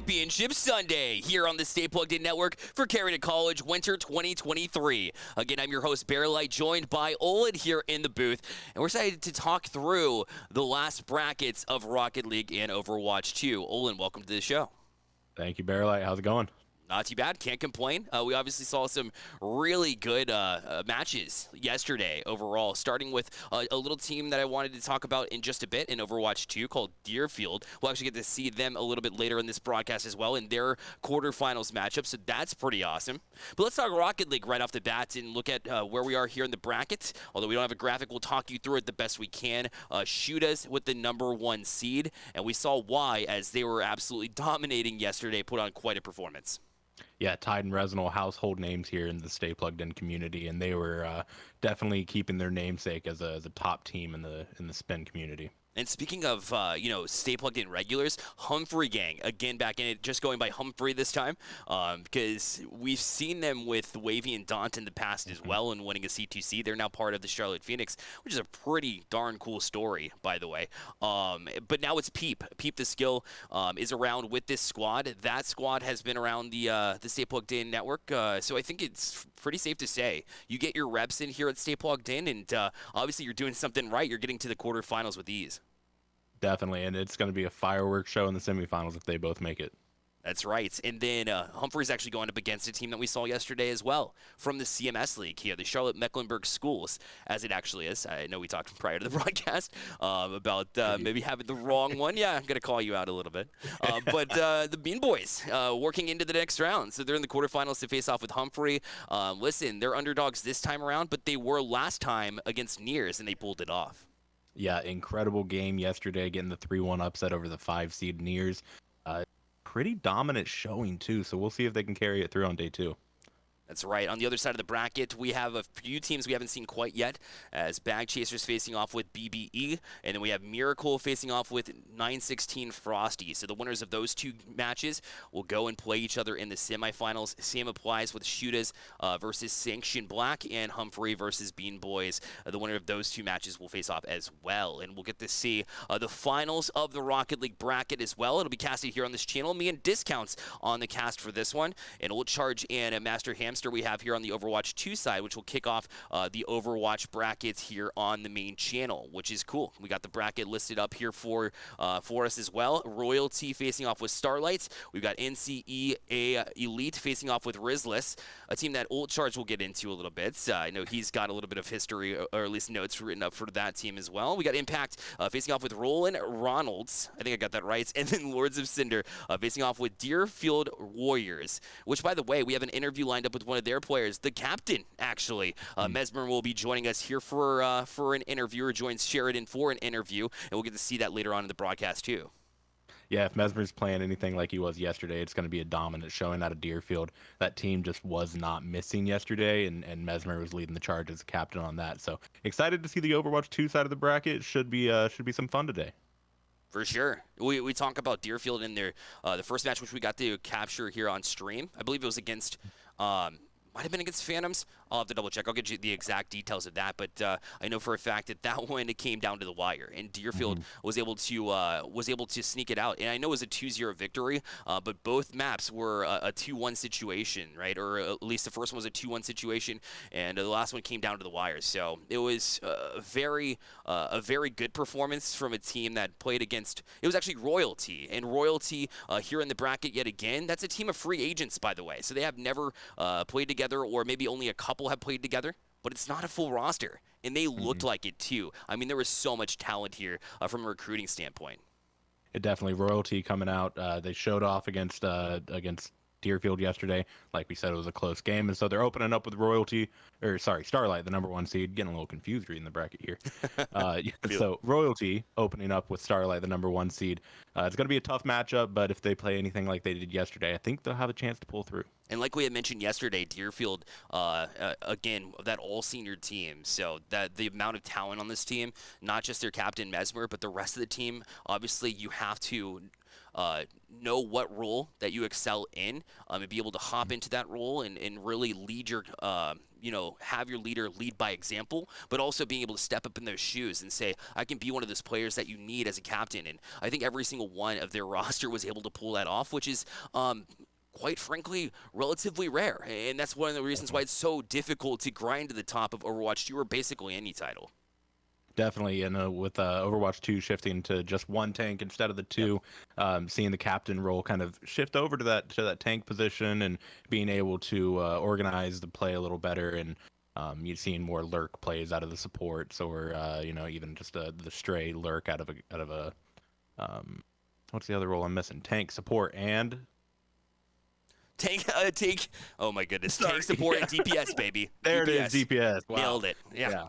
Championship Sunday here on the Stay Plugged In Network for Carry2College Winter 2023. Again, I'm your host, Bearlight, joined by Olin here in the booth, and we're excited to talk through the last brackets of Rocket League and Overwatch 2. Olin, welcome to the show. Thank you, Bearlight. How's it going? Not too bad. Can't complain. We obviously saw some really good matches yesterday overall, starting with a little team that I wanted to talk about in just a bit in Overwatch 2 called Deerfield. We'll actually get to see them a little bit later in this broadcast as well in their quarterfinals matchup, so that's pretty awesome. But let's talk Rocket League right off the bat and look at where we are here in the bracket. Although we don't have a graphic, we'll talk you through it the best we can. Shoot us with the #1 seed, and we saw why as they were absolutely dominating yesterday, put on quite a performance. Yeah, Tide and Resonal, household names here in the Stay Plugged In community, and they were definitely keeping their namesake as a top team in the spin community. And speaking of, Stay Plugged In regulars, Humphrey Gang, again back in it, just going by Humphrey this time, because we've seen them with Wavy and Daunt in the past as well and winning a C2C. They're now part of the Charlotte Phoenix, which is a pretty darn cool story, by the way. But now it's Peep. Peep the Skill is around with this squad. That squad has been around the Stay Plugged In network, so I think it's pretty safe to say you get your reps in here at Stay Plugged In, and obviously you're doing something right. You're getting to the quarterfinals with ease. Definitely, and it's going to be a fireworks show in the semifinals if they both make it. That's right. And then Humphrey's actually going up against a team that we saw yesterday as well from the CMS League here, the Charlotte Mecklenburg Schools, as it actually is. I know we talked prior to the broadcast about maybe having the wrong one. Yeah, I'm going to call you out a little bit. But the Bean Boys working into the next round. So they're in the quarterfinals to face off with Humphrey. Listen, they're underdogs this time around, but they were last time against Nears, and they pulled it off. Yeah, incredible game yesterday, getting the 3-1 upset over the 5-seed Nears. Pretty dominant showing, too, so we'll see if they can carry it through on day 2. That's right. On the other side of the bracket, we have a few teams we haven't seen quite yet, as Bag Chasers facing off with BBE, and then we have Miracle facing off with 916 Frosty. So the winners of those two matches will go and play each other in the semifinals. Same applies with Shooters versus Sanction Black and Humphrey versus Bean Boys. The winner of those two matches will face off as well, and we'll get to see the finals of the Rocket League bracket as well. It'll be casted here on this channel. Me and Discounts on the cast for this one, and we'll charge in a Master Hamster we have here on the Overwatch 2 side, which will kick off the Overwatch brackets here on the main channel, which is cool. We got the bracket listed up here for us as well. Royalty facing off with Starlights. We've got NCEA Elite facing off with Rizless, a team that Old Charge will get into a little bit. I know he's got a little bit of history, or at least notes written up for that team as well. We got Impact facing off with Roland Ronalds. I think I got that right. And then Lords of Cinder facing off with Deerfield Warriors, which, by the way, we have an interview lined up with one of their players, the captain, actually. Mesmer will be joining us here for an interview, or joins Sheridan for an interview, and we'll get to see that later on in the broadcast, too. Yeah, if Mesmer's playing anything like he was yesterday, it's going to be a dominant showing out of Deerfield. That team just was not missing yesterday, and Mesmer was leading the charge as a captain on that. So excited to see the Overwatch 2 side of the bracket. Should be some fun today. For sure. We talk about Deerfield in their the first match, which we got to capture here on stream. I believe it was against might have been against Phantoms. I'll have to double check. I'll get you the exact details of that, but I know for a fact that one, it came down to the wire, and Deerfield was able to sneak it out. And I know it was a 2-0 victory, but both maps were a 2-1 situation, right? Or at least the first one was a 2-1 situation, and the last one came down to the wire. So it was a very good performance from a team that played against. It was actually Royalty, and Royalty here in the bracket yet again. That's a team of free agents, by the way. So they have never played together, or maybe only a couple have played together, but it's not a full roster, and they looked like it too. I mean, there was so much talent here from a recruiting standpoint. It definitely, Royalty coming out. They showed off against Deerfield yesterday. Like we said, it was a close game, and so they're opening up with Starlight, the #1 seed. Getting a little confused reading the bracket here. So Royalty opening up with Starlight, the #1 seed. It's going to be a tough matchup, but if they play anything like they did yesterday, I think they'll have a chance to pull through. And like we had mentioned yesterday, Deerfield, again, that all-senior team. So that the amount of talent on this team, not just their captain Mesmer, but the rest of the team, obviously you have to know what role that you excel in, and be able to hop into that role and really lead your, have your leader lead by example, but also being able to step up in those shoes and say, I can be one of those players that you need as a captain. And I think every single one of their roster was able to pull that off, which is quite frankly, relatively rare. And that's one of the reasons why it's so difficult to grind to the top of Overwatch 2 or basically any title. Definitely, and with Overwatch 2 shifting to just one tank instead of the two, seeing the captain role kind of shift over to that tank position and being able to organize the play a little better, and you're seeing more lurk plays out of the supports, or even just the stray lurk out of a what's the other role I'm missing? Tank support and Tank. Oh my goodness, tank support and DPS, baby. there DPS. it is, DPS. Wow. Nailed it. Yeah.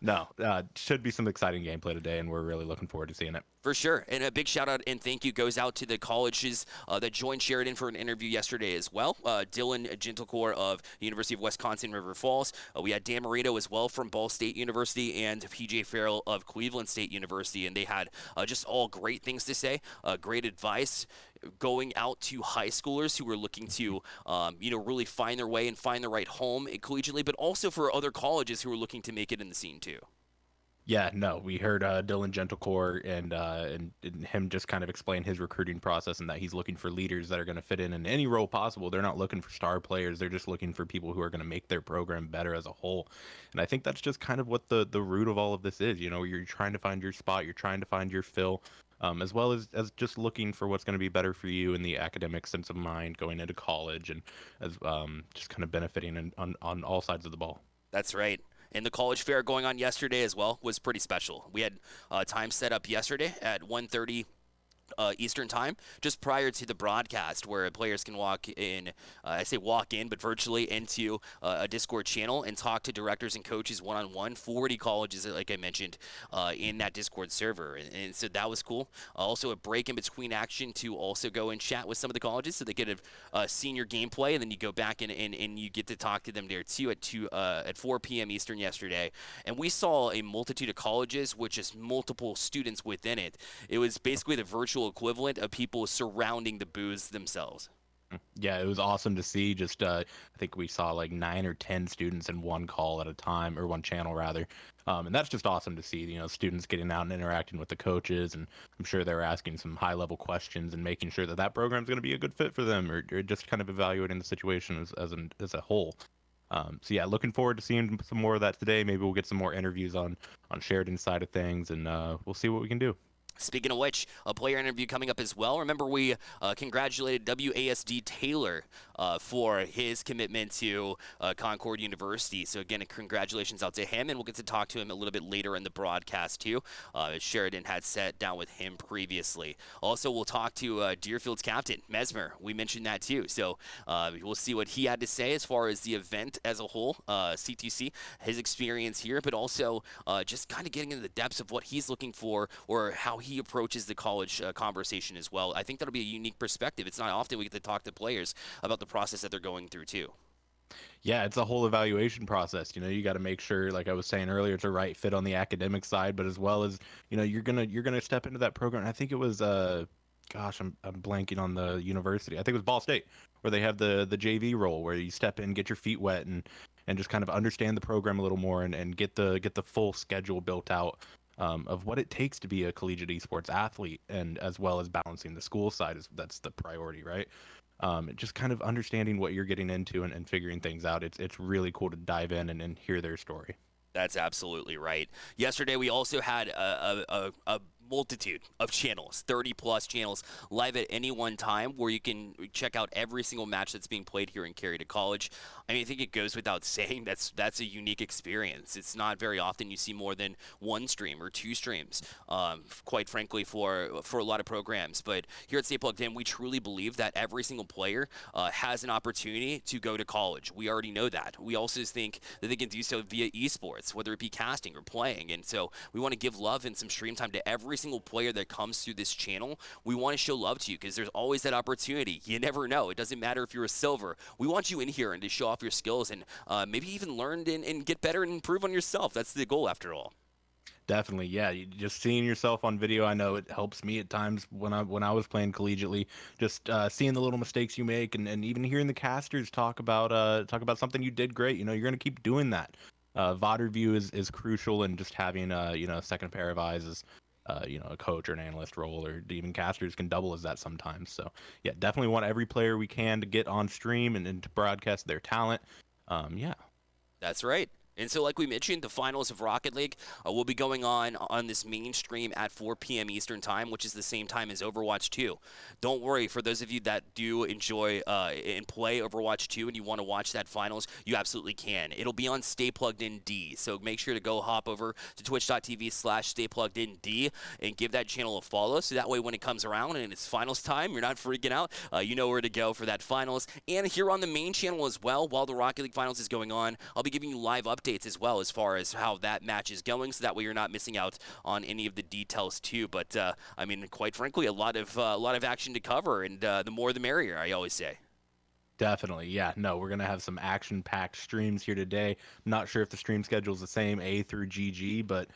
No, should be some exciting gameplay today, and we're really looking forward to seeing it. For sure. And a big shout out and thank you goes out to the colleges that joined Sheridan for an interview yesterday as well. Dylan Gentlecore of University of Wisconsin River Falls. We had Dan Marino as well from Ball State University and PJ Farrell of Cleveland State University. And they had just all great things to say, great advice going out to high schoolers who are looking to, really find their way and find the right home collegiately, but also for other colleges who are looking to make it in the scene too. Yeah, no, we heard Dylan Gentlecore and him just kind of explain his recruiting process, and that he's looking for leaders that are going to fit in any role possible. They're not looking for star players. They're just looking for people who are going to make their program better as a whole. And I think that's just kind of what the root of all of this is. You're trying to find your spot. You're trying to find your fill. As well as just looking for what's going to be better for you in the academic sense of mind going into college, and as just kind of benefiting on all sides of the ball. That's right. And the college fair going on yesterday as well was pretty special. We had time set up yesterday at 1:30 Eastern time, just prior to the broadcast, where players can walk in, I say walk in, but virtually into a Discord channel and talk to directors and coaches one-on-one. 40 colleges, like I mentioned, in that Discord server. And so that was cool. Also a break in between action to also go and chat with some of the colleges so they get a senior gameplay, and then you go back and you get to talk to them there too at 4 p.m. Eastern yesterday. And we saw a multitude of colleges with just multiple students within it. It was basically the virtual equivalent of people surrounding the booths themselves. Yeah, it was awesome to see. Just I think we saw like 9 or 10 students in one call at a time, or one channel rather. And that's just awesome to see, students getting out and interacting with the coaches, and I'm sure they're asking some high level questions and making sure that program's going to be a good fit for them, or just kind of evaluating the situation as a whole. So yeah, looking forward to seeing some more of that today. Maybe we'll get some more interviews on Sheridan's side of things, and we'll see what we can do. Speaking of which, a player interview coming up as well. Remember, we congratulated WASD Taylor for his commitment to Concord University. So again, congratulations out to him, and we'll get to talk to him a little bit later in the broadcast too. Sheridan had sat down with him previously. Also, we'll talk to Deerfield's captain, Mesmer. We mentioned that too. So we'll see what he had to say as far as the event as a whole, C2C, his experience here, but also just kind of getting into the depths of what he's looking for, or how he approaches the college conversation as well. I think that'll be a unique perspective. It's not often we get to talk to players about the process that they're going through too. Yeah, it's a whole evaluation process. You got to make sure, like I was saying earlier, it's a right fit on the academic side, but as well as, you're gonna step into that program. I think it was gosh, I'm blanking on the university. I think it was Ball State, where they have the JV role, where you step in, get your feet wet, and just kind of understand the program a little more, and get the full schedule built out. Of what it takes to be a collegiate esports athlete, and as well as balancing the school side, that's the priority, right? Just kind of understanding what you're getting into, and figuring things out. It's really cool to dive in and hear their story. That's absolutely right. Yesterday, we also had a multitude of channels, 30 plus channels live at any one time, where you can check out every single match that's being played here in Carry2College. I mean, I think it goes without saying that's a unique experience. It's not very often you see more than one stream or two streams, quite frankly, for a lot of programs. But here at Stay Plugged In, we truly believe that every single player has an opportunity to go to college. We already know that. We also think that they can do so via esports, whether it be casting or playing. And so we want to give love and some stream time to every single player that comes through this channel. We want to show love to you, because there's always that opportunity. You never know. It doesn't matter if you're a silver. We want you in here and to show off your skills, and maybe even learn and get better and improve on yourself. That's the goal, after all. Definitely, yeah. Just seeing yourself on video, I know it helps me at times when I was playing collegiately. Just seeing the little mistakes you make, and even hearing the casters talk about something you did great. You know, you're gonna keep doing that. VOD review is crucial, and just having a second pair of eyes is a coach or an analyst role, or even casters can double as that sometimes. So yeah, definitely want every player we can to get on stream and to broadcast their talent. Yeah, That's right. And so, like we mentioned, the finals of Rocket League will be going on this main stream at 4 p.m. Eastern Time, which is the same time as Overwatch 2. Don't worry, for those of you that do enjoy and play Overwatch 2 and you want to watch that finals, you absolutely can. It'll be on Stay Plugged In D, so make sure to go hop over to twitch.tv/StayPluggedInD and give that channel a follow, so that way when it comes around and it's finals time, you're not freaking out. You know where to go for that finals. And here on the main channel as well, while the Rocket League finals is going on, I'll be giving you live updates as well as far as how that match is going, so that way you're not missing out on any of the details too. But I mean, quite frankly, a lot of action to cover, and the more the merrier, I always say. definitely. Yeah, no, we're gonna have some action-packed streams here today. Not sure if the stream schedule is the same A through GG, but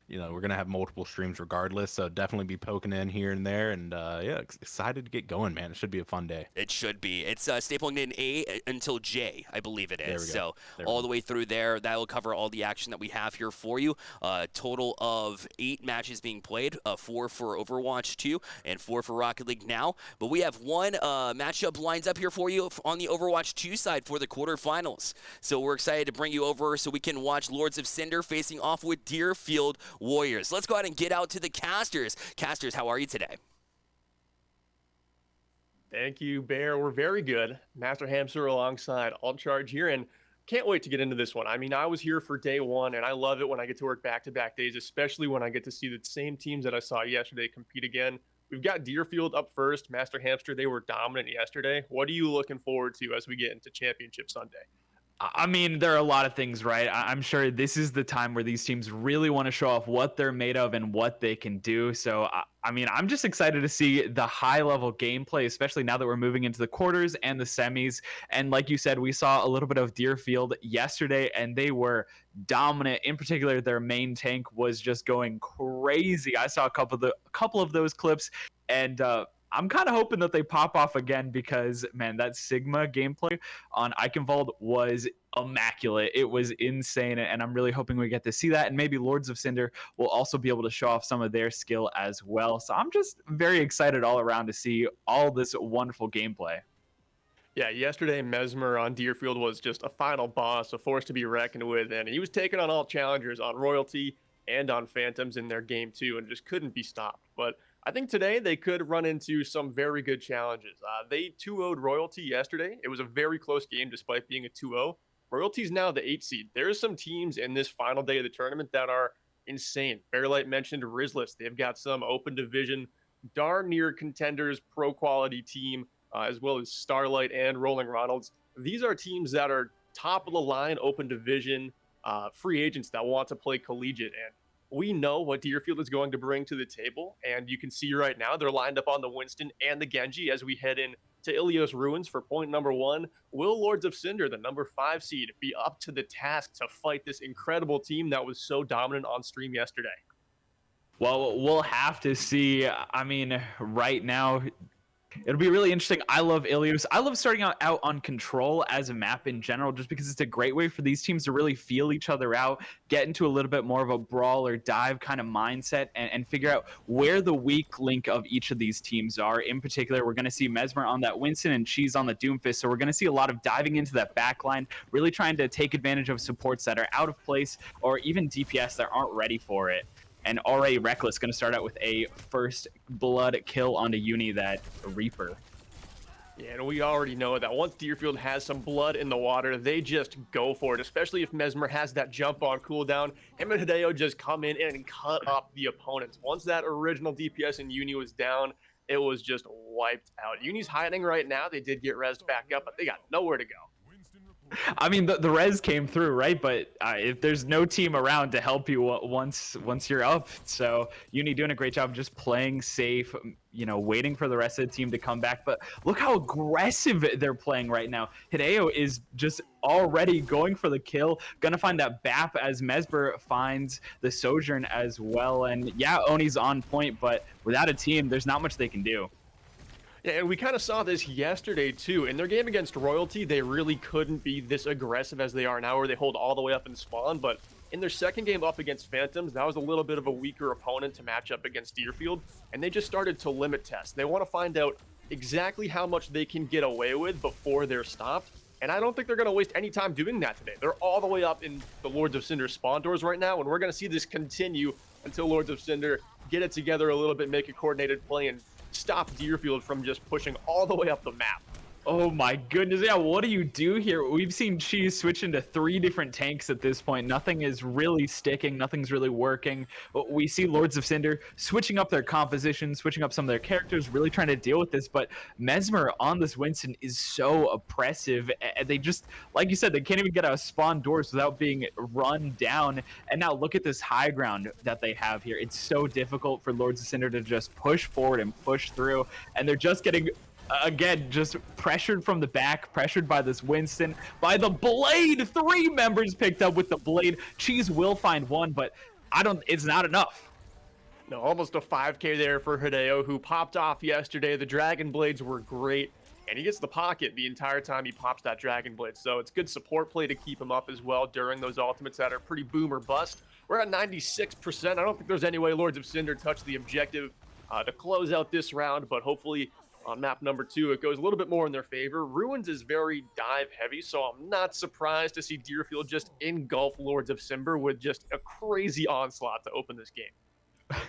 we're gonna have multiple streams regardless. So definitely be poking in here and there, and yeah, excited to get going, man. It should be a fun day. It should be. It's stapling in A until J, I believe it There is. we go. So There we all go. the way through there, that will cover all the action that we have here for you. Total of 8 matches being played, 4 for Overwatch 2 and 4 for Rocket League now. But we have one matchup lines up here for you on the Overwatch 2 side for the quarterfinals. So we're excited to bring you over so we can watch Lords of Cinder facing off with Deerfield Warriors. Let's go ahead and get out to the casters. Casters, how are you today? Thank you, Bear. We're very good. Master Hamster alongside All Charge here, and can't wait to get into this one. I mean, I was here for day one, and I love it when I get to work back-to-back days, especially when I get to see the same teams that I saw yesterday compete again. We've got Deerfield up first. Master Hamster, they were dominant yesterday. What are you looking forward to as we get into Championship Sunday? I mean, there are a lot of things, right? I'm sure this is the time where these teams really want to show off what they're made of and what they can do. So, I mean, I'm just excited to see the high level gameplay, especially now that we're moving into the quarters and the semis. And like you said, we saw a little bit of Deerfield yesterday, and they were dominant. In particular, their main tank was just going crazy. I saw a couple of those clips, and I'm kind of hoping that they pop off again because, man, that Sigma gameplay on Eichenwald was immaculate. It was insane, and I'm really hoping we get to see that. And maybe Lords of Cinder will also be able to show off some of their skill as well. So I'm just very excited all around to see all this wonderful gameplay. Yeah, yesterday Mesmer on Deerfield was just a final boss, a force to be reckoned with, and he was taking on all challengers on Royalty and on Phantoms in their game too, and just couldn't be stopped. But I think today they could run into some very good challenges. They 2-0'd Royalty yesterday. It was a very close game despite being a 2-0. Royalty's now the 8 seed. There's some teams in this final day of the tournament that are insane. Bearlight mentioned Rizless. They've got some open division, darn near contenders, pro quality team, as well as Starlight and Rolling Ronalds. These are teams that are top of the line, open division, free agents that want to play collegiate. And we know what Deerfield is going to bring to the table. And you can see right now they're lined up on the Winston and the Genji as we head in to Ilios Ruins for point number 1. Will Lords of Cinder, the number 5 seed, be up to the task to fight this incredible team that was so dominant on stream yesterday? Well, we'll have to see. I mean, right now, it'll be really interesting. I love Ilios. I love starting out on Control as a map in general, just because it's a great way for these teams to really feel each other out, get into a little bit more of a brawl or dive kind of mindset, and figure out where the weak link of each of these teams are. In particular, we're going to see Mesmer on that Winston and Cheese on the Doomfist, so we're going to see a lot of diving into that backline, really trying to take advantage of supports that are out of place or even DPS that aren't ready for it. And already Reckless going to start out with a first blood kill onto Uni, that Reaper. Yeah, and we already know that once Deerfield has some blood in the water, they just go for it, especially if Mesmer has that jump on cooldown. Him and Hideo just come in and cut up the opponents. Once that original DPS in Uni was down, it was just wiped out. Uni's hiding right now. They did get rezzed back up, but they got nowhere to go. I mean, the res came through, right? But if there's no team around to help you once you're up, so Uni doing a great job just playing safe, waiting for the rest of the team to come back. But look how aggressive they're playing right now. Hideo is just already going for the kill, gonna find that BAP as Mesmer finds the Sojourn as well. And yeah, Oni's on point, but without a team, there's not much they can do. Yeah, and we kind of saw this yesterday too. In their game against Royalty, they really couldn't be this aggressive as they are now, where they hold all the way up in spawn. But in their second game up against Phantoms, that was a little bit of a weaker opponent to match up against Deerfield, and they just started to limit test. They want to find out exactly how much they can get away with before they're stopped. And I don't think they're going to waste any time doing that today. They're all the way up in the Lords of Cinder spawn doors right now, and we're going to see this continue until Lords of Cinder get it together a little bit, make a coordinated play, and stop Deerfield from just pushing all the way up the map. Oh my goodness, yeah, what do you do here? We've seen Cheese switch into 3 different tanks at this point. Nothing is really sticking, nothing's really working. We see Lords of Cinder switching up their composition, switching up some of their characters, really trying to deal with this, but Mesmer on this Winston is so oppressive. And they just, like you said, they can't even get out of spawn doors without being run down. And now look at this high ground that they have here. It's so difficult for Lords of Cinder to just push forward and push through, and they're just getting again, just pressured from the back, pressured by this Winston, by the Blade. 3 members picked up with the Blade. Cheese will find one, but it's not enough. No, almost a 5K there for Hideo, who popped off yesterday. The Dragon Blades were great, and he gets the pocket the entire time he pops that Dragon Blade. So it's good support play to keep him up as well during those ultimates that are pretty boom or bust. We're at 96%. I don't think there's any way Lords of Cinder touch the objective to close out this round, but hopefully on map number 2, it goes a little bit more in their favor. Ruins is very dive heavy, so I'm not surprised to see Deerfield just engulf Lords of Cinder with just a crazy onslaught to open this game.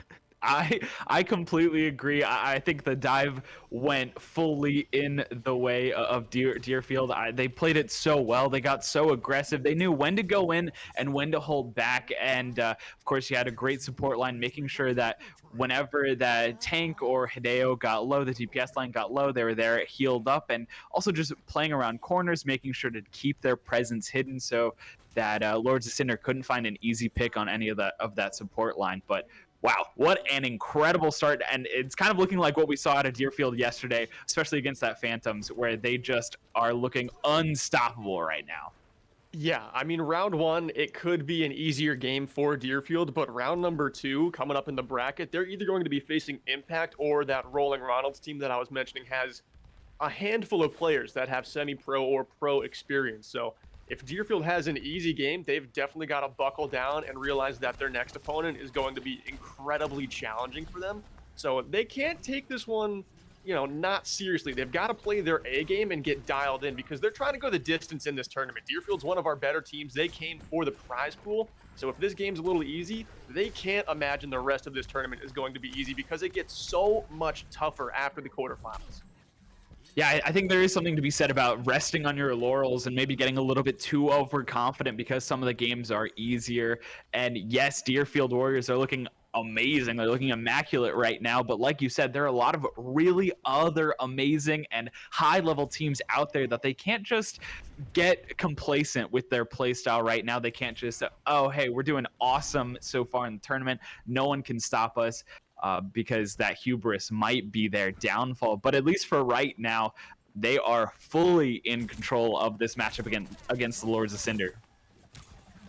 I completely agree. I think the dive went fully in the way of Deerfield. They played it so well. They got so aggressive. They knew when to go in and when to hold back. And of course, you had a great support line, making sure that whenever that tank or Hideo got low, the DPS line got low, they were there, healed up, and also just playing around corners, making sure to keep their presence hidden so that Lords of Cinder couldn't find an easy pick on any of that support line. But wow, what an incredible start. And it's kind of looking like what we saw out of Deerfield yesterday, especially against that Phantoms, where they just are looking unstoppable right now. Yeah, I mean, round 1, it could be an easier game for Deerfield, but round number 2, coming up in the bracket, they're either going to be facing Impact or that Rolling Ronalds team that I was mentioning has a handful of players that have semi-pro or pro experience. So if Deerfield has an easy game, they've definitely got to buckle down and realize that their next opponent is going to be incredibly challenging for them. So they can't take this one, not seriously. They've got to play their A game and get dialed in, because they're trying to go the distance in this tournament. Deerfield's one of our better teams. They came for the prize pool. So if this game's a little easy, they can't imagine the rest of this tournament is going to be easy, because it gets so much tougher after the quarterfinals. Yeah, I think there is something to be said about resting on your laurels and maybe getting a little bit too overconfident because some of the games are easier. And yes, Deerfield Warriors are looking amazing. They're looking immaculate right now. But like you said, there are a lot of really other amazing and high-level teams out there that they can't just get complacent with their play style right now. They can't just, oh, hey, we're doing awesome so far in the tournament. No one can stop us. Because that hubris might be their downfall. But at least for right now, they are fully in control of this matchup against the Lords of Cinder.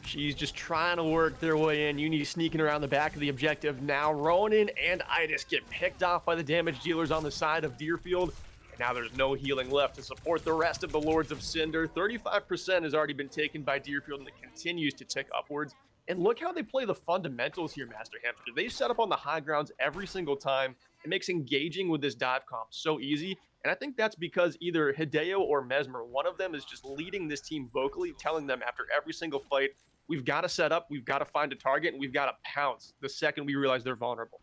She's just trying to work their way in. Uni sneaking around the back of the objective now. Ronin and Itis get picked off by the damage dealers on the side of Deerfield. And now there's no healing left to support the rest of the Lords of Cinder. 35% has already been taken by Deerfield, and it continues to tick upwards. And look how they play the fundamentals here, Master Hamster. They set up on the high grounds every single time. It makes engaging with this dive comp so easy. And I think that's because either Hideo or Mesmer, one of them is just leading this team vocally, telling them after every single fight, we've got to set up, we've got to find a target, and we've got to pounce the second we realize they're vulnerable.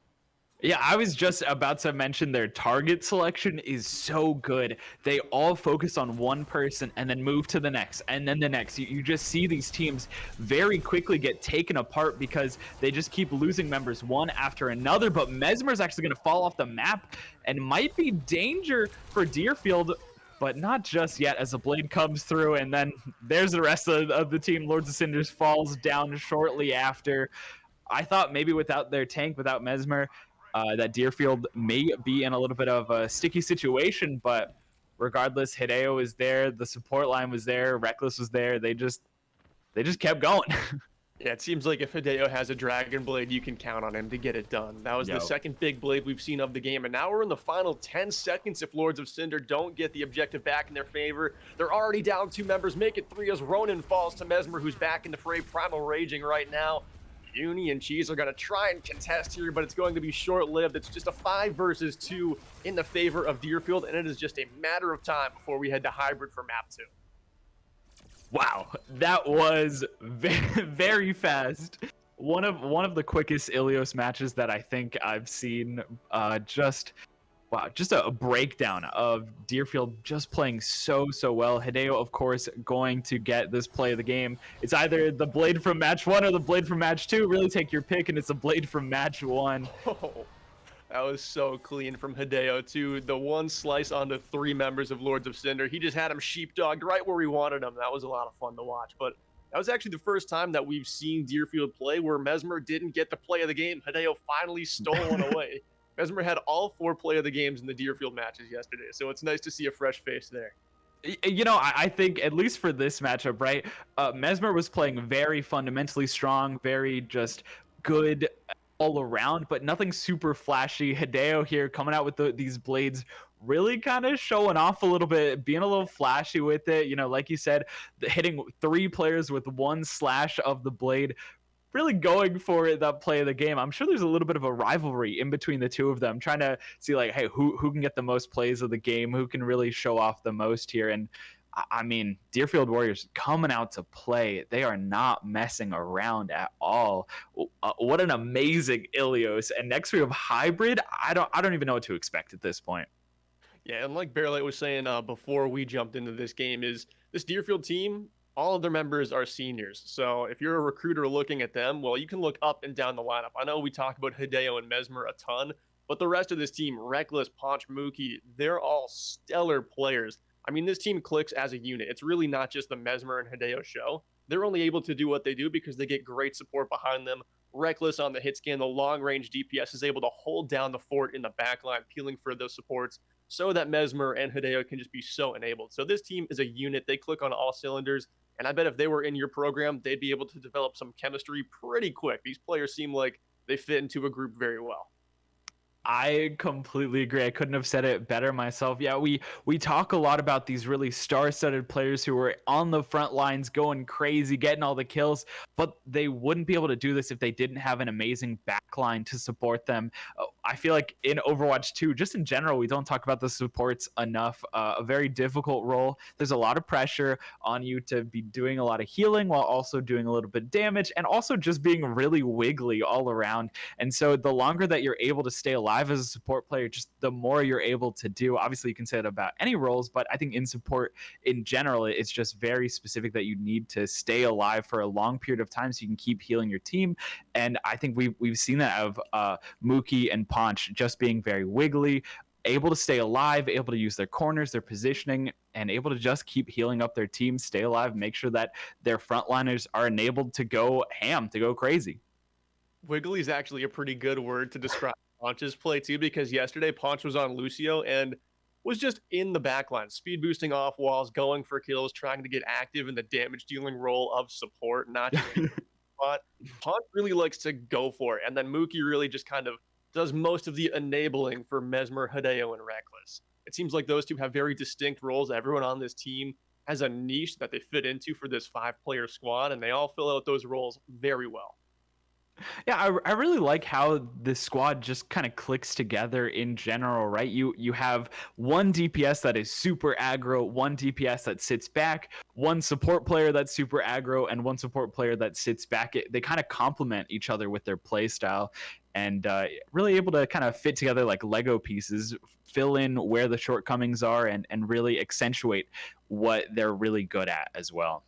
Yeah, I was just about to mention their target selection is so good. They all focus on one person and then move to the next and then the next. You just see these teams very quickly get taken apart because they just keep losing members one after another. But Mesmer's actually going to fall off the map and might be danger for Deerfield. but not just yet as a blade comes through, and then there's the rest of the team. Lords of Cinders falls down shortly after. I thought maybe without their tank, without Mesmer, that Deerfield may be in a little bit of a sticky situation, but regardless, Hideo is there, the support line was there, Reckless was there. They just kept going. Yeah, it seems like if Hideo has a Dragon Blade, you can count on him to get it done. That was the second big blade we've seen of the game, and now we're in the final 10 seconds. If Lords of Cinder don't get the objective back in their favor, they're already down 2 members, make it 3 as Ronin falls to Mesmer, who's back in the fray, Primal raging right now. Uni and Cheese are going to try and contest here, but it's going to be short-lived. It's just a 5 versus 2 in the favor of Deerfield, and it is just a matter of time before we head to Hybrid for map 2. Wow, that was very, very fast. One of the quickest Ilios matches that I think I've seen. Just a breakdown of Deerfield just playing so well. Hideo, of course, going to get this play of the game. It's either the blade from match 1 or the blade from match 2. Really take your pick, and it's a blade from match 1. Oh, that was so clean from Hideo, too. The one slice onto 3 members of Lords of Cinder. He just had him sheepdogged right where we wanted him. That was a lot of fun to watch. But that was actually the first time that we've seen Deerfield play where Mesmer didn't get the play of the game. Hideo finally stole one away. Mesmer had all 4 play of the games in the Deerfield matches yesterday, so it's nice to see a fresh face there. You know, I think at least for this matchup, right, Mesmer was playing very fundamentally strong, very just good all around, but nothing super flashy. Hideo here coming out with these blades, really kind of showing off a little bit, being a little flashy with it. You know, like you said, hitting 3 players with 1 slash of the blade, really going for it, that play of the game. I'm sure there's a little bit of a rivalry in between the two of them, trying to see like, hey, who can get the most plays of the game, who can really show off the most here. And I mean, Deerfield Warriors coming out to play. They are not messing around at all. What an amazing Ilios. And next we have Hybrid. I don't even know what to expect at this point. Yeah, and like Bearlight was saying before we jumped into this game, is this Deerfield team, all of their members are seniors. So if you're a recruiter looking at them, well, you can look up and down the lineup. I know we talk about Hideo and Mesmer a ton, but the rest of this team, Reckless, Ponch, Mookie, they're all stellar players. I mean, this team clicks as a unit. It's really not just the Mesmer and Hideo show. They're only able to do what they do because they get great support behind them. Reckless on the hit scan, the long-range DPS is able to hold down the fort in the backline, peeling for those supports so that Mesmer and Hideo can just be so enabled. So this team is a unit. They click on all cylinders, and I bet if they were in your program, they'd be able to develop some chemistry pretty quick. These players seem like they fit into a group very well. I completely agree. I couldn't have said it better myself. Yeah, we talk a lot about these really star-studded players who are on the front lines going crazy, getting all the kills, but they wouldn't be able to do this if they didn't have an amazing backline to support them. I feel like in Overwatch 2, just in general, we don't talk about the supports enough. A very difficult role. There's a lot of pressure on you to be doing a lot of healing while also doing a little bit of damage and also just being really wiggly all around. And so the longer that you're able to stay alive as a support player, just the more you're able to do. Obviously, you can say it about any roles, but I think in support in general, it's just very specific that you need to stay alive for a long period of time so you can keep healing your team. And I think we've seen that of Mookie and Ponch just being very wiggly, able to stay alive, able to use their corners, their positioning, and able to just keep healing up their team, stay alive, make sure that their frontliners are enabled to go ham, to go crazy. Wiggly is actually a pretty good word to describe Ponch's play too, because yesterday Ponch was on Lucio and was just in the backline, speed boosting off walls, going for kills, trying to get active in the damage dealing role of support, not just spot. Ponch really likes to go for it, and then Mookie really just kind of does most of the enabling for Mesmer, Hideo, and Reckless. It seems like those two have very distinct roles. Everyone on this team has a niche that they fit into for this 5-player squad, and they all fill out those roles very well. Yeah, I really like how the squad just kind of clicks together in general, right? You have one DPS that is super aggro, one DPS that sits back, one support player that's super aggro, and one support player that sits back. They kind of complement each other with their play style, and really able to kind of fit together like Lego pieces, fill in where the shortcomings are, and really accentuate what they're really good at as well.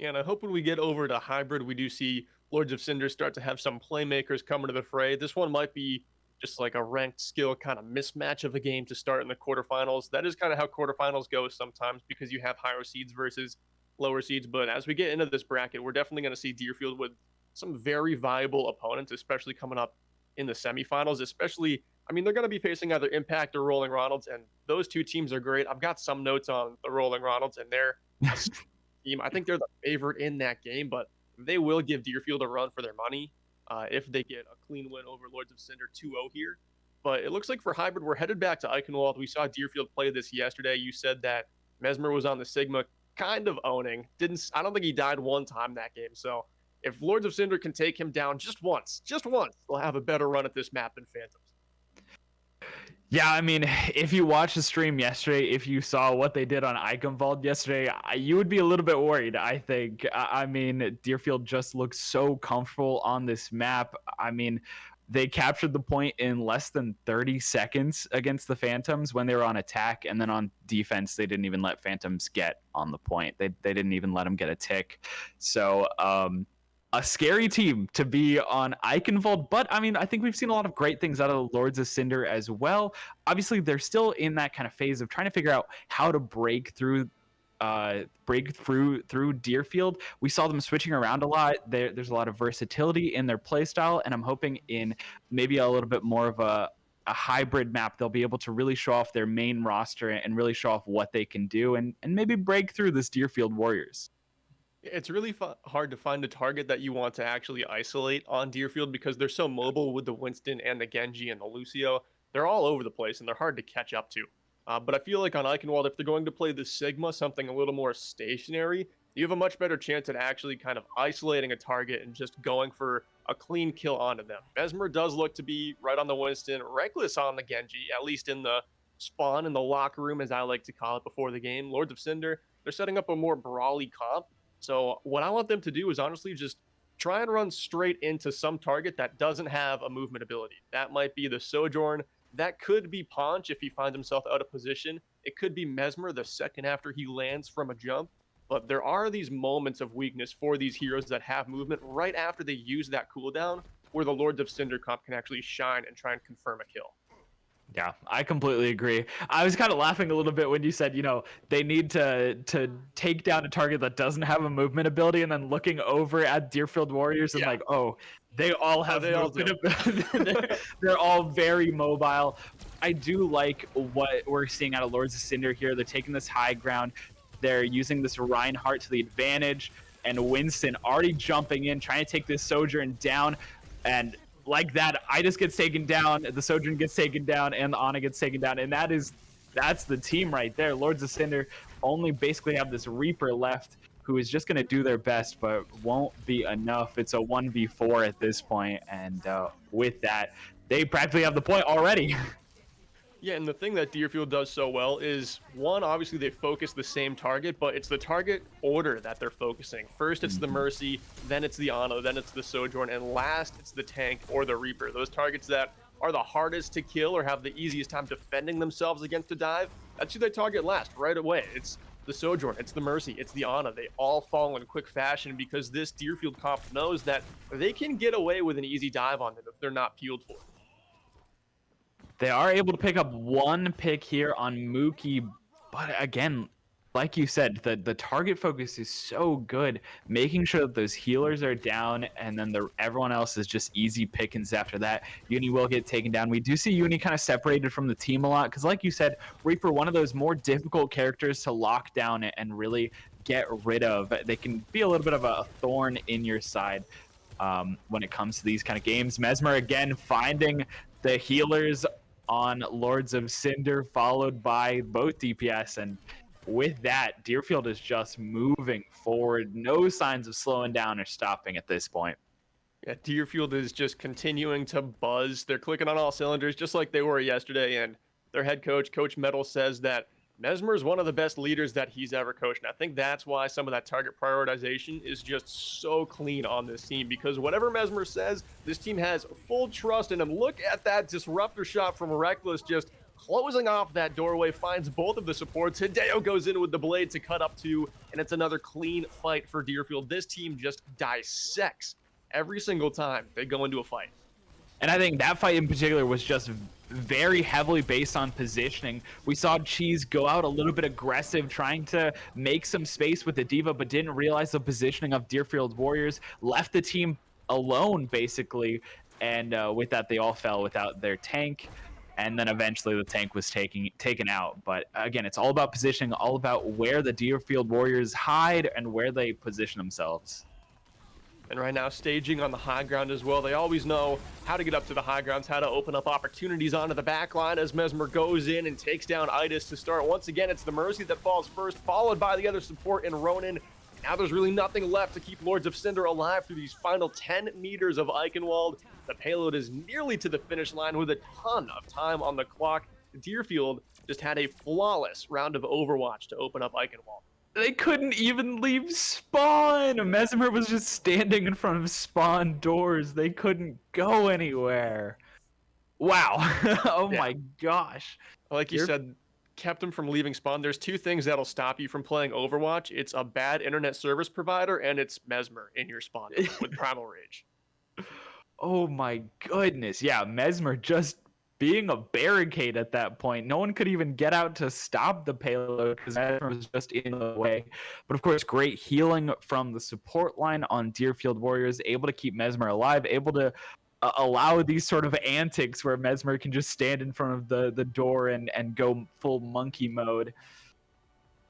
Yeah, and I hope when we get over to Hybrid, we do see Lords of Cinder start to have some playmakers coming to the fray. This one might be just like a ranked skill kind of mismatch of a game to start in the quarterfinals. That is kind of how quarterfinals go sometimes because you have higher seeds versus lower seeds. But as we get into this bracket, we're definitely going to see Deerfield with some very viable opponents, especially coming up in the semifinals. Especially, I mean, they're going to be facing either Impact or Rolling Ronalds, and those two teams are great. I've got some notes on the Rolling Ronalds, and they're a team. I think they're the favorite in that game, but they will give Deerfield a run for their money if they get a clean win over Lords of Cinder 2-0 here. But it looks like for Hybrid, we're headed back to Eichenwald. We saw Deerfield play this yesterday. You said that Mesmer was on the Sigma, kind of owning. I don't think he died one time that game. So if Lords of Cinder can take him down just once, they'll have a better run at this map than Phantoms. Yeah, I mean, if you watched the stream yesterday, if you saw what they did on Eichenwald yesterday, you would be a little bit worried, I think. I mean, Deerfield just looks so comfortable on this map. I mean, they captured the point in less than 30 seconds against the Phantoms when they were on attack, and then on defense, they didn't even let Phantoms get on the point. They didn't even let them get a tick. So, a scary team to be on Eichenwald, but I mean, I think we've seen a lot of great things out of Lords of Cinder as well. Obviously, they're still in that kind of phase of trying to figure out how to break through Deerfield. We saw them switching around a lot. There's a lot of versatility in their playstyle, and I'm hoping in maybe a little bit more of a hybrid map, they'll be able to really show off their main roster and really show off what they can do and maybe break through this Deerfield Warriors. It's really hard to find a target that you want to actually isolate on Deerfield because they're so mobile with the Winston and the Genji and the Lucio. They're all over the place and they're hard to catch up to. But I feel like on Eichenwald, if they're going to play the Sigma, something a little more stationary, you have a much better chance at actually kind of isolating a target and just going for a clean kill onto them. Mesmer does look to be right on the Winston, reckless on the Genji, at least in the spawn in the locker room, as I like to call it before the game. Lords of Cinder, they're setting up a more brawly comp. So what I want them to do is honestly just try and run straight into some target that doesn't have a movement ability. That might be the Sojourn. That could be Ponch if he finds himself out of position. It could be Mesmer the second after he lands from a jump. But there are these moments of weakness for these heroes that have movement right after they use that cooldown where the Lords of Cinder comp can actually shine and try and confirm a kill. Yeah, I completely agree. I was kind of laughing a little bit when you said, they need to take down a target that doesn't have a movement ability, and then looking over at Deerfield Warriors and like, oh, they all have movement ability. They're all very mobile. I do like what we're seeing out of Lords of Cinder here. They're taking this high ground. They're using this Reinhardt to the advantage, and Winston already jumping in, trying to take this Sojourn down, and like that, Idas gets taken down, the Sojourn gets taken down, and the Ana gets taken down, and that's the team right there. Lords of Cinder only basically have this Reaper left who is just going to do their best, but won't be enough. It's a 1v4 at this point, and with that, they practically have the point already. Yeah, and the thing that Deerfield does so well is, one, obviously they focus the same target, but it's the target order that they're focusing. First, it's the Mercy, then it's the Ana, then it's the Sojourn, and last, it's the Tank or the Reaper. Those targets that are the hardest to kill or have the easiest time defending themselves against a dive, that's who they target last, right away. It's the Sojourn, it's the Mercy, it's the Ana. They all fall in quick fashion because this Deerfield comp knows that they can get away with an easy dive on them if they're not peeled for it. They are able to pick up one pick here on Mookie, but again, like you said, the target focus is so good, making sure that those healers are down, and then everyone else is just easy pickings after that. Uni will get taken down. We do see Uni kind of separated from the team a lot, because like you said, Reaper, one of those more difficult characters to lock down and really get rid of. They can be a little bit of a thorn in your side when it comes to these kind of games. Mesmer, again, finding the healers on Lords of Cinder, followed by both DPS, and with that, Deerfield is just moving forward. No signs of slowing down or stopping at this point. Yeah, Deerfield is just continuing to buzz. They're clicking on all cylinders just like they were yesterday, and their head coach, Coach Metal, says that Mesmer is one of the best leaders that he's ever coached. And I think that's why some of that target prioritization is just so clean on this team, because whatever Mesmer says, this team has full trust in him. Look at that disruptor shot from Reckless, just closing off that doorway, finds both of the supports. Hideo goes in with the blade to cut up two, and it's another clean fight for Deerfield. This team just dissects every single time they go into a fight. And I think that fight in particular was just very heavily based on positioning. We saw Cheese go out a little bit aggressive, trying to make some space with the Diva, but didn't realize the positioning of Deerfield Warriors, left the team alone, basically. And with that, they all fell without their tank. And then eventually the tank was taken out. But again, it's all about positioning, all about where the Deerfield Warriors hide and where they position themselves. And right now, staging on the high ground as well. They always know how to get up to the high grounds, how to open up opportunities onto the back line as Mesmer goes in and takes down Itis to start. Once again, it's the Mercy that falls first, followed by the other support in Ronin. Now there's really nothing left to keep Lords of Cinder alive through these final 10 meters of Eichenwald. The payload is nearly to the finish line with a ton of time on the clock. Deerfield just had a flawless round of Overwatch to open up Eichenwald. They couldn't even leave spawn. Mesmer was just standing in front of spawn doors. They couldn't go anywhere. Wow. Oh my gosh. Like you said, kept them from leaving spawn. There's two things that'll stop you from playing Overwatch. It's a bad internet service provider, and it's Mesmer in your spawn with Primal Rage. Oh my goodness. Yeah, Mesmer just being a barricade at that point. No one could even get out to stop the payload because Mesmer was just in the way. But of course, great healing from the support line on Deerfield Warriors, able to keep Mesmer alive, able to allow these sort of antics where Mesmer can just stand in front of the door and go full monkey mode.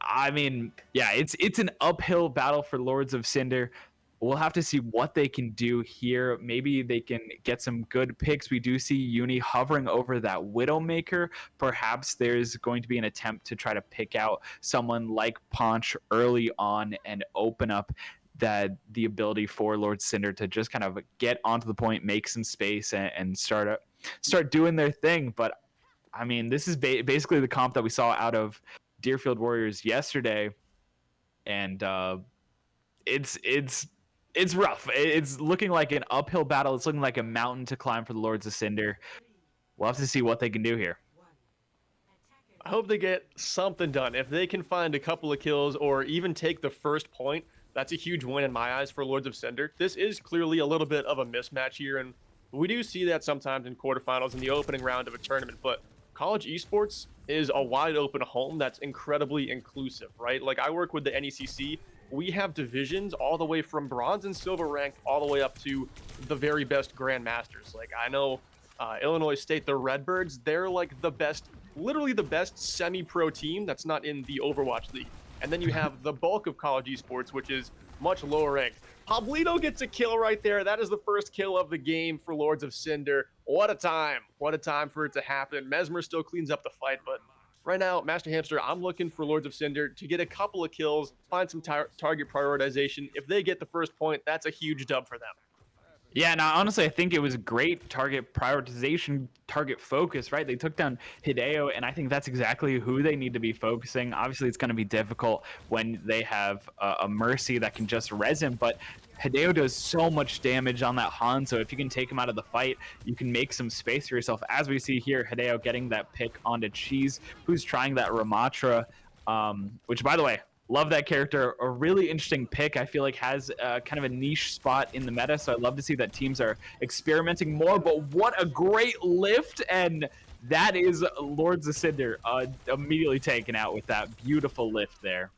I mean, yeah, it's an uphill battle for Lords of Cinder. We'll have to see what they can do here. Maybe they can get some good picks. We do see Uni hovering over that Widowmaker. Perhaps there's going to be an attempt to try to pick out someone like Ponch early on and open up the ability for Lord Cinder to just kind of get onto the point, make some space, and start doing their thing. But I mean, this is basically the comp that we saw out of Deerfield Warriors yesterday, and it's rough. It's looking like an uphill battle. It's looking like a mountain to climb for the Lords of Cinder. We'll have to see what they can do here. I hope they get something done. If they can find a couple of kills or even take the first point, that's a huge win in my eyes for Lords of Cinder. This is clearly a little bit of a mismatch here, and we do see that sometimes in quarterfinals in the opening round of a tournament, but college esports is a wide open home that's incredibly inclusive, right? Like, I work with the NECC. We have divisions all the way from bronze and silver ranked all the way up to the very best grandmasters. Like, I know Illinois State, the Redbirds, they're like the best, literally the best semi-pro team that's not in the Overwatch League. And then you have the bulk of college esports, which is much lower ranked. Pablito gets a kill right there. That is the first kill of the game for Lords of Cinder. What a time. What a time for it to happen. Mesmer still cleans up the fight, but right now, Master Hamster, I'm looking for Lords of Cinder to get a couple of kills, find some target prioritization. If they get the first point, that's a huge dub for them. Yeah, no, honestly, I think it was great target prioritization, target focus, right? They took down Hideo, and I think that's exactly who they need to be focusing. Obviously, it's going to be difficult when they have a Mercy that can just res him, but Hideo does so much damage on that Han, so if you can take him out of the fight, you can make some space for yourself. As we see here, Hideo getting that pick onto Cheese, who's trying that Ramatra, which, by the way, love that character. A really interesting pick. I feel like has kind of a niche spot in the meta, so I'd love to see that teams are experimenting more. But what a great lift, and that is Lords of Cinder immediately taken out with that beautiful lift there.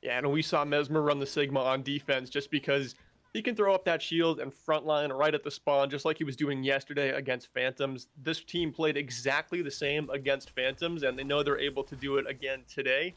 Yeah, and we saw Mesmer run the Sigma on defense just because he can throw up that shield and frontline right at the spawn, just like he was doing yesterday against Phantoms. This team played exactly the same against Phantoms, and they know they're able to do it again today.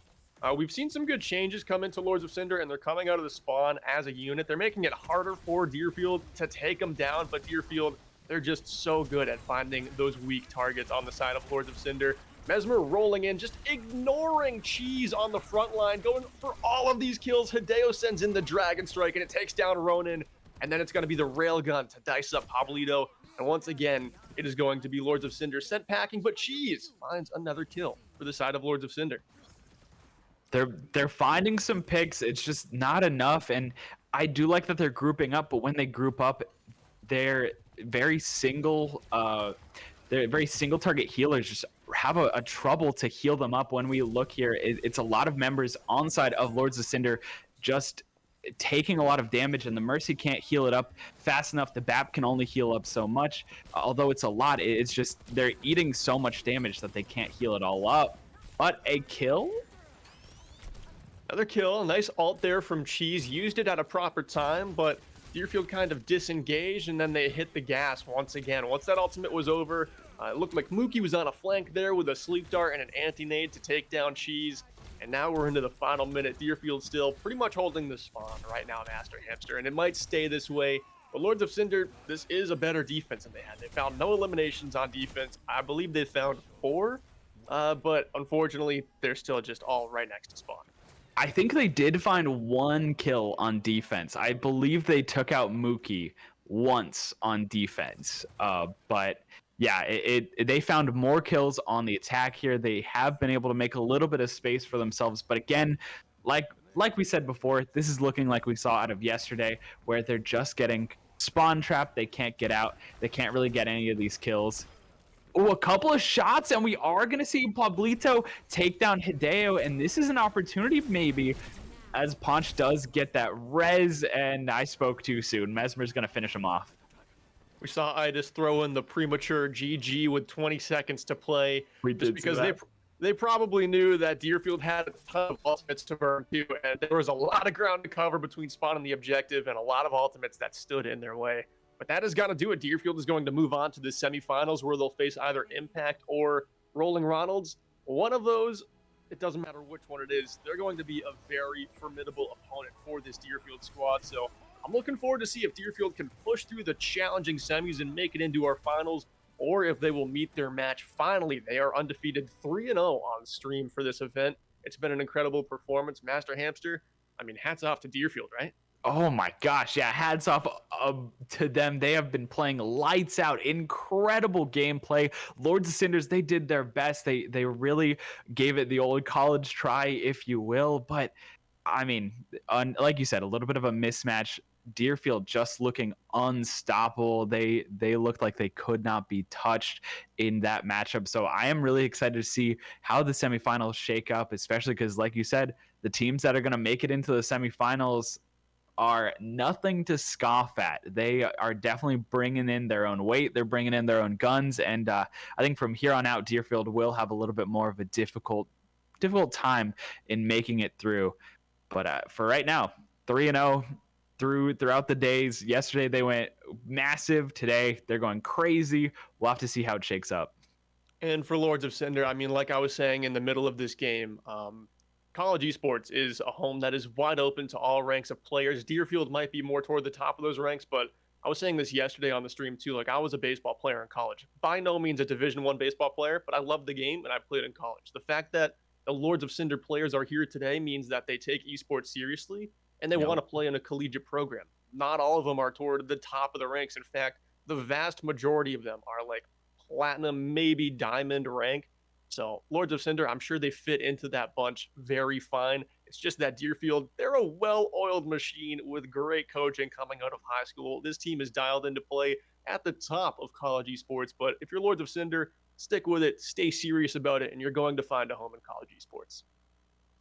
We've seen some good changes come into Lords of Cinder, and they're coming out of the spawn as a unit. They're making it harder for Deerfield to take them down, but Deerfield, they're just so good at finding those weak targets on the side of Lords of Cinder. Mesmer rolling in, just ignoring Cheese on the front line, going for all of these kills. Hideo sends in the Dragon Strike, and it takes down Ronin, and then it's going to be the Railgun to dice up Pablito. And once again, it is going to be Lords of Cinder sent packing, but Cheese finds another kill for the side of Lords of Cinder. They're finding some picks. It's just not enough, and I do like that they're grouping up, but when they group up, they're very single target healers. Just have a trouble to heal them up. When we look here, it's a lot of members on side of Lords of Cinder just taking a lot of damage, and the Mercy can't heal it up fast enough. The BAP can only heal up so much. Although it's a lot, it's just they're eating so much damage that they can't heal it all up. But a kill? Another kill, nice ult there from Cheese, used it at a proper time, but Deerfield kind of disengaged, and then they hit the gas once again. Once that ultimate was over, it looked like Mookie was on a flank there with a sleep dart and an anti-nade to take down Cheese. And now we're into the final minute. Deerfield still pretty much holding the spawn right now, Master Hamster, and it might stay this way. But Lords of Cinder, this is a better defense than they had. They found no eliminations on defense. I believe they found 4, but unfortunately, they're still just all right next to spawn. I think they did find 1 kill on defense. I believe they took out Mookie once on defense. But yeah, they found more kills on the attack here. They have been able to make a little bit of space for themselves. But again, like we said before, this is looking like we saw out of yesterday, where they're just getting spawn trapped. They can't get out. They can't really get any of these kills. Oh, a couple of shots, and we are going to see Pablito take down Hideo, and this is an opportunity maybe, as Ponch does get that res, and I spoke too soon. Mesmer's going to finish him off. We saw Idis throw in the premature GG with 20 seconds to play, just because they probably knew that Deerfield had a ton of ultimates to burn too, and there was a lot of ground to cover between spawn and the objective, and a lot of ultimates that stood in their way. But that has got to do it. Deerfield is going to move on to the semifinals, where they'll face either Impact or Rolling Ronalds. One of those, it doesn't matter which one it is, they're going to be a very formidable opponent for this Deerfield squad. So I'm looking forward to see if Deerfield can push through the challenging semis and make it into our finals, or if they will meet their match. Finally, they are undefeated 3-0 on stream for this event. It's been an incredible performance. Master Hamster, I mean, hats off to Deerfield, right? Oh my gosh, yeah, hats off to them. They have been playing lights out, incredible gameplay. Lords of Cinders, they did their best. They really gave it the old college try, if you will. But I mean, like you said, a little bit of a mismatch. Deerfield just looking unstoppable. They looked like they could not be touched in that matchup. So I am really excited to see how the semifinals shake up, especially because, like you said, the teams that are going to make it into the semifinals are nothing to scoff at. They are definitely bringing in their own weight. They're bringing in their own guns. And I think from here on out, Deerfield will have a little bit more of a difficult time in making it through. But for right now, 3-0 throughout the days. Yesterday, they went massive. Today, they're going crazy. We'll have to see how it shakes up. And for Lords of Cinder, I mean, like I was saying in the middle of this game, College Esports is a home that is wide open to all ranks of players. Deerfield might be more toward the top of those ranks, but I was saying this yesterday on the stream too. Like, I was a baseball player in college. By no means a Division I baseball player, but I loved the game and I played in college. The fact that the Lords of Cinder players are here today means that they take esports seriously and they want to play in a collegiate program. Not all of them are toward the top of the ranks. In fact, the vast majority of them are like platinum, maybe diamond rank. So Lords of Cinder, I'm sure they fit into that bunch very fine. It's just that Deerfield, they're a well-oiled machine with great coaching coming out of high school. This team is dialed into play at the top of college esports. But if you're Lords of Cinder, stick with it, stay serious about it, and you're going to find a home in college esports.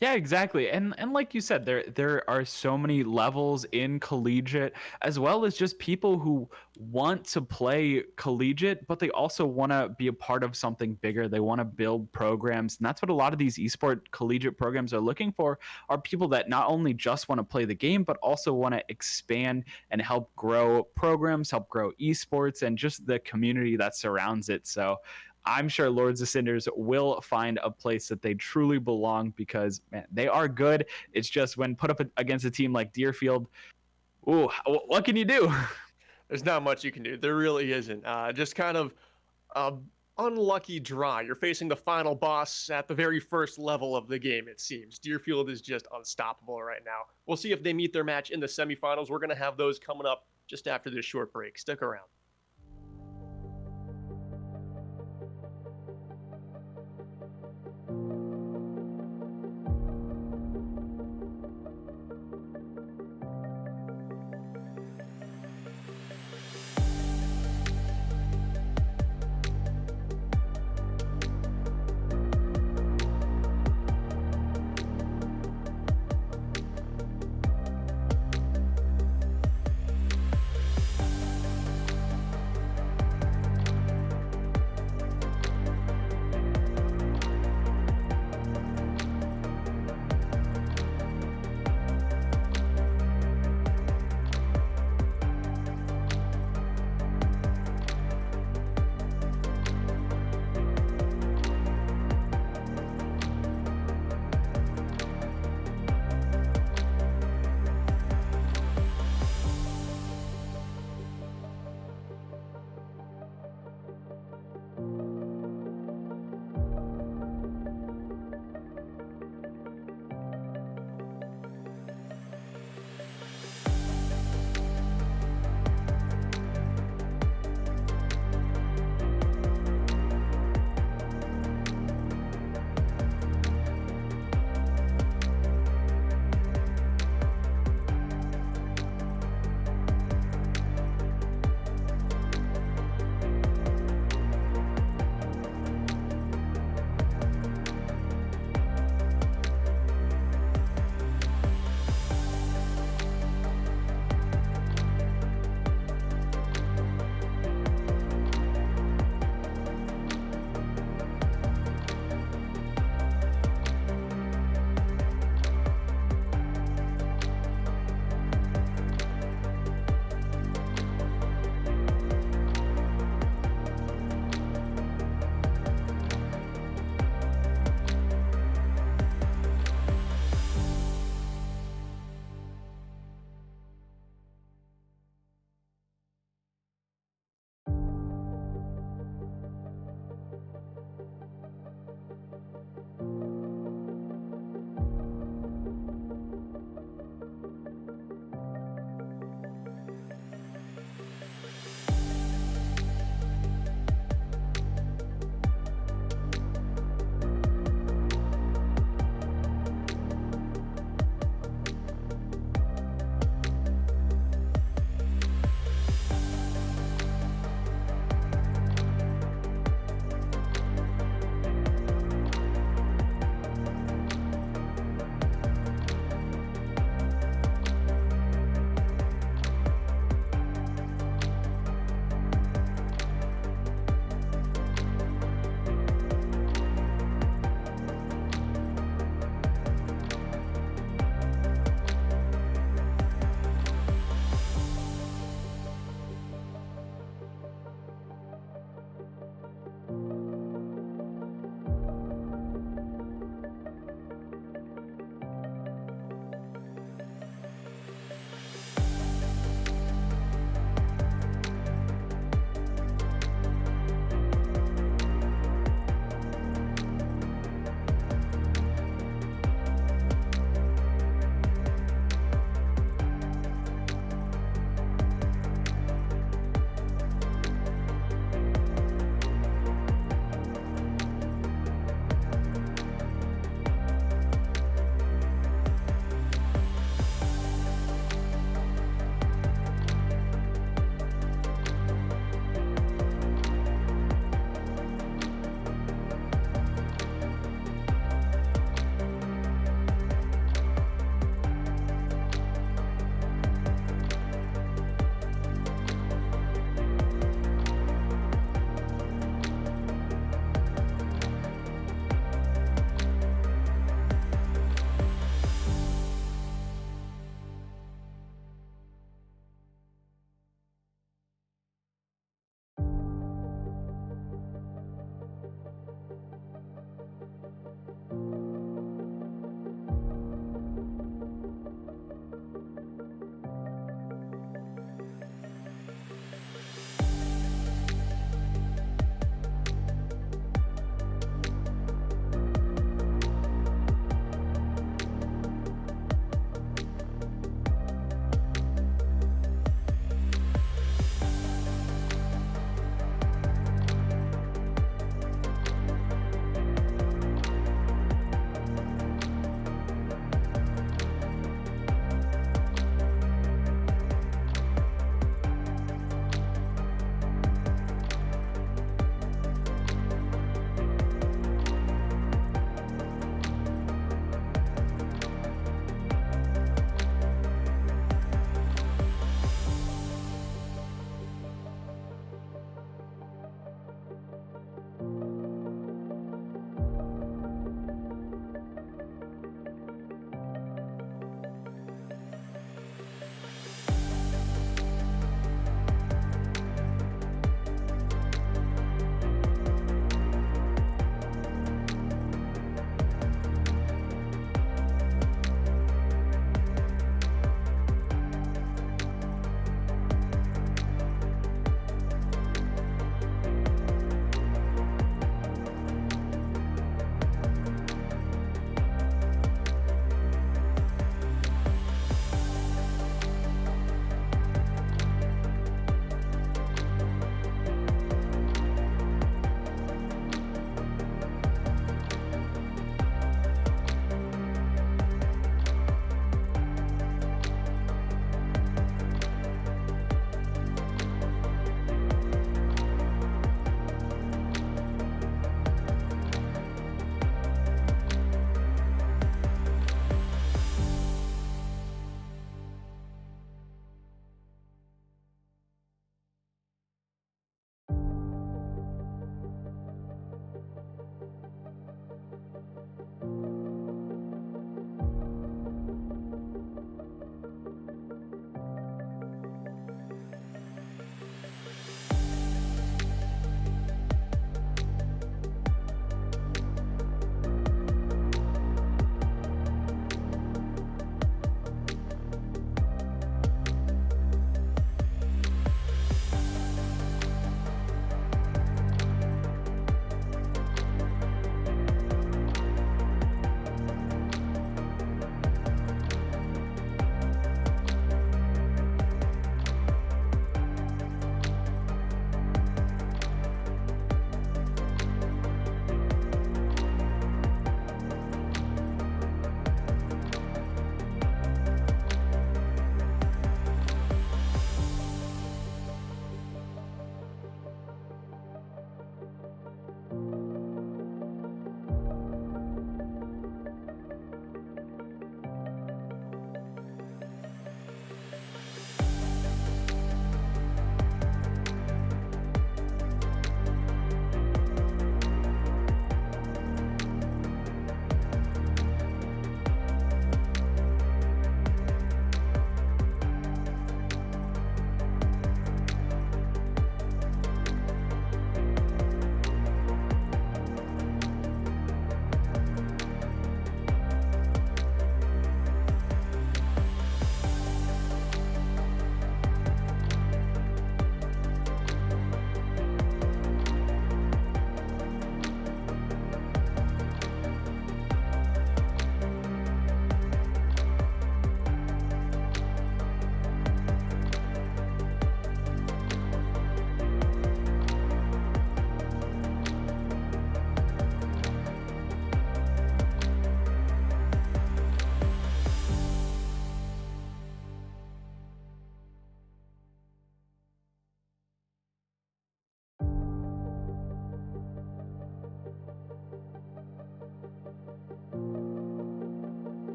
Yeah, exactly. And like you said, there are so many levels in collegiate, as well as just people who want to play collegiate, but they also want to be a part of something bigger. They want to build programs. And that's what a lot of these esport collegiate programs are looking for, are people that not only just want to play the game, but also want to expand and help grow programs, help grow esports, and just the community that surrounds it. So I'm sure Lords of Cinders will find a place that they truly belong, because, man, they are good. It's just when put up against a team like Deerfield, ooh, what can you do? There's not much you can do. There really isn't. Just kind of unlucky draw. You're facing the final boss at the very first level of the game, it seems. Deerfield is just unstoppable right now. We'll see if they meet their match in the semifinals. We're going to have those coming up just after this short break. Stick around.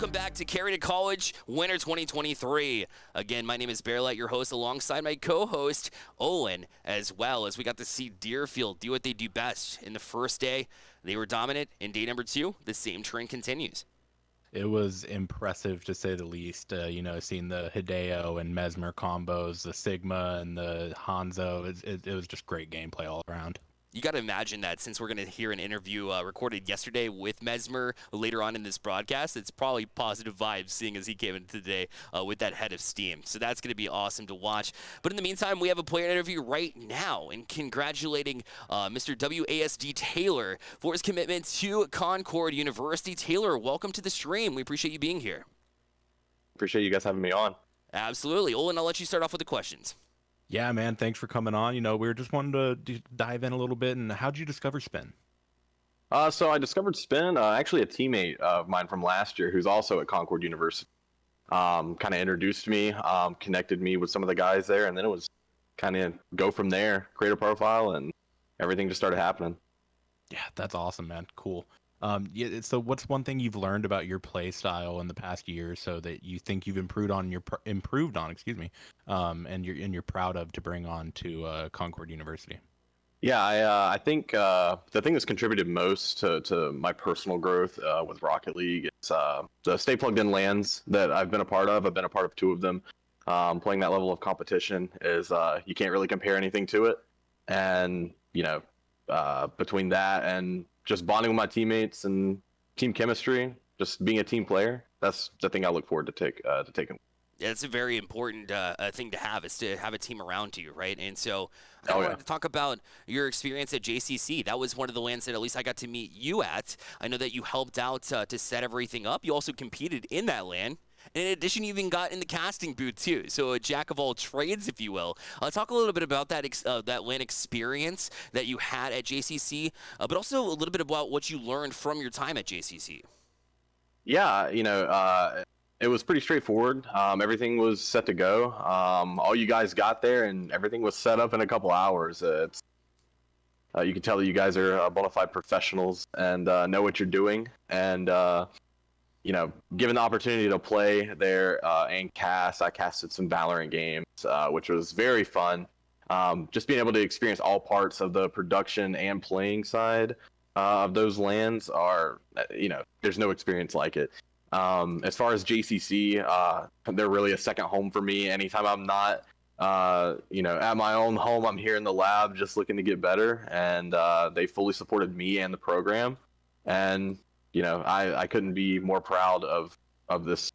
welcome back to Carry2College Winter 2023. Again, my name is Bearlight, your host, alongside my co-host, Owen, as well as we got to see Deerfield do what they do best. In the first day, they were dominant. In day number 2, the same trend continues. It was impressive to say the least. Seeing the Hideo and Mesmer combos, the Sigma and the Hanzo, it was just great gameplay all around. You got to imagine that since we're going to hear an interview recorded yesterday with Mesmer later on in this broadcast, it's probably positive vibes seeing as he came in today with that head of steam. So that's going to be awesome to watch. But in the meantime, we have a player interview right now and congratulating Mr. WASD Taylor for his commitment to Concord University. Taylor, welcome to the stream. We appreciate you being here. Appreciate you guys having me on. Absolutely. Olin, I'll let you start off with the questions. Yeah, man, thanks for coming on. We were just wanting to dive in a little bit. And how'd you discover Spin? So I discovered Spin, actually a teammate of mine from last year who's also at Concord University. Kind of introduced me, connected me with some of the guys there, and then it was kind of go from there, create a profile, and everything just started happening. Yeah, that's awesome, man. Cool. So what's one thing you've learned about your play style in the past year so that you think you've improved on, and you're proud of to bring on to Concord University? Yeah, I think the thing that's contributed most to my personal growth with Rocket League is the Stay Plugged In LANs that I've been a part of. I've been a part of 2 of them. Playing that level of competition is you can't really compare anything to it. And, between that and just bonding with my teammates and team chemistry, just being a team player, that's the thing I look forward to taking. Yeah, it's a very important thing to have, is to have a team around you, right? And so I wanted to talk about your experience at JCC. That was one of the LANs that at least I got to meet you at. I know that you helped out to set everything up. You also competed in that LAN. And in addition, you even got in the casting booth, too. So a jack of all trades, if you will. Talk a little bit about that LAN experience that you had at JCC, but also a little bit about what you learned from your time at JCC. Yeah, it was pretty straightforward. Everything was set to go. All you guys got there, and everything was set up in a couple hours. You can tell that you guys are bona fide professionals and know what you're doing. And given the opportunity to play there and cast, I casted some Valorant games, which was very fun. Just being able to experience all parts of the production and playing side of those LANs are, there's no experience like it. As far as JCC, they're really a second home for me. Anytime I'm not, at my own home, I'm here in the lab just looking to get better. And they fully supported me and the program. And I couldn't be more proud of this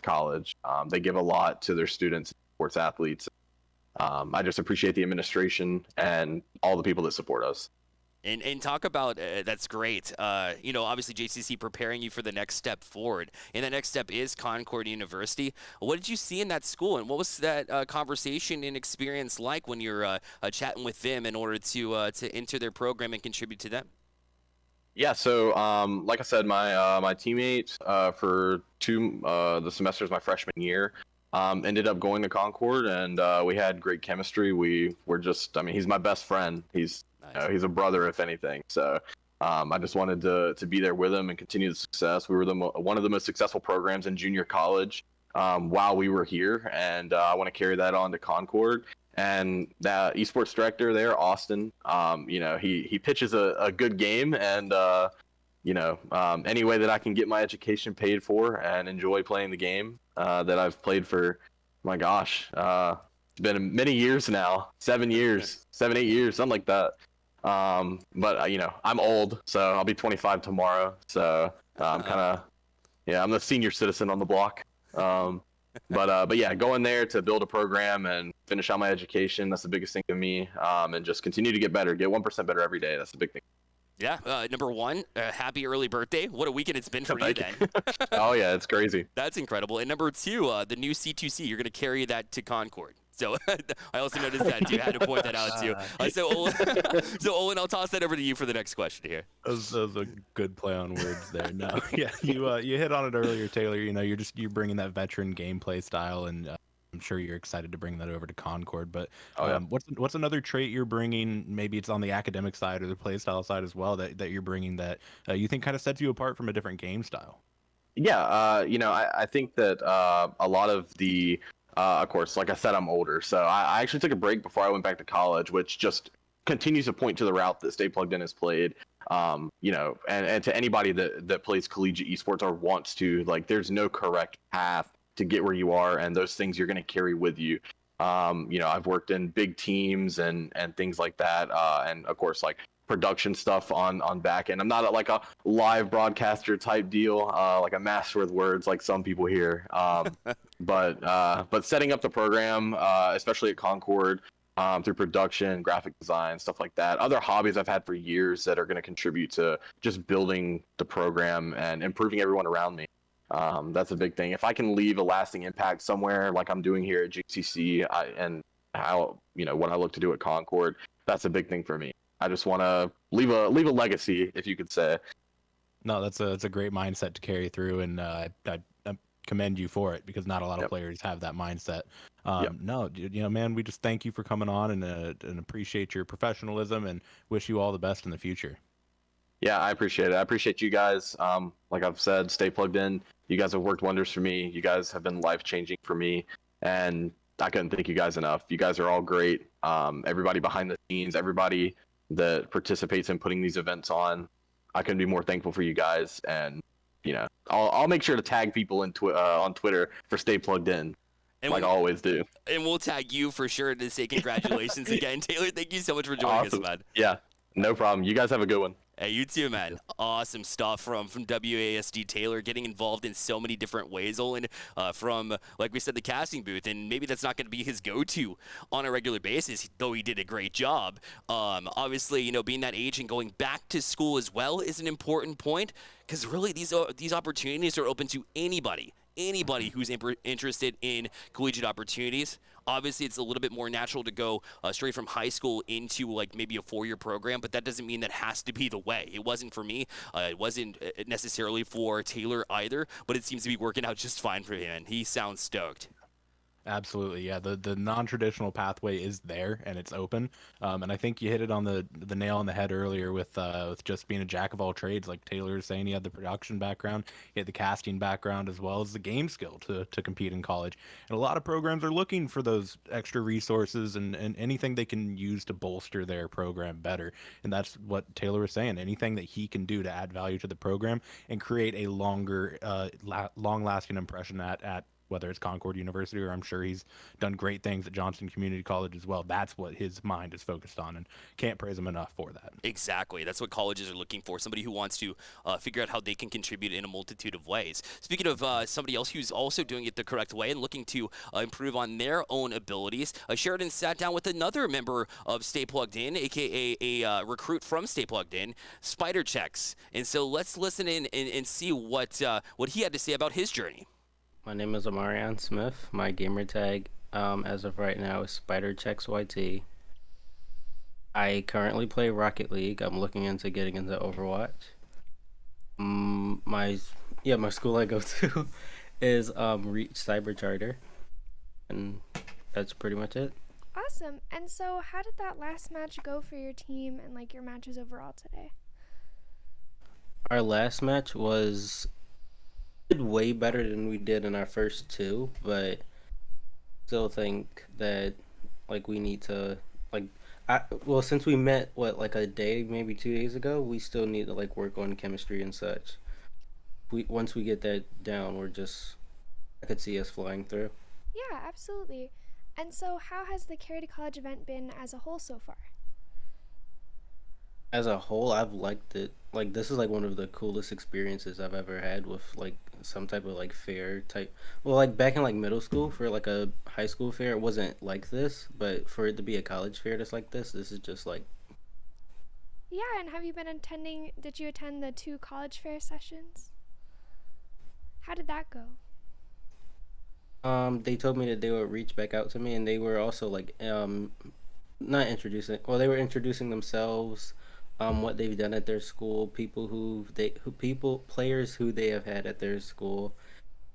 college. They give a lot to their students, sports athletes. I just appreciate the administration and all the people that support us. And talk about that's great. Obviously JCC preparing you for the next step forward, and the next step is Concord University. What did you see in that school, and what was that conversation and experience like when you're chatting with them in order to enter their program and contribute to them? Yeah, so like I said, my teammate for the semesters my freshman year ended up going to Concord, and we had great chemistry. We were just, he's my best friend. He's nice. He's a brother, if anything. So I just wanted to be there with him and continue the success. We were one of the most successful programs in junior college while we were here, and I want to carry that on to Concord. And the esports director there, Austin, he pitches a good game, and any way that I can get my education paid for and enjoy playing the game that I've played for, my gosh, it's been many years now, 7 years, 8 years, something like that. But I'm old, so I'll be 25 tomorrow. So I'm I'm the senior citizen on the block. But yeah, going there to build a program and finish out my education, that's the biggest thing to me. And just continue to get better, get 1% better every day. That's the big thing. Yeah, number one, happy early birthday. What a weekend it's been for you then. Oh yeah, it's crazy. That's incredible. And number two, the new C2C, you're going to carry that to Concord. So I also noticed that too. I had to point that out too. So Olin, I'll toss that over to you for the next question here. That was a good play on words there. No, yeah, you hit on it earlier, Taylor. You're bringing that veteran gameplay style, and I'm sure you're excited to bring that over to Concord. But what's another trait you're bringing? Maybe it's on the academic side or the play style side as well that you're bringing that you think kind of sets you apart from a different game style. Yeah, I think that a lot of of course, like I said, I'm older, so I actually took a break before I went back to college, which just continues to point to the route that Stay Plugged In has played. And to anybody that plays collegiate esports or wants to, like, there's no correct path to get where you are, and those things you're going to carry with you. I've worked in big teams and things like that, and of course, like production stuff on back end. I'm not like a live broadcaster type deal, like a master with words like some people here. But setting up the program, especially at Concord, through production, graphic design, stuff like that. Other hobbies I've had for years that are going to contribute to just building the program and improving everyone around me. That's a big thing. If I can leave a lasting impact somewhere, like I'm doing here at GCC, and how what I look to do at Concord, that's a big thing for me. I just want to leave a legacy, if you could say. No, that's a great mindset to carry through, and I commend you for it, because not a lot of players have that mindset. No, man, we just thank you for coming on, and appreciate your professionalism, and wish you all the best in the future. Yeah, I appreciate it. I appreciate you guys. Like I've said, stay plugged in. You guys have worked wonders for me. You guys have been life-changing for me, and I couldn't thank you guys enough. You guys are all great. Everybody behind the scenes, everybody that participates in putting these events on, I couldn't be more thankful for you guys. And I'll make sure to tag people on Twitter for Stay Plugged In, And like I always do. And we'll tag you for sure to say congratulations again, Taylor. Thank you so much for joining us, man. Yeah, no problem. You guys have a good one. Hey, you too, man. Awesome stuff from WASD Taylor, getting involved in so many different ways, Olin, from, like we said, the casting booth, and maybe that's not going to be his go-to on a regular basis, though he did a great job. Obviously, being that age and going back to school as well is an important point, because really these opportunities are open to anybody who's interested in collegiate opportunities. Obviously, it's a little bit more natural to go straight from high school into like maybe a 4-year program, but that doesn't mean that has to be the way. It wasn't for me. It wasn't necessarily for Taylor either, but it seems to be working out just fine for him, and he sounds stoked. Absolutely, yeah. The non-traditional pathway is there, and it's open. And I think you hit it on the nail on the head earlier with just being a jack of all trades. Like Taylor was saying, he had the production background, he had the casting background, as well as the game skill to compete in college. And a lot of programs are looking for those extra resources and anything they can use to bolster their program better. And that's what Taylor was saying. Anything that he can do to add value to the program and create a longer, long-lasting impression at whether it's Concord University, or I'm sure he's done great things at Johnston Community College as well. That's what his mind is focused on, and can't praise him enough for that. Exactly. That's what colleges are looking for, somebody who wants to figure out how they can contribute in a multitude of ways. Speaking of somebody else who's also doing it the correct way and looking to improve on their own abilities, Sheridan sat down with another member of Stay Plugged In, a.k.a. a recruit from Stay Plugged In, Spider Checks. And so let's listen in and see what he had to say about his journey. My name is Amarian Smith. My gamer tag, as of right now, is SpiderChecksYT. I currently play Rocket League. I'm looking into getting into Overwatch. My school I go to is Reach Cyber Charter, and that's pretty much it. Awesome. And so, how did that last match go for your team and like your matches overall today? Our last match was way better than we did in our first two, but still think that like we need to since we met like a day, maybe 2 days ago, we still need to like work on chemistry and such. Once we get that down, I could see us flying through. Yeah, absolutely. And so how has the Carry2College event been as a whole so far? As a whole, I've liked it. Like, this is like one of the coolest experiences I've ever had with like some type of like fair type. Well, like back in like middle school for like a high school fair, it wasn't like this, but for it to be a college fair that's like this is just like. Yeah, and have you been attending? Did you attend the 2 college fair sessions? How did that go? They told me that they would reach back out to me, and they were also like not introducing. Well, they were introducing themselves. What they've done at their school, players who they have had at their school,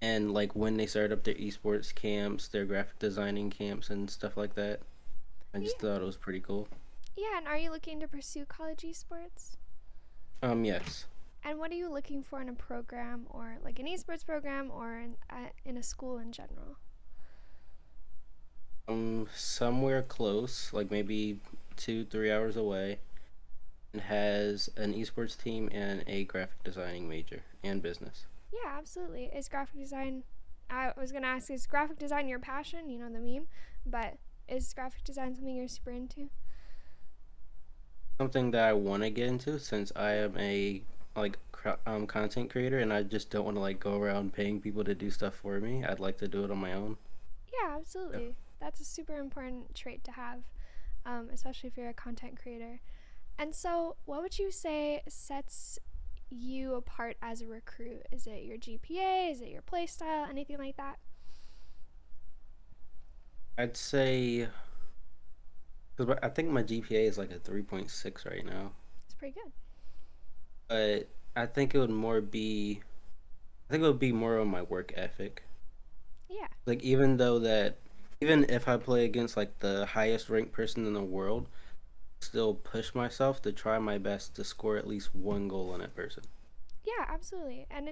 and like when they started up their esports camps, their graphic designing camps, and stuff like that. I just thought it was pretty cool. Yeah, and are you looking to pursue college esports? Yes. And what are you looking for in a program, or like an esports program, or in a school in general? Somewhere close, like maybe 2-3 hours away, and has an esports team and a graphic designing major and business. Yeah, absolutely. Is graphic design, I was going to ask, is graphic design your passion? You know, the meme. But is graphic design something you're super into? Something that I want to get into, since I am a content creator, and I just don't want to like go around paying people to do stuff for me. I'd like to do it on my own. Yeah, absolutely. Yeah. That's a super important trait to have, especially if you're a content creator. And so what would you say sets you apart as a recruit? Is it your GPA? Is it your play style? Anything like that? I'd say, because I think my GPA is like a 3.6 right now. It's pretty good. But I think it would be more on my work ethic. Yeah. Like even if I play against like the highest ranked person in the world, still push myself to try my best to score at least one goal on that person. Yeah, absolutely. And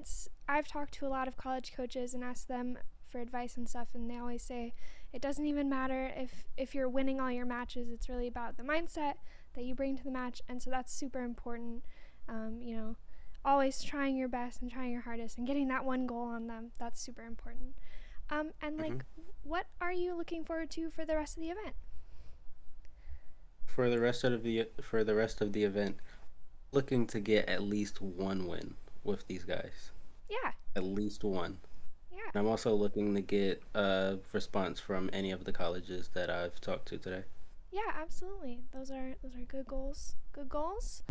I've talked to a lot of college coaches and asked them for advice and stuff, and they always say it doesn't even matter if you're winning all your matches. It's really about the mindset that you bring to the match, and so that's super important. You know, always trying your best and trying your hardest and getting that one goal on them. That's super important. And like, what are you looking forward to for the rest of the event? For the rest of the event, looking to get at least one win with these guys. Yeah. At least one. Yeah. And I'm also looking to get a response from any of the colleges that I've talked to today. Yeah, absolutely. Those are good goals. Good goals.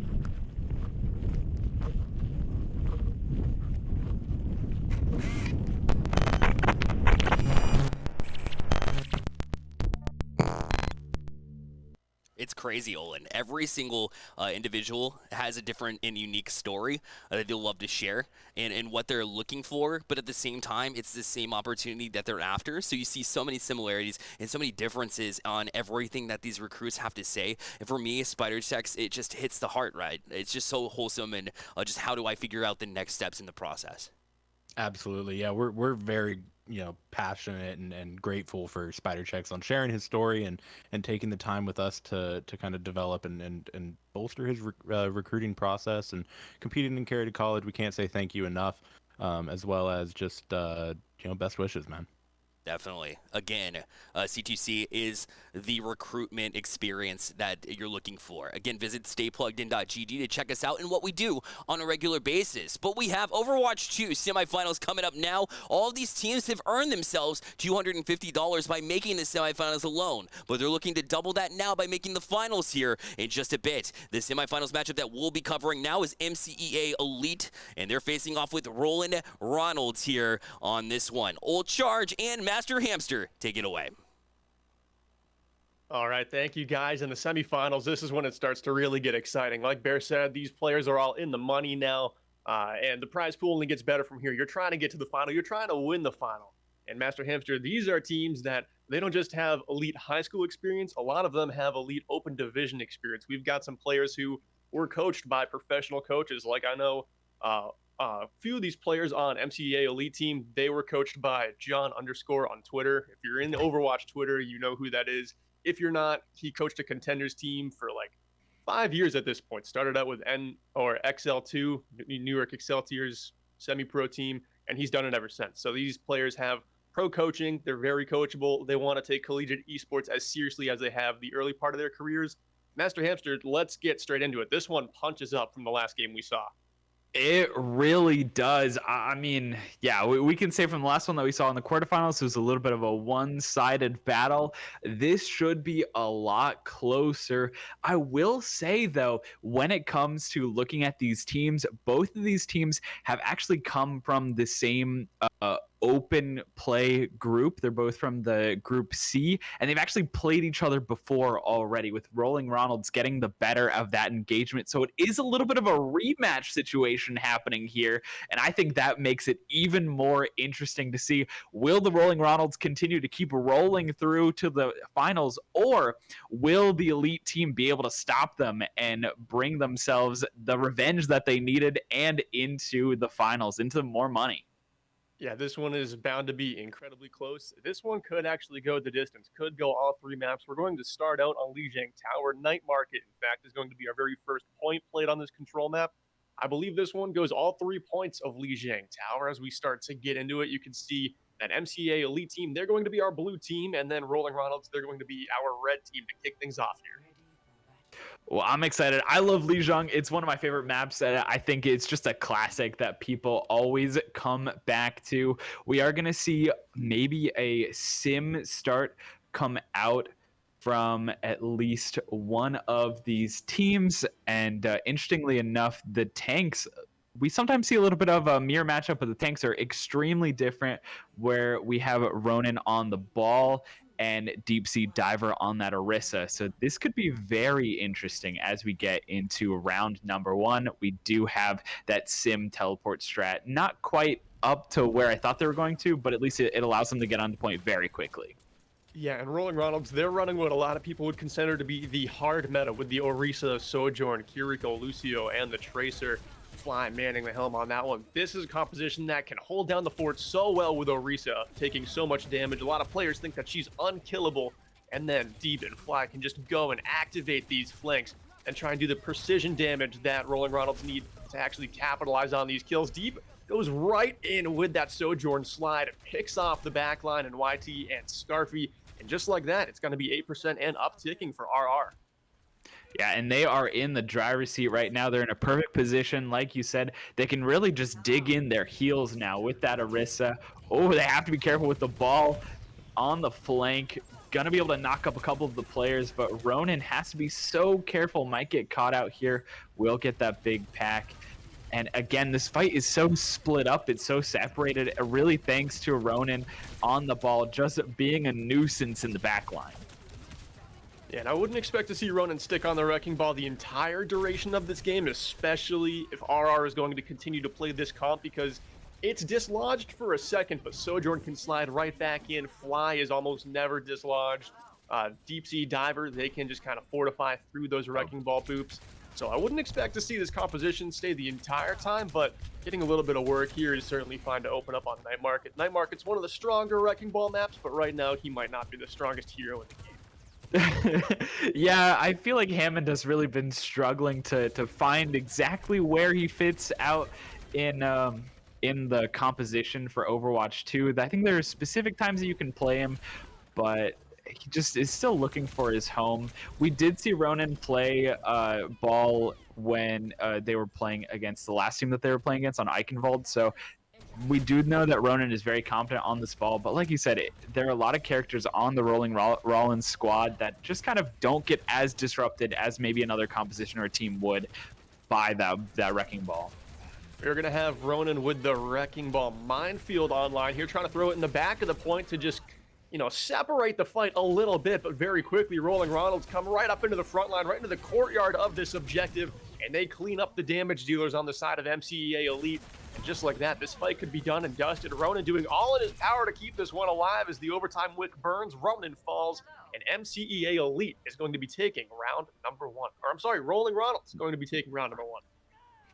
It's crazy, Olin. Every single individual has a different and unique story that they'll love to share and what they're looking for, but at the same time, it's the same opportunity that they're after. So you see so many similarities and so many differences on everything that these recruits have to say. And for me, Spider Checks, it just hits the heart, right? It's just so wholesome, and just how do I figure out the next steps in the process? Absolutely. Yeah, we're very, passionate and grateful for Spider Checks on sharing his story and taking the time with us to kind of develop and bolster his recruiting process and competing in Carry2College. We can't say thank you enough, as well as just best wishes, man. Definitely. Again, C2C is the recruitment experience that you're looking for. Again, visit staypluggedin.gg to check us out and what we do on a regular basis. But we have Overwatch 2 semifinals coming up now. All of these teams have earned themselves $250 by making the semifinals alone, but they're looking to double that now by making the finals here in just a bit. The semifinals matchup that we'll be covering now is MCEA Elite, and they're facing off with Roland Ronalds here on this one. Old Charge and Master Hamster, take it away. All right, thank you guys. In the semifinals, this is when it starts to really get exciting. Like Bear said, these players are all in the money now, and the prize pool only gets better from here. You're trying to get to the final. You're trying to win the final. And Master Hamster, these are teams that they don't just have elite high school experience. A lot of them have elite open division experience. We've got some players who were coached by professional coaches. Like I know a few of these players on MCEA Elite team, they were coached by John _on Twitter. If you're in the Overwatch Twitter, you know who that is. If you're not, he coached a contenders team for like 5 years at this point. Started out with XL2, New York Excelsior's semi-pro team, and he's done it ever since. So these players have pro coaching. They're very coachable. They want to take collegiate esports as seriously as they have the early part of their careers. Master Hamster, let's get straight into it. This one punches up from the last game we saw. It really does. I mean, yeah, we can say from the last one that we saw in the quarterfinals, it was a little bit of a one-sided battle. This should be a lot closer. I will say, though, when it comes to looking at these teams, both of these teams have actually come from the same open play group. They're both from the Group C, and they've actually played each other before already, with Rolling Ronalds getting the better of that engagement. So it is a little bit of a rematch situation happening here, and I think that makes it even more interesting to see. Will the Rolling Ronalds continue to keep rolling through to the finals, or will the elite team be able to stop them and bring themselves the revenge that they needed and into the finals, into more money? Yeah, this one is bound to be incredibly close. This one could actually go the distance, could go all 3 maps. We're going to start out on Lijiang Tower. Night Market, in fact, is going to be our very first point played on this control map. I believe this one goes all 3 points of Lijiang Tower. As we start to get into it, you can see that MCA Elite team, they're going to be our blue team, and then Rolling Ronalds, they're going to be our red team to kick things off here. Well, I'm excited. I love Lijiang. It's one of my favorite maps. I think it's just a classic that people always come back to. We are going to see maybe a sim start come out from at least one of these teams. And interestingly enough, the tanks, we sometimes see a little bit of a mirror matchup, but the tanks are extremely different, where we have Ronan on the ball and Deep Sea Diver on that Orisa. So this could be very interesting as we get into round number 1. We do have that sim teleport strat, not quite up to where I thought they were going to, but at least it allows them to get on the point very quickly. Yeah, and Rolling Ronalds, they're running what a lot of people would consider to be the hard meta with the Orisa, Sojourn, Kiriko, Lucio, and the Tracer. Fly manning the helm on that one. This is a composition that can hold down the fort so well with Orisa, taking so much damage. A lot of players think that she's unkillable, and then Deep and Fly can just go and activate these flanks and try and do the precision damage that Rolling Ronalds need to actually capitalize on these kills. Deep goes right in with that Sojourn slide, picks off the backline and YT and Scarfy, and just like that, it's going to be 8% and upticking for RR. Yeah, and they are in the driver's seat right now. They're in a perfect position. Like you said, they can really just dig in their heels now with that Orisa. Oh, they have to be careful with the ball on the flank. Gonna be able to knock up a couple of the players, but Ronan has to be so careful. Might get caught out here. Will get that big pack. And again, this fight is so split up. It's so separated. Really thanks to Ronan on the ball, just being a nuisance in the back line. Yeah, and I wouldn't expect to see Ronan stick on the Wrecking Ball the entire duration of this game, especially if RR is going to continue to play this comp, because it's dislodged for a second, but Sojourn can slide right back in. Fly is almost never dislodged. Deep Sea Diver, they can just kind of fortify through those Wrecking Ball boops. So I wouldn't expect to see this composition stay the entire time, but getting a little bit of work here is certainly fine to open up on Night Market. Night Market's one of the stronger Wrecking Ball maps, but right now he might not be the strongest hero in the game. Yeah, I feel like Hammond has really been struggling to find exactly where he fits out in the composition for Overwatch 2. I think there are specific times that you can play him, but he just is still looking for his home. We did see Ronan play ball when they were playing against the last team that they were playing against on Eichenwald, so we do know that Ronan is very competent on this ball, but like you said, there are a lot of characters on the Rolling Rollins squad that just kind of don't get as disrupted as maybe another composition or a team would by that Wrecking Ball. We're going to have Ronan with the Wrecking Ball Minefield online here, trying to throw it in the back of the point to just, separate the fight a little bit, but very quickly, Rolling Ronalds come right up into the front line, right into the courtyard of this objective, and they clean up the damage dealers on the side of MCEA Elite. And just like that, this fight could be done and dusted. Ronan doing all in his power to keep this one alive as the overtime wick burns. Ronan falls, and MCEA Elite is going to be taking round number 1. Or I'm sorry, Rolling Ronalds is going to be taking round number 1.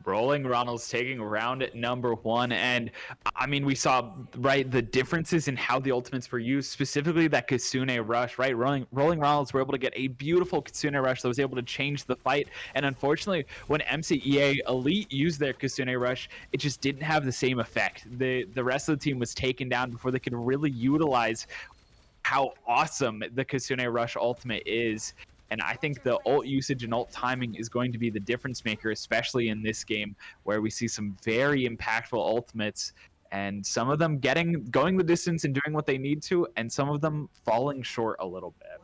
Rolling Ronalds taking round number 1, and I mean, we saw the differences in how the ultimates were used, specifically that Kitsune rush. Rolling Ronalds were able to get a beautiful Kitsune rush that was able to change the fight, and unfortunately, when MCEA Elite used their Kitsune rush, it just didn't have the same effect. The rest of the team was taken down before they could really utilize how awesome the Kitsune rush ultimate is. And I think the ult usage and ult timing is going to be the difference maker, especially in this game where we see some very impactful ultimates, and some of them going the distance and doing what they need to, and some of them falling short a little bit.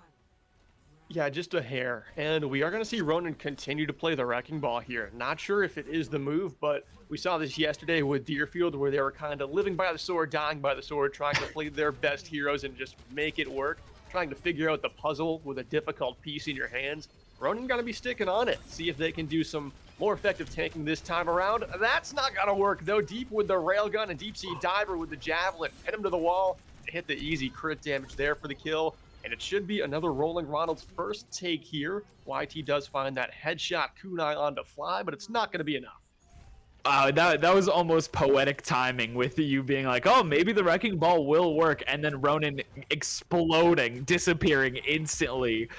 Yeah, just a hair. And we are going to see Ronan continue to play the wrecking ball here. Not sure if it is the move, but we saw this yesterday with Deerfield where they were kind of living by the sword, dying by the sword, trying to play their best heroes and just make it work, trying to figure out the puzzle with a difficult piece in your hands. Ronan got to be sticking on it, see if they can do some more effective tanking this time around. That's not going to work, though. Deep with the railgun and Deep Sea Diver with the javelin. Hit him to the wall. Hit the easy crit damage there for the kill. And it should be another Rolling Ronald's first take here. YT does find that headshot kunai on to fly, but it's not going to be enough. That was almost poetic timing with you being like, oh, maybe the wrecking ball will work, and then Ronan exploding, disappearing instantly.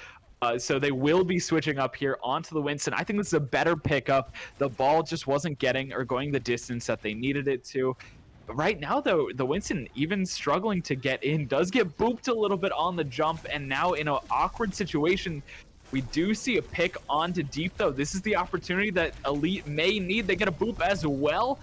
So they will be switching up here onto the Winston. I think this is a better pickup. The ball just wasn't getting or going the distance that they needed it to. Right now, though, the Winston, even struggling to get in, does get booped a little bit on the jump, and now in an awkward situation, we do see a pick onto Deep, though. This is the opportunity that Elite may need. They get a boop as well.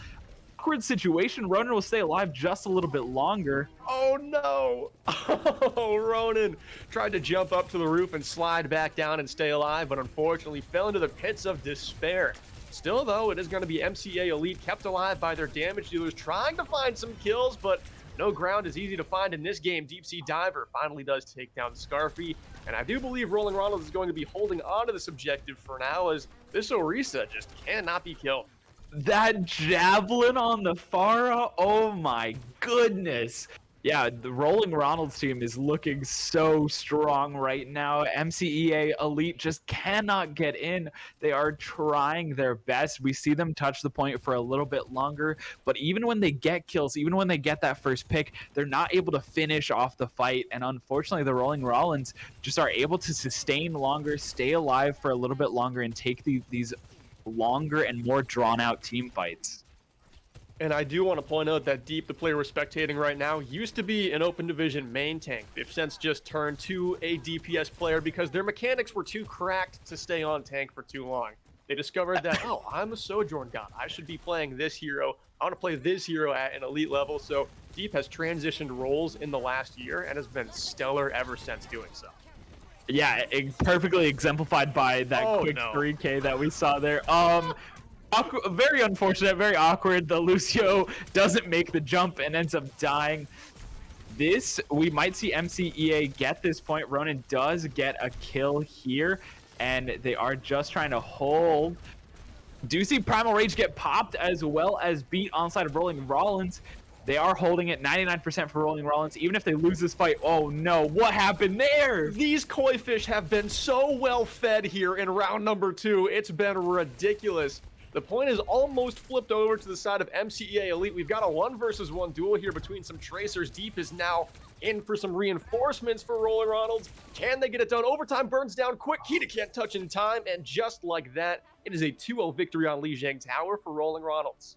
Awkward situation. Ronan will stay alive just a little bit longer. Oh, no. Oh, Ronan tried to jump up to the roof and slide back down and stay alive, but unfortunately fell into the pits of despair. Still, though, it is going to be MCA Elite kept alive by their damage dealers trying to find some kills, but no ground is easy to find in this game. Deep Sea Diver finally does take down Scarfy, and I do believe Rolling Ronald is going to be holding on to this objective for now, as this Orisa just cannot be killed. That javelin on the Pharah, oh my goodness. Yeah, the Rolling Ronald's team is looking so strong right now. MCEA Elite just cannot get in. They are trying their best. We see them touch the point for a little bit longer, but even when they get kills, even when they get that first pick, they're not able to finish off the fight. And unfortunately, the Rolling Rollins just are able to sustain longer, stay alive for a little bit longer, and take these longer and more drawn-out team fights. And I do want to point out that Deep, the player we're spectating right now, used to be an open division main tank. They've since just turned to a DPS player because their mechanics were too cracked to stay on tank for too long. They discovered that, oh, I'm a Sojourn God. I should be playing this hero. I want to play this hero at an elite level. So Deep has transitioned roles in the last year and has been stellar ever since doing so. Yeah, perfectly exemplified by that quick 3K that we saw there. Very unfortunate, very awkward. The Lucio doesn't make the jump and ends up dying. We might see MCEA get this point. Ronan does get a kill here, and they are just trying to hold. Do see Primal Rage get popped as well as beat onside of Rolling Rollins. They are holding it 99% for Rolling Rollins. Even if they lose this fight, oh no, what happened there? These koi fish have been so well fed here in round number 2. It's been ridiculous. The point is almost flipped over to the side of MCEA Elite. We've got a 1-versus-1 duel here between some Tracers. Deep is now in for some reinforcements for Rolling Ronalds. Can they get it done? Overtime burns down quick. Kita can't touch in time. And just like that, it is a 2-0 victory on Lijiang Tower for Rolling Ronalds.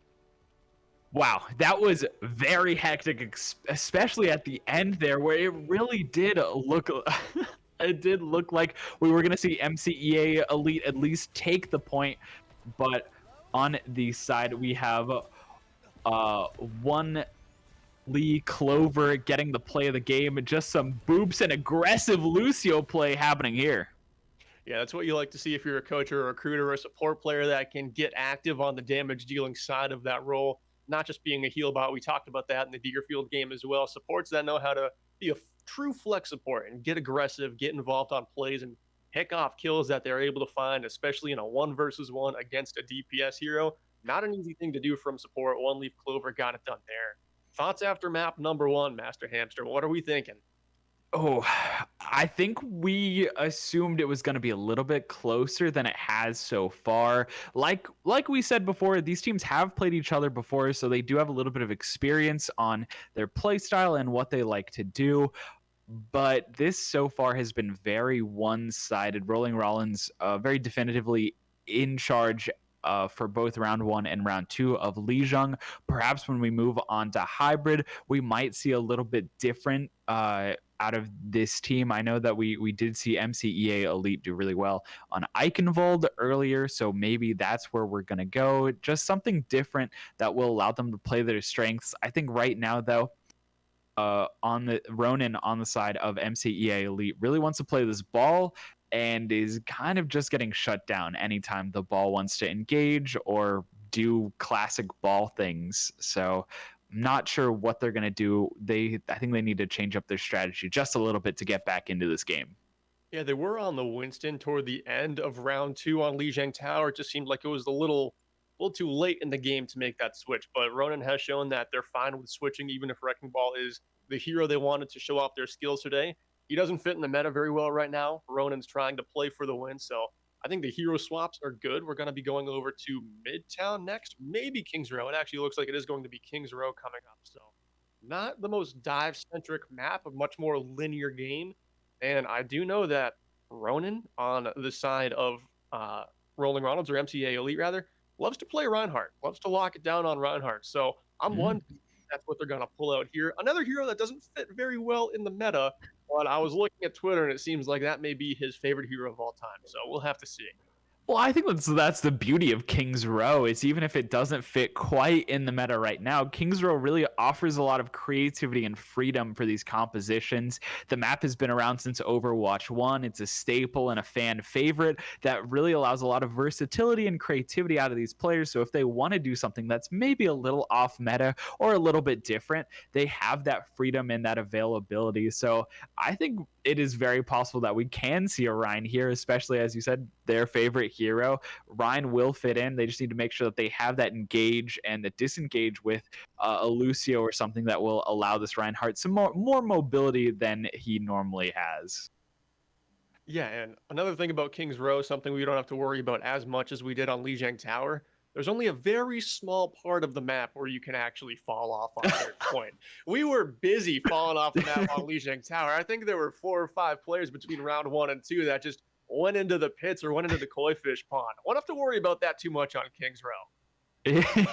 Wow, that was very hectic, especially at the end there, where it really did look... it did look like we were going to see MCEA Elite at least take the point, but... on the side, we have one Lee Clover getting the play of the game. Just some boops and aggressive Lucio play happening here. Yeah, that's what you like to see if you're a coach or a recruiter or a support player that can get active on the damage dealing side of that role, not just being a heal bot. We talked about that in the Deerfield game as well. Supports that know how to be a true flex support and get aggressive, get involved on plays, and pick off kills that they're able to find, especially in a 1-versus-1 against a DPS hero. Not an easy thing to do from support. One Leaf Clover got it done there. Thoughts after map number 1, Master Hamster? What are we thinking? Oh, I think we assumed it was going to be a little bit closer than it has so far. Like we said before, these teams have played each other before, so they do have a little bit of experience on their play style and what they like to do. But this so far has been very one-sided. Rolling Rollins very definitively in charge for both round 1 and round 2 of Lijiang. Perhaps when we move on to hybrid, we might see a little bit different out of this team. I know that we did see MCEA Elite do really well on Eichenwald earlier, so maybe that's where we're going to go. Just something different that will allow them to play their strengths. I think right now, though, on the Ronan on the side of MCEA Elite really wants to play this ball and is kind of just getting shut down anytime the ball wants to engage or do classic ball things. So I'm not sure what they're going to do. I think they need to change up their strategy just a little bit to get back into this game. Yeah, they were on the Winston toward the end of round 2 on Lijiang Tower. It just seemed like it was a little too late in the game to make that switch. But Ronin has shown that they're fine with switching, even if Wrecking Ball is the hero they wanted to show off their skills today. He doesn't fit in the meta very well right now. Ronin's trying to play for the win, so I think the hero swaps are good. We're going to be going over to Midtown next, maybe Kings Row. It actually looks like it is going to be Kings Row coming up. So not the most dive-centric map, a much more linear game. And I do know that Ronin on the side of Rolling Ronalds, or MCA Elite rather, loves to play Reinhardt, loves to lock it down on Reinhardt. So I'm wondering if that's what they're going to pull out here. Another hero that doesn't fit very well in the meta, but I was looking at Twitter and it seems like that may be his favorite hero of all time. So we'll have to see. Well, I think that's the beauty of Kings Row, is even if it doesn't fit quite in the meta right now, Kings Row really offers a lot of creativity and freedom for these compositions. The map has been around since Overwatch 1. It's a staple and a fan favorite that really allows a lot of versatility and creativity out of these players. So if they want to do something that's maybe a little off meta or a little bit different, they have that freedom and that availability. So I think it is very possible that we can see a Ryan here, especially, as you said, their favorite hero. Ryan will fit in. They just need to make sure that they have that engage and the disengage with a Lucio or something that will allow this Reinhardt some more mobility than he normally has. Yeah, and another thing about Kings Row, something we don't have to worry about as much as we did on Lijiang Tower, there's only a very small part of the map where you can actually fall off on third point. We were busy falling off the map on Lijiang Tower. I think there were 4 or 5 players between round 1 and 2 that just went into the pits or went into the koi fish pond. I won't have to worry about that too much on Kings Row.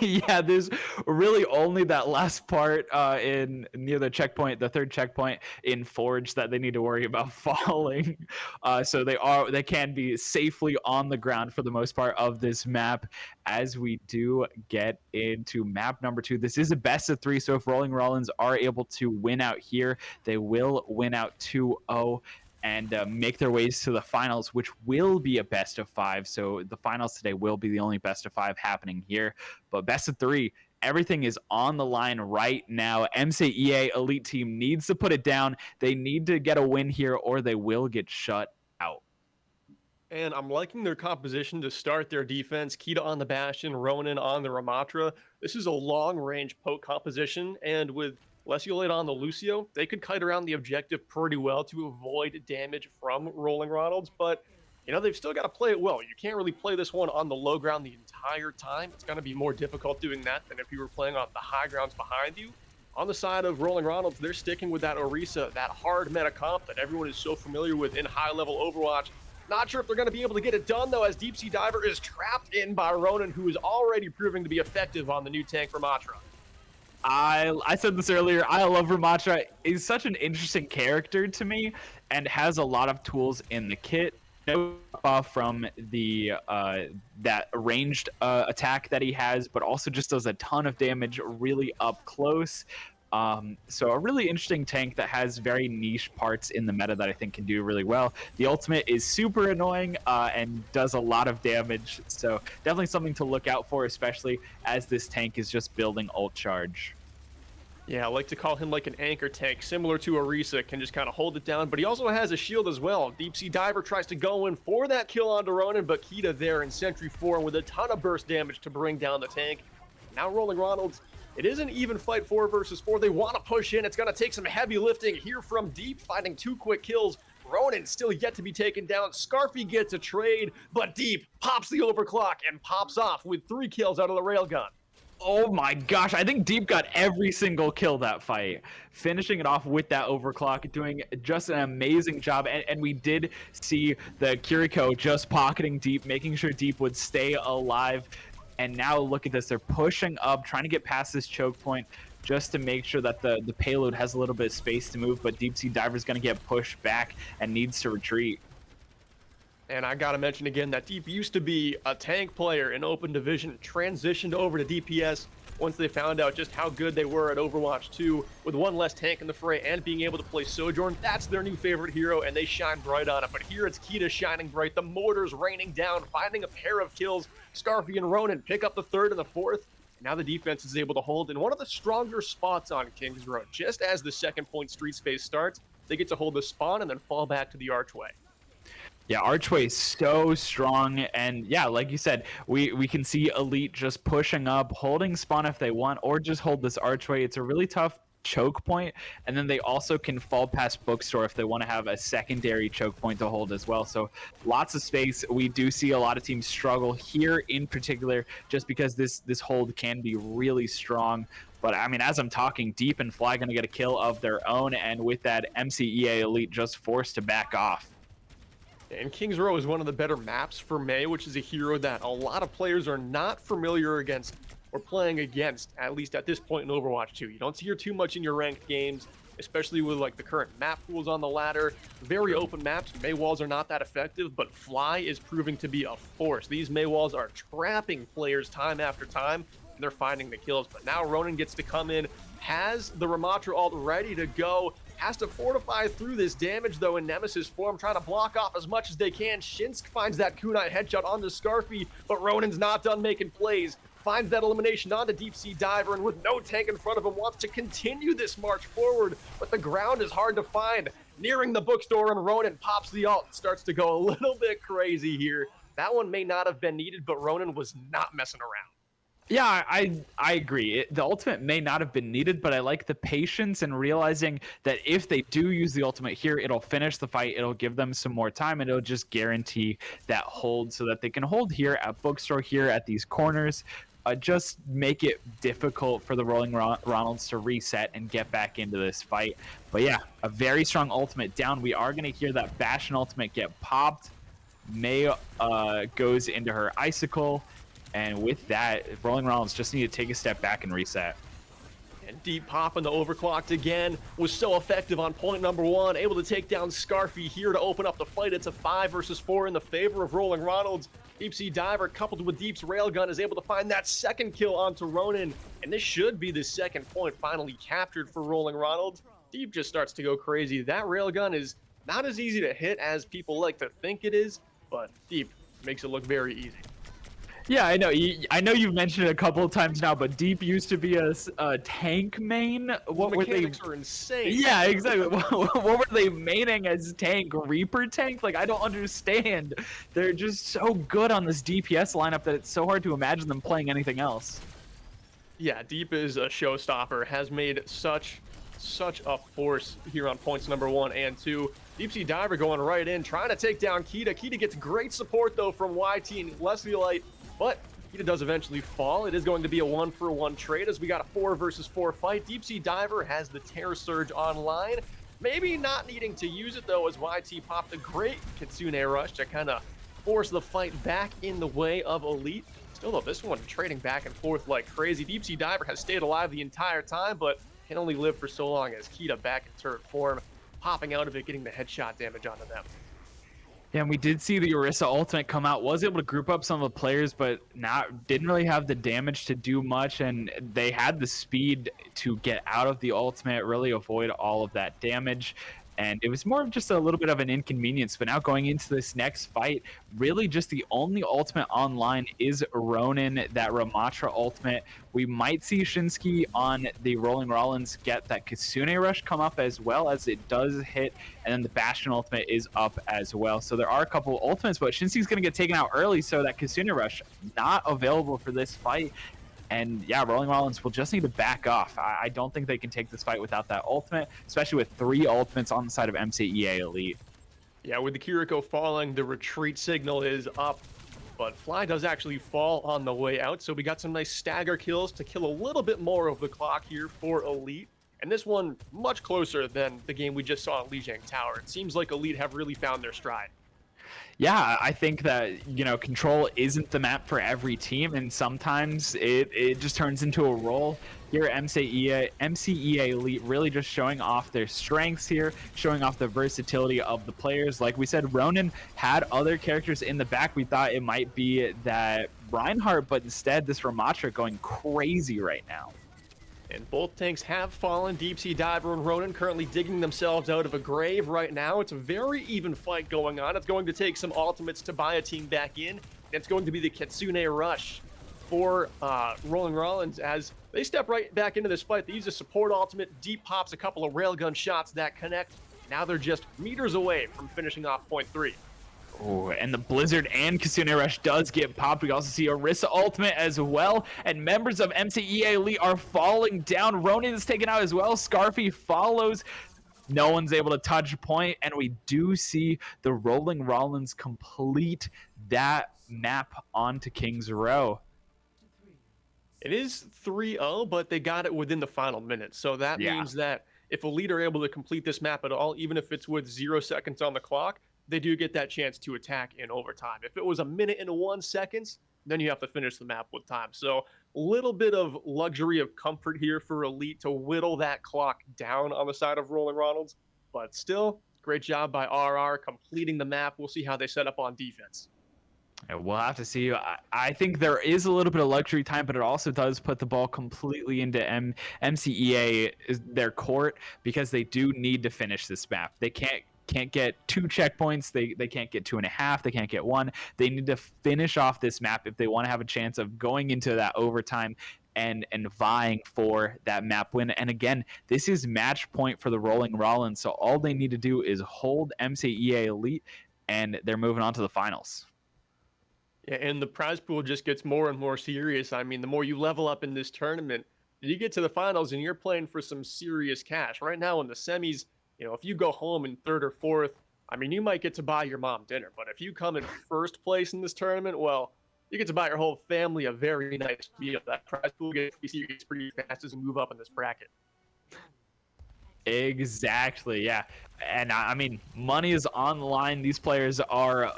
Yeah, there's really only that last part in near the checkpoint, the third checkpoint in Forge, that they need to worry about falling. So they can be safely on the ground for the most part of this map. As we do get into map number 2, this is a best of 3. So if Rolling Rollins are able to win out here, they will win out 2-0. And make their ways to the finals, which will be a best of 5. So the finals today will be the only best of 5 happening here. But best of 3, everything is on the line right now. MCEA Elite Team needs to put it down. They need to get a win here or they will get shut out. And I'm liking their composition to start their defense. Kita on the Bastion, Ronin on the Ramatra. This is a long-range poke composition, and with Lesiolate on the Lucio, they could kite around the objective pretty well to avoid damage from Rolling Ronalds, but they've still got to play it well. You can't really play this one on the low ground the entire time. It's going to be more difficult doing that than if you were playing on the high grounds behind you. On the side of Rolling Ronalds, they're sticking with that Orisa, that hard meta comp that everyone is so familiar with in high-level Overwatch. Not sure if they're going to be able to get it done, though, as Deep Sea Diver is trapped in by Ronin, who is already proving to be effective on the new tank Ramatra. I said this earlier. I love Ramatra. He's such an interesting character to me and has a lot of tools in the kit. No off from the that ranged attack that he has, but also just does a ton of damage really up close. So a really interesting tank that has very niche parts in the meta that I think can do really well. The ultimate is super annoying and does a lot of damage. So definitely something to look out for, especially as this tank is just building ult charge. Yeah, I like to call him like an anchor tank, similar to Orisa, can just kind of hold it down, but he also has a shield as well. Deep Sea Diver tries to go in for that kill on Ronin, but Kita there in Sentry 4 with a ton of burst damage to bring down the tank. Now Rolling Ronalds, it is an even fight 4 versus 4. They want to push in. It's going to take some heavy lifting here from Deep, finding 2 quick kills. Ronin still yet to be taken down. Scarfy gets a trade, but Deep pops the overclock and pops off with 3 kills out of the railgun. Oh my gosh, I think Deep got every single kill that fight. Finishing it off with that overclock, doing just an amazing job. And we did see the Kiriko just pocketing Deep, making sure Deep would stay alive. And now look at this, they're pushing up, trying to get past this choke point just to make sure that the payload has a little bit of space to move, but Deep Sea Diver's going to get pushed back and needs to retreat. And I gotta mention again that Deep used to be a tank player in Open Division, transitioned over to DPS once they found out just how good they were at Overwatch 2 with one less tank in the fray and being able to play Sojourn. That's their new favorite hero, and they shine bright on it. But here it's Kita shining bright, the mortars raining down, finding a pair of kills. Scarfy and Ronan pick up the third and the fourth. Now the defense is able to hold in one of the stronger spots on Kings Road. Just as the second point Streets phase starts, they get to hold the spawn and then fall back to the archway. Yeah, Archway is so strong, and yeah, like you said, we can see Elite just pushing up, holding spawn if they want, or just hold this Archway. It's a really tough choke point, and then they also can fall past Bookstore if they want to have a secondary choke point to hold as well. So lots of space. We do see a lot of teams struggle here in particular, just because this hold can be really strong. But I mean, as I'm talking, Deep and Fly going to get a kill of their own, and with that, MCEA Elite just forced to back off. And Kings Row is one of the better maps for Mei, which is a hero that a lot of players are not familiar against or playing against, at least at this point in Overwatch 2. You don't see her too much in your ranked games, especially with like the current map pools on the ladder. Very open maps. Mei walls are not that effective, but Fly is proving to be a force. These Mei walls are trapping players time after time, and they're finding the kills. But now Ronan gets to come in, has the Ramatra ult ready to go, has to fortify through this damage though in Nemesis form, trying to block off as much as they can. Shinsk finds that kunai headshot onto Scarfy, but Ronan's not done making plays. Finds that elimination on the Deep Sea Diver, and with no tank in front of him, wants to continue this march forward, but the ground is hard to find. Nearing the Bookstore, and Ronan pops the ult and starts to go a little bit crazy here. That one may not have been needed, but Ronan was not messing around. Yeah, I agree. The ultimate may not have been needed, but I like the patience and realizing that if they do use the ultimate here, it'll finish the fight, it'll give them some more time, and it'll just guarantee that hold so that they can hold here at Bookstore, here at these corners. Just make it difficult for the Rolling Ronalds to reset and get back into this fight. But yeah, a very strong ultimate down. We are going to hear that Bastion ultimate get popped. Mei goes into her Icicle. And with that, Rolling Ronalds just need to take a step back and reset. And Deep popping the overclocked again was so effective on point number one, able to take down Scarfy here to open up the fight. It's a 5 versus 4 in the favor of Rolling Ronalds. Deep Sea Diver coupled with Deep's railgun is able to find that second kill onto Ronan, and this should be the second point finally captured for Rolling Ronalds. Deep just starts to go crazy. That railgun is not as easy to hit as people like to think it is, but Deep makes it look very easy. Yeah, I know. I know you've mentioned it a couple of times now, but Deep used to be a tank main. What were they? Are insane. Yeah, exactly. What were they maining as tank? Reaper tank? Like, I don't understand. They're just so good on this DPS lineup that it's so hard to imagine them playing anything else. Yeah, Deep is a showstopper. Has made such a force here on points number 1 and 2. Deep Sea Diver going right in, trying to take down Kita. Kita gets great support though from YT and Leslielite. But Kita does eventually fall. It is going to be a 1-for-1 trade as we got a 4 versus 4 fight. Deep Sea Diver has the Terror Surge online. Maybe not needing to use it though, as YT popped a great Kitsune Rush to kind of force the fight back in the way of Elite. Still though, this one trading back and forth like crazy. Deep Sea Diver has stayed alive the entire time, but can only live for so long as Kita back in turret form, popping out of it, getting the headshot damage onto them. Yeah, and we did see the Orisa ultimate come out, was able to group up some of the players, but didn't really have the damage to do much, and they had the speed to get out of the ultimate, really avoid all of that damage. And it was more of just a little bit of an inconvenience. But now going into this next fight, really just the only ultimate online is Ronan, that Ramatra ultimate. We might see Shinski on the Rolling Rollins get that Kitsune Rush come up as well, as it does hit. And then the Bastion ultimate is up as well. So there are a couple ultimates, but Shinski's going to get taken out early. So that Kitsune Rush not available for this fight. And yeah, Rolling Rollins will just need to back off. I don't think they can take this fight without that ultimate, especially with 3 ultimates on the side of MCEA Elite. Yeah, with the Kiriko falling, the retreat signal is up, but Fly does actually fall on the way out, so we got some nice stagger kills to kill a little bit more of the clock here for Elite. And this one, much closer than the game we just saw at Lijiang Tower. It seems like Elite have really found their stride. Yeah, I think that, Control isn't the map for every team, and sometimes it just turns into a role. Here, MCEA Elite really just showing off their strengths here, showing off the versatility of the players. Like we said, Ronan had other characters in the back. We thought it might be that Reinhardt, but instead this Ramatra going crazy right now. And both tanks have fallen. Deep Sea Diver and Ronan currently digging themselves out of a grave right now. It's a very even fight going on. It's going to take some ultimates to buy a team back in. It's going to be the Kitsune Rush for Rolling Rollins as they step right back into this fight. They use a support ultimate. Deep pops a couple of railgun shots that connect. Now they're just meters away from finishing off point 3. Oh, and the Blizzard and Kitsune Rush does get popped. We also see Orisa ultimate as well, and members of MCEA Elite are falling down. Ronan is taken out as well. Scarfy follows. No one's able to touch point, and we do see the Rolling Rollins complete that map onto King's Row. It is 3-0, but they got it within the final minute. So that means that if Elite are able to complete this map at all, even if it's with 0 seconds on the clock, they do get that chance to attack in overtime. If it was a minute and 1 seconds, then you have to finish the map with time. So a little bit of luxury of comfort here for Elite to whittle that clock down on the side of Rolling Ronalds. But still, great job by RR completing the map. We'll see how they set up on defense. We'll have to see. I think there is a little bit of luxury time, but it also does put the ball completely into MCEA, their court, because they do need to finish this map. They can't get 2 checkpoints. They can't get 2.5. They can't get 1. They need to finish off this map if they want to have a chance of going into that overtime and vying for that map win. And again, this is match point for the Rolling Rollins, so all they need to do is hold MCEA Elite, and they're moving on to the finals. Yeah, and the prize pool just gets more and more serious. I mean, the more you level up in this tournament, you get to the finals and you're playing for some serious cash. Right now in the semis, if you go home in 3rd or 4th, I mean, you might get to buy your mom dinner. But if you come in 1st place in this tournament, well, you get to buy your whole family a very nice meal. That prize pool gets serious pretty fast as we move up in this bracket. Exactly, yeah. And I mean, money is on the line. These players are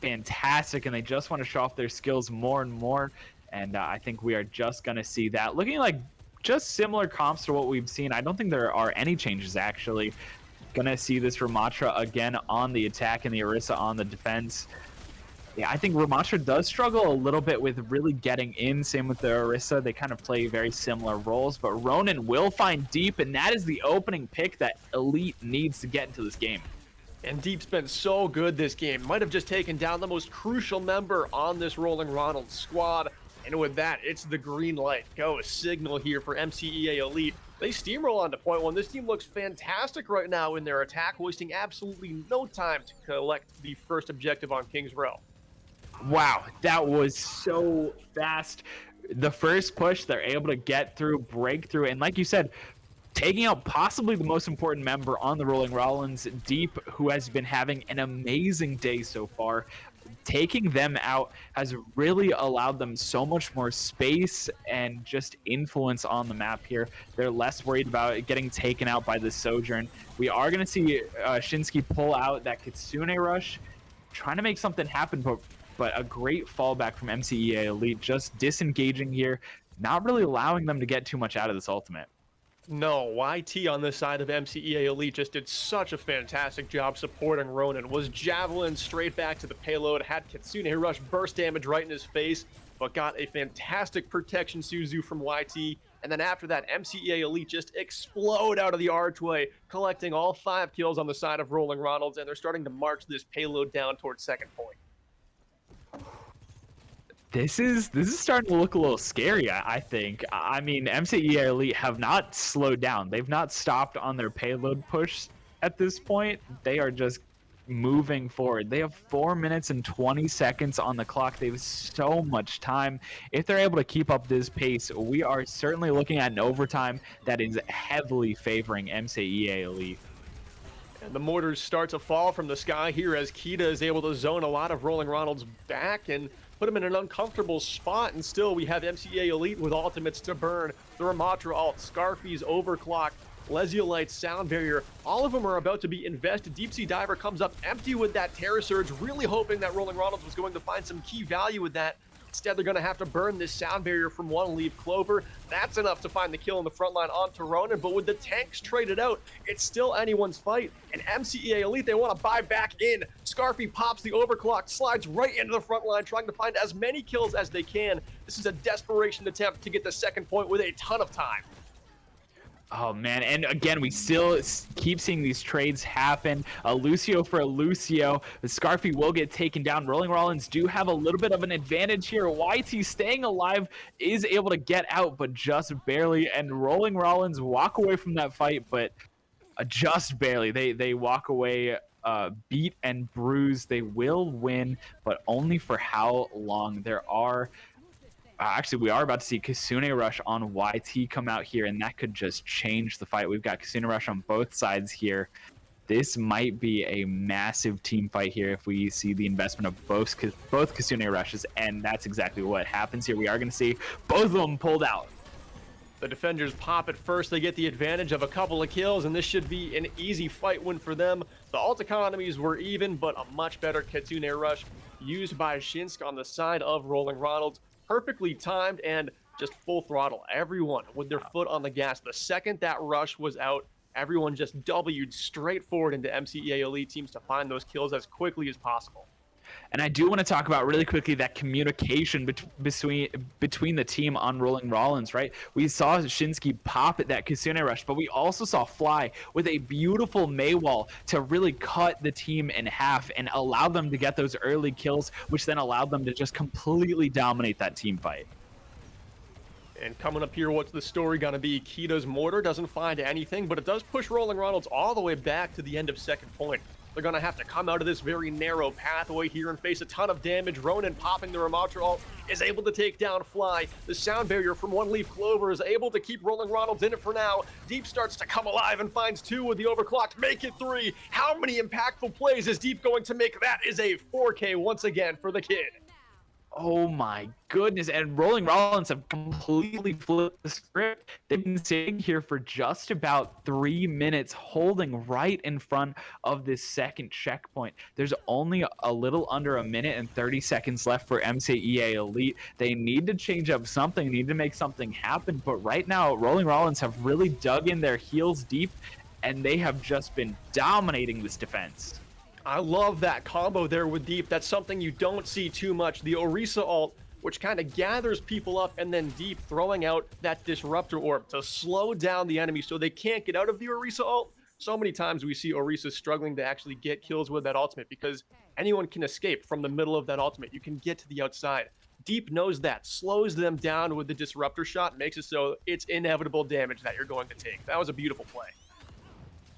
fantastic, and they just want to show off their skills more and more. And I think we are just going to see that. Looking like just similar comps to what we've seen. I don't think there are any changes, actually. Going to see this Ramatra again on the attack and the Orisa on the defense. Yeah, I think Ramatra does struggle a little bit with really getting in. Same with the Orisa. They kind of play very similar roles. But Ronan will find Deep, and that is the opening pick that Elite needs to get into this game. And Deep's been so good this game. Might have just taken down the most crucial member on this Rolling Ronald squad. And with that, it's the green light. Go, a signal here for MCEA Elite. They steamroll on to point 1. This team looks fantastic right now in their attack, wasting absolutely no time to collect the first objective on King's Row. Wow, that was so fast. The first push, they're able to get through, break through, and like you said, taking out possibly the most important member on the Rolling Rollins, Deep, who has been having an amazing day so far. Taking them out has really allowed them so much more space and just influence on the map here. They're less worried about getting taken out by the Sojourn. We are going to see Shinsky pull out that Kitsune Rush, trying to make something happen, but a great fallback from MCEA Elite, just disengaging here, not really allowing them to get too much out of this ultimate. No, YT on this side of MCEA Elite just did such a fantastic job supporting Ronan. Was javelin straight back to the payload, had Kitsune Rush burst damage right in his face, but got a fantastic protection Suzu from YT. And then after that, MCEA Elite just explode out of the archway, collecting all 5 kills on the side of Rolling Ronalds, and they're starting to march this payload down towards 2nd point. This is starting to look a little scary, I think. I mean, MCEA Elite have not slowed down. They've not stopped on their payload push at this point. They are just moving forward. They have 4 minutes and 20 seconds on the clock. They have so much time. If they're able to keep up this pace, we are certainly looking at an overtime that is heavily favoring MCEA Elite. And the mortars start to fall from the sky here as Kita is able to zone a lot of Rolling Ronalds back and put him in an uncomfortable spot. And still we have MCEA Elite with ultimates to burn. The Ramatra ult, Scarfy's overclock, Lesiolite, Sound Barrier, all of them are about to be invested. Deep Sea Diver comes up empty with that Terror Surge, really hoping that Rolling Ronalds was going to find some key value with that. Instead, they're going to have to burn this Sound Barrier from One Leaf Clover. That's enough to find the kill in the front line on Ronin, but with the tanks traded out, it's still anyone's fight. And MCEA Elite, they want to buy back in. Scarfy pops the overclock, slides right into the front line, trying to find as many kills as they can. This is a desperation attempt to get the second point with a ton of time. Oh, man. And again, we still keep seeing these trades happen. Lucio for Lucio. The Scarfy will get taken down. Rolling Rollins do have a little bit of an advantage here. YT staying alive is able to get out, but just barely. And Rolling Rollins walk away from that fight, but just barely. They walk away beat and bruised. They will win, but only for how long? There are... actually, we are about to see Kasune Rush on YT come out here, and that could just change the fight. We've got Kasune Rush on both sides here. This might be a massive team fight here if we see the investment of both Kasune Rushes, and that's exactly what happens here. We are going to see both of them pulled out. The defenders pop it first. They get the advantage of a couple of kills, and this should be an easy fight win for them. The ult economies were even, but a much better Kasune Rush used by Shinsk on the side of Rolling Ronalds. Perfectly timed and just full throttle. Everyone with their foot on the gas. The second that rush was out, everyone just W'd straight forward into MCEA Elite teams to find those kills as quickly as possible. And I do want to talk about really quickly that communication between the team on Rolling Rollins, right? We saw Shinsky pop at that Kasune Rush, but we also saw Fly with a beautiful Mei wall to really cut the team in half and allow them to get those early kills, which then allowed them to just completely dominate that team fight. And coming up here, what's the story going to be? Kita's Mortar doesn't find anything, but it does push Rolling Ronalds all the way back to the end of second point. They're going to have to come out of this very narrow pathway here and face a ton of damage. Ronin popping the Ramatra ult is able to take down Fly. The Sound Barrier from One Leaf Clover is able to keep Rolling Ronalds in it for now. Deep starts to come alive and finds 2 with the overclocked. Make it 3. How many impactful plays is Deep going to make? That is a 4K once again for the kid. Oh my goodness, and Rolling Rollins have completely flipped the script. They've been sitting here for just about 3 minutes, holding right in front of this second checkpoint. There's only a little under 1 minute and 30 seconds left for MCEA Elite. They need to change up something, need to make something happen, but right now, Rolling Rollins have really dug in their heels deep, and they have just been dominating this defense. I love that combo there with Deep. That's something you don't see too much. The Orisa ult, which kind of gathers people up, and then Deep throwing out that Disruptor Orb to slow down the enemy so they can't get out of the Orisa ult. So many times we see Orisa struggling to actually get kills with that ultimate because anyone can escape from the middle of that ultimate. You can get to the outside. Deep knows that, slows them down with the Disruptor shot, makes it so it's inevitable damage that you're going to take. That was a beautiful play.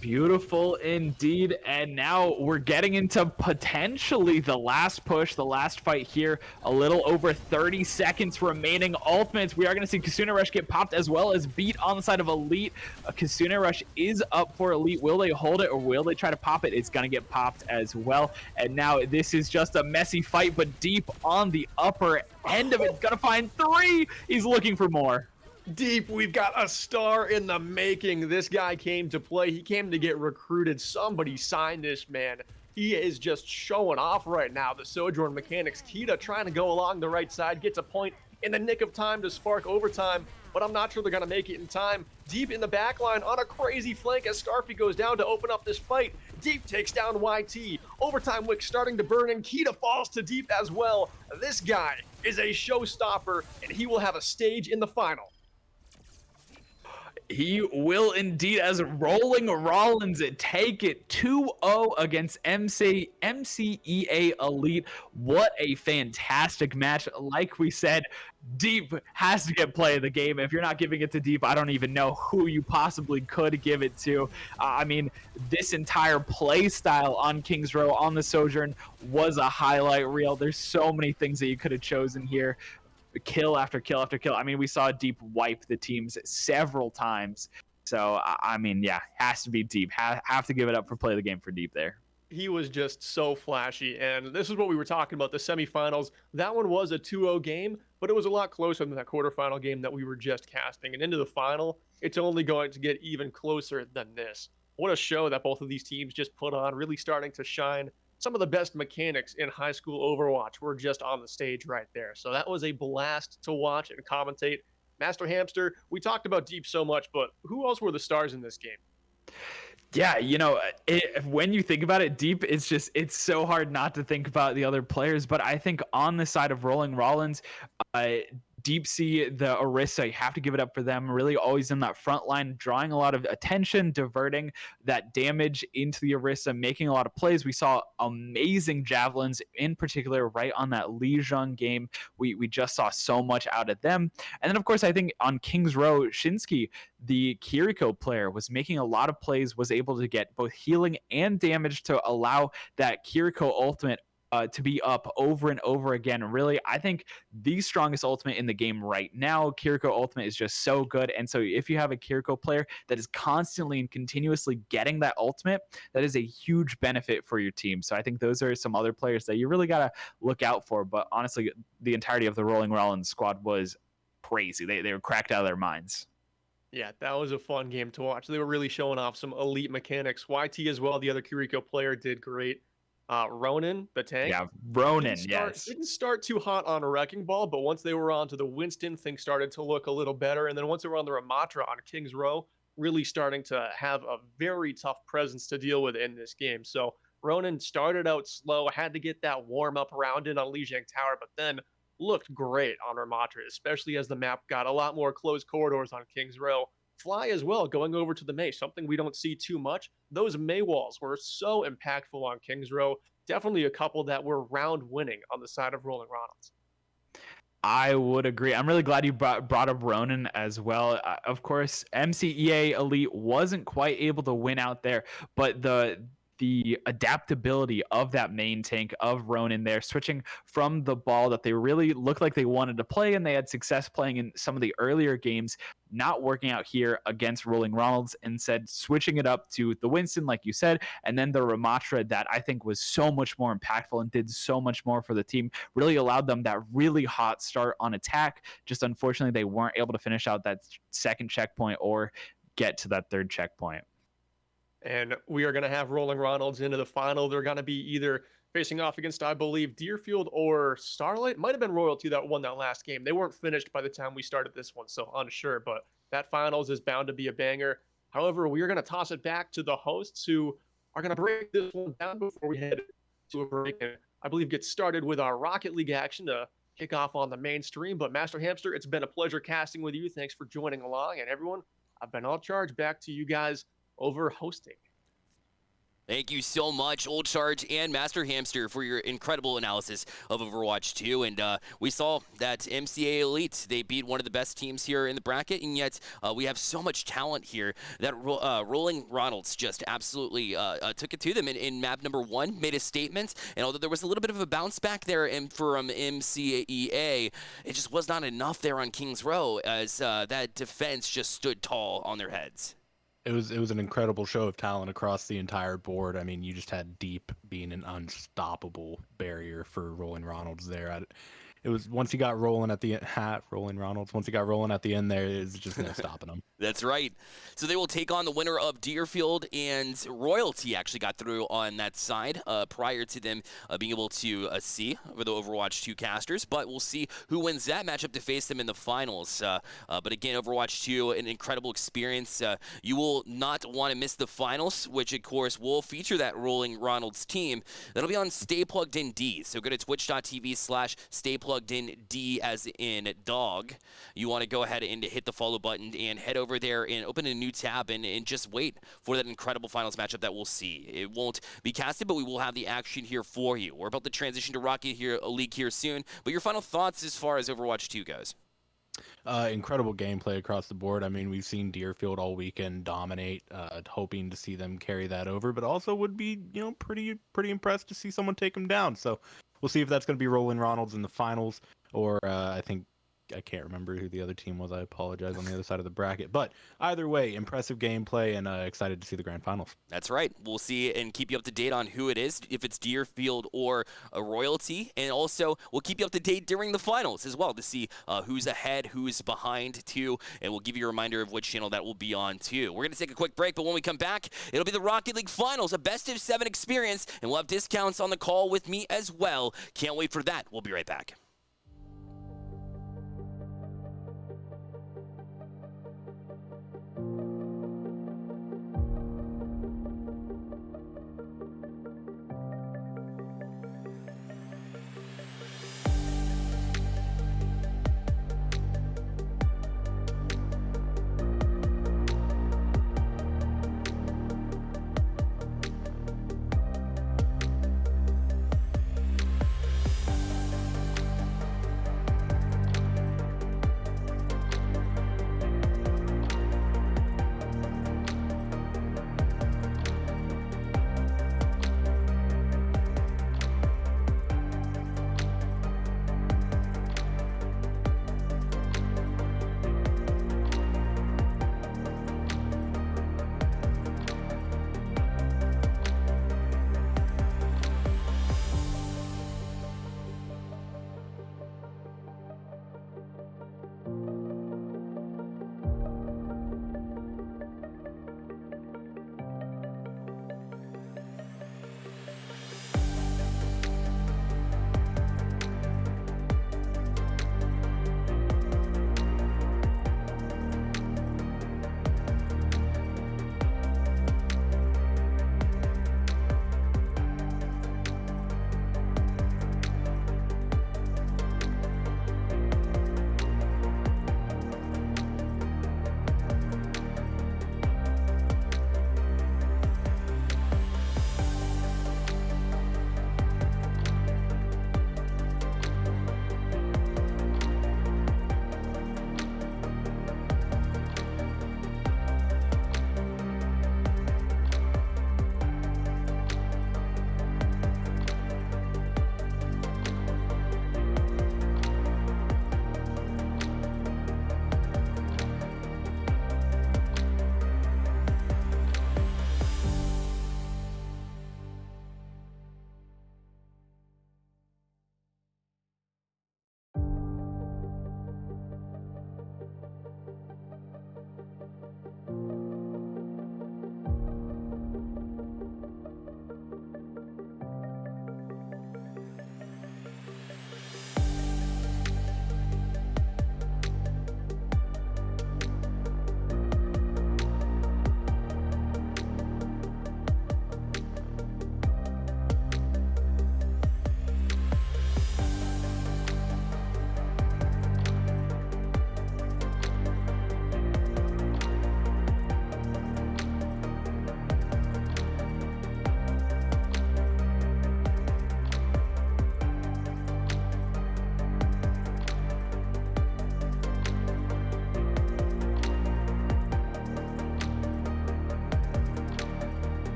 Beautiful indeed, and now we're getting into potentially the last push, the last fight here. A little over 30 seconds remaining. Ultimates, we are going to see Kasune Rush get popped as well as beat on the side of Elite. Kasune Rush is up for Elite. Will they hold it or will they try to pop it? It's going to get popped as well, and now this is just a messy fight, but Deep on the upper end of it. Going to find 3. He's looking for more. Deep, we've got a star in the making. This guy came to play. He came to get recruited. Somebody sign this man. He is just showing off right now. The Sojourn mechanics. Kita trying to go along the right side. Gets a point in the nick of time to spark overtime, but I'm not sure they're going to make it in time. Deep in the back line on a crazy flank as Scarfy goes down to open up this fight. Deep takes down YT. Overtime wick starting to burn, and Kita falls to Deep as well. This guy is a showstopper, and he will have a stage in the final. He will indeed, as Rolling Rollins take it 2-0 against MCEA Elite. What a fantastic match. Like we said, Deep has to get play of the game. If you're not giving it to Deep, I don't even know who you possibly could give it to. I mean, this entire play style on Kings Row, on the Sojourn, was a highlight reel. There's so many things that you could have chosen here. Kill after kill after kill. I mean, we saw Deep wipe the teams several times. So, I mean, yeah, has to be Deep. Have to give it up for play of the game for Deep there. He was just so flashy, and this is what we were talking about, the semifinals. That one was a 2-0 game, but it was a lot closer than that quarterfinal game that we were just casting. And into the final, it's only going to get even closer than this. What a show that both of these teams just put on, really starting to shine. Some of the best mechanics in high school Overwatch were just on the stage right there. So that was a blast to watch and commentate. Master Hamster, we talked about Deep so much, but who else were the stars in this game? Yeah, when you think about it, Deep, it's so hard not to think about the other players. But I think on the side of Rolling Rollins, Deep Sea, the Orisa, you have to give it up for them. Really always in that front line, drawing a lot of attention, diverting that damage into the Orisa, making a lot of plays. We saw amazing javelins, in particular, right on that Lijiang game. We just saw so much out of them. And then, of course, I think on Kings Row, Shinsuke, the Kiriko player, was making a lot of plays, was able to get both healing and damage to allow that Kiriko ultimate to be up over and over again. Really, I think the strongest ultimate in the game right now, Kiriko ultimate, is just so good. And so if you have a Kiriko player that is constantly and continuously getting that ultimate, that is a huge benefit for your team. So I think those are some other players that you really got to look out for. But honestly, the entirety of the Rolling Rollins squad was crazy. They were cracked out of their minds. Yeah, that was a fun game to watch. They were really showing off some elite mechanics. YT as well, the other Kiriko player, did great. Ronan, the tank. Yeah, Ronan, yes. Didn't start too hot on a Wrecking Ball, but once they were onto the Winston, things started to look a little better. And then once they were on the Ramatra on Kings Row, really starting to have a very tough presence to deal with in this game. So Ronan started out slow, had to get that warm-up round in on Lijiang Tower, but then looked great on Ramatra, especially as the map got a lot more closed corridors on Kings Row. Fly as well, going over to the May, something we don't see too much. Those May walls were so impactful on Kings Row. Definitely a couple that were round winning on the side of Rolling Ronalds. I would agree. I'm really glad you brought up Ronan as well. Of course, MCEA Elite wasn't quite able to win out there, but the adaptability of that main tank of Ronan there, switching from the ball that they really looked like they wanted to play and they had success playing in some of the earlier games, not working out here against Rolling Ronalds, instead switching it up to the Winston, like you said, and then the Ramatra that I think was so much more impactful and did so much more for the team, really allowed them that really hot start on attack. Just unfortunately, they weren't able to finish out that second checkpoint or get to that third checkpoint. And we are going to have Rolling Ronalds into the final. They're going to be either facing off against, I believe, Deerfield or Starlight. Might have been Royalty that won that last game. They weren't finished by the time we started this one, so unsure. But that finals is bound to be a banger. However, we are going to toss it back to the hosts, who are going to break this one down before we head to a break. And I believe get started with our Rocket League action to kick off on the mainstream. But Master Hamster, it's been a pleasure casting with you. Thanks for joining along. And everyone, I've been all charged back to you guys over hosting. Thank you so much, Old Charge and Master Hamster, for your incredible analysis of Overwatch 2. And we saw that MCA Elite, they beat one of the best teams here in the bracket, and yet we have so much talent here that Rolling Ronalds just absolutely took it to them in map number 1, made a statement. And although there was a little bit of a bounce back there from MCEA, it just was not enough there on Kings Row, as that defense just stood tall on their heads. It was an incredible show of talent across the entire board. I mean, you just had Deep being an unstoppable barrier for Rolling Ronalds there. It was once he got rolling at the Rolling Ronalds. Once he got rolling at the end there, it was just no stopping him. That's right. So they will take on the winner of Deerfield, and Royalty actually got through on that side prior to them being able to see for the Overwatch 2 casters. But we'll see who wins that matchup to face them in the finals. But again, Overwatch 2, an incredible experience. You will not want to miss the finals, which of course will feature that Rolling Ronalds team. That'll be on Stay Plugged In D. So go to twitch.tv/StayPluggedInD, as in dog. You want to go ahead and hit the follow button and head over there and open a new tab and just wait for that incredible finals matchup that we'll see. It won't be casted, but we will have the action here for you. We're about to transition to Rocket League here soon, but your final thoughts as far as Overwatch 2 goes? Incredible gameplay across the board. I mean, we've seen Deerfield all weekend dominate, hoping to see them carry that over, but also would be, pretty impressed to see someone take them down. So we'll see if that's going to be Rolling Ronalds in the finals, or I think I can't remember who the other team was. I apologize, on the other side of the bracket. But either way, impressive gameplay, and excited to see the grand finals. That's right. We'll see and keep you up to date on who it is, if it's Deerfield or a Royalty. And also, we'll keep you up to date during the finals as well to see who's ahead, who's behind, too. And we'll give you a reminder of which channel that will be on, too. We're going to take a quick break, but when we come back, it'll be the Rocket League Finals, a best-of-7 experience, and we'll have discounts on the call with me as well. Can't wait for that. We'll be right back.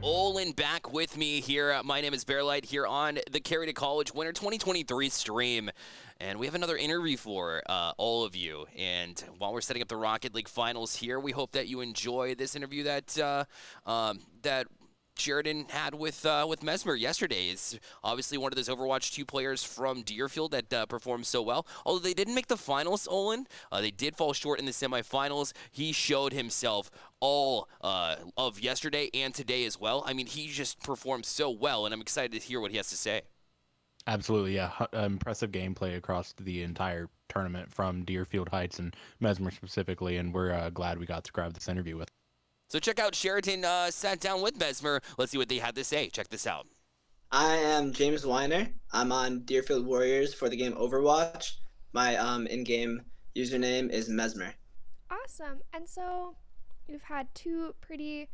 Olin back with me here. My name is Bearlight here on the Carry2College Winter 2023 stream. And we have another interview for all of you. And while we're setting up the Rocket League Finals here, we hope that you enjoy this interview that Sheridan had with Mesmer yesterday. Is obviously one of those Overwatch 2 players from Deerfield that performed so well. Although they didn't make the finals, Olin, they did fall short in the semifinals. He showed himself all of yesterday and today as well. I mean, he just performed so well, and I'm excited to hear what he has to say. Absolutely, yeah. Impressive gameplay across the entire tournament from Deerfield Heights and Mesmer specifically, and we're glad we got to grab this interview with him. So check out Sheridan sat down with Mesmer. Let's see what they had to say. Check this out. I am James Weiner. I'm on Deerfield Warriors for the game Overwatch. My in-game username is Mesmer. Awesome. And so you've had 2 pretty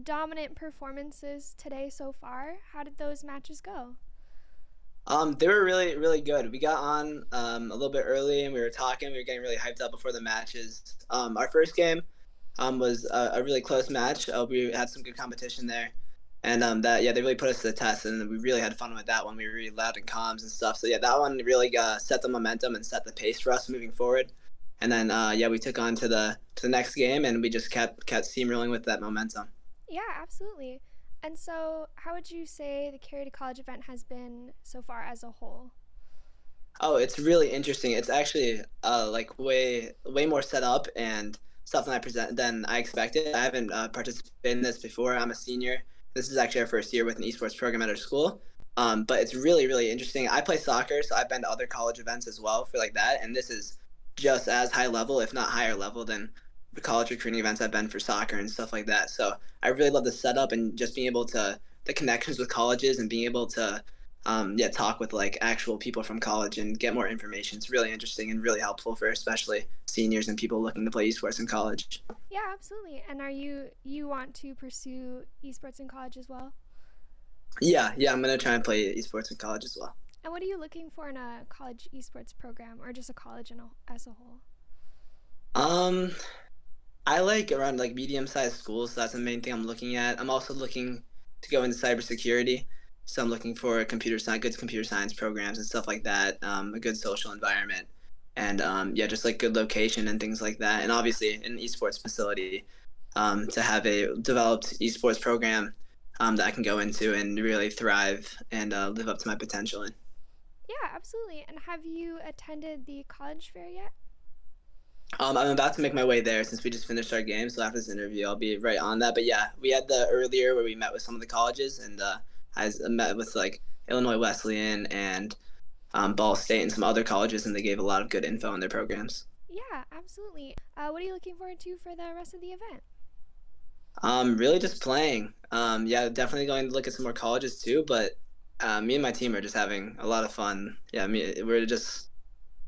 dominant performances today so far. How did those matches go? They were really, really good. We got on a little bit early and we were talking. We were getting really hyped up before the matches. Our first game was a really close match. We had some good competition there. And they really put us to the test, and we really had fun with that one. We were really loud in comms and stuff. So yeah, that one really set the momentum and set the pace for us moving forward. And then we took on to the next game, and we just kept steamrolling with that momentum. Yeah, absolutely. And so how would you say the Carry2College event has been so far as a whole? Oh, it's really interesting. It's actually way more set up and stuff than I expected. I haven't participated in this before. I'm a senior. This is actually our first year with an esports program at our school. But it's really, really interesting. I play soccer, so I've been to other college events as well for like that. And this is just as high level, if not higher level, than the college recruiting events I've been for soccer and stuff like that. So I really love the setup and just being able to, the connections with colleges and being able to talk with like actual people from college and get more information. It's really interesting and really helpful for especially seniors and people looking to play esports in college. Yeah, absolutely. And are you want to pursue esports in college as well? Yeah, I'm gonna try and play esports in college as well. And what are you looking for in a college esports program, or just a college as a whole? I like around like medium-sized schools. So that's the main thing I'm looking at. I'm also looking to go into cybersecurity. So I'm looking for computer science programs and stuff like that, a good social environment, and just like good location and things like that. And obviously an esports facility to have a developed esports program that I can go into and really thrive and live up to my potential in. Yeah, absolutely. And have you attended the college fair yet? I'm about to make my way there since we just finished our game. So after this interview, I'll be right on that. But yeah, we had the earlier where we met with some of the colleges, and I met with like Illinois Wesleyan and Ball State and some other colleges, and they gave a lot of good info on their programs. Yeah, absolutely. What are you looking forward to for the rest of the event? Really just playing. Definitely going to look at some more colleges too. But me and my team are just having a lot of fun. Yeah,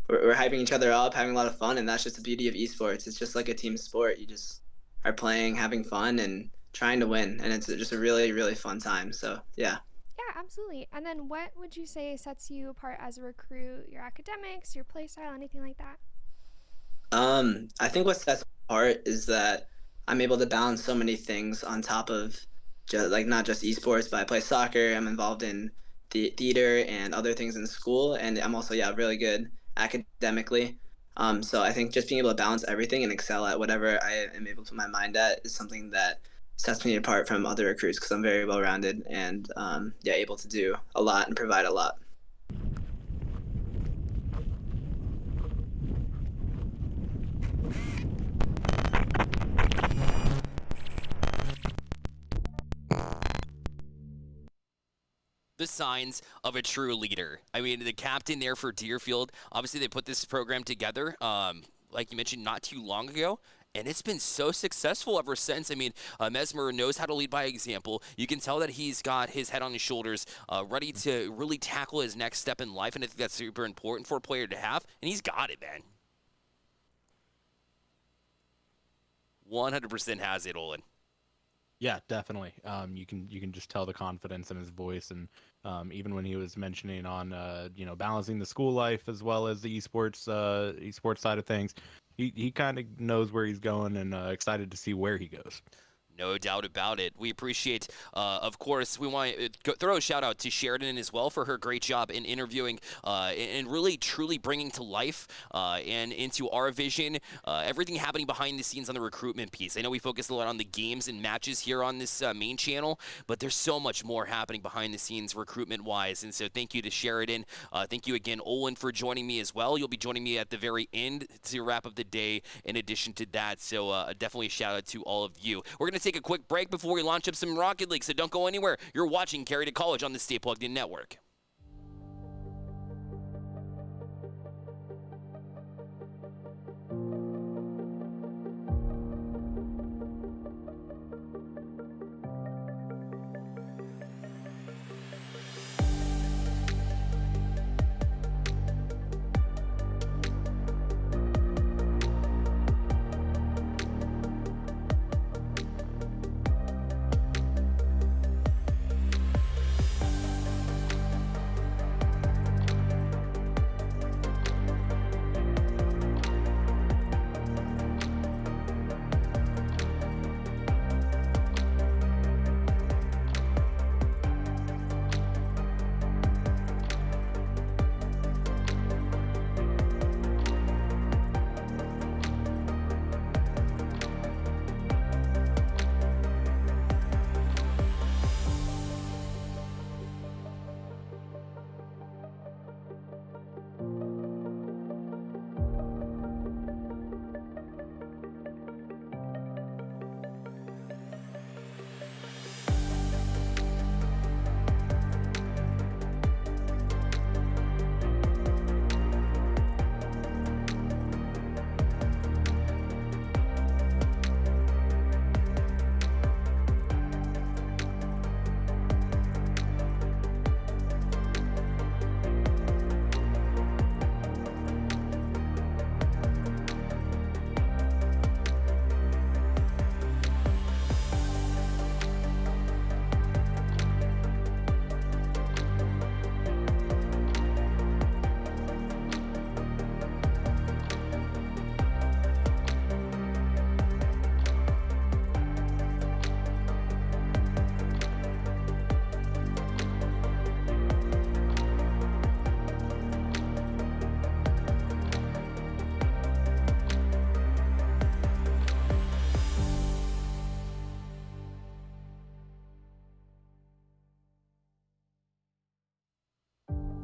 we're hyping each other up, having a lot of fun, and that's just the beauty of esports. It's just like a team sport. You just are playing, having fun, and trying to win, and it's just a really, really fun time. So yeah. Yeah, absolutely. And then what would you say sets you apart as a recruit? Your academics, your play style, anything like that? I think what sets me apart is that I'm able to balance so many things on top of not just esports, but I play soccer. I'm involved in the theater and other things in school, and I'm also really good academically. So I think just being able to balance everything and excel at whatever I am able to put my mind at is something that sets me apart from other recruits, because I'm very well-rounded and able to do a lot and provide a lot. The signs of a true leader. I mean, the captain there for Deerfield, obviously they put this program together, like you mentioned, not too long ago, and it's been so successful ever since. I mean, Mesmer knows how to lead by example. You can tell that he's got his head on his shoulders, ready to really tackle his next step in life, and I think that's super important for a player to have, and he's got it, man. 100% has it, Olin. Yeah, definitely. You can just tell the confidence in his voice, and even when he was mentioning on balancing the school life as well as the esports side of things, he kind of knows where he's going and excited to see where he goes. No doubt about it. We appreciate, of course, we want to throw a shout out to Sheridan as well for her great job in interviewing and really truly bringing to life and into our vision everything happening behind the scenes on the recruitment piece. I know we focus a lot on the games and matches here on this main channel, but there's so much more happening behind the scenes recruitment wise. And so thank you to Sheridan. Thank you again, Olin, for joining me as well. You'll be joining me at the very end to wrap up the day in addition to that. So definitely a shout out to all of you. We're going to take a quick break before we launch up some Rocket League, so don't go anywhere. You're watching Carry2College on the Stay Plugged In Network.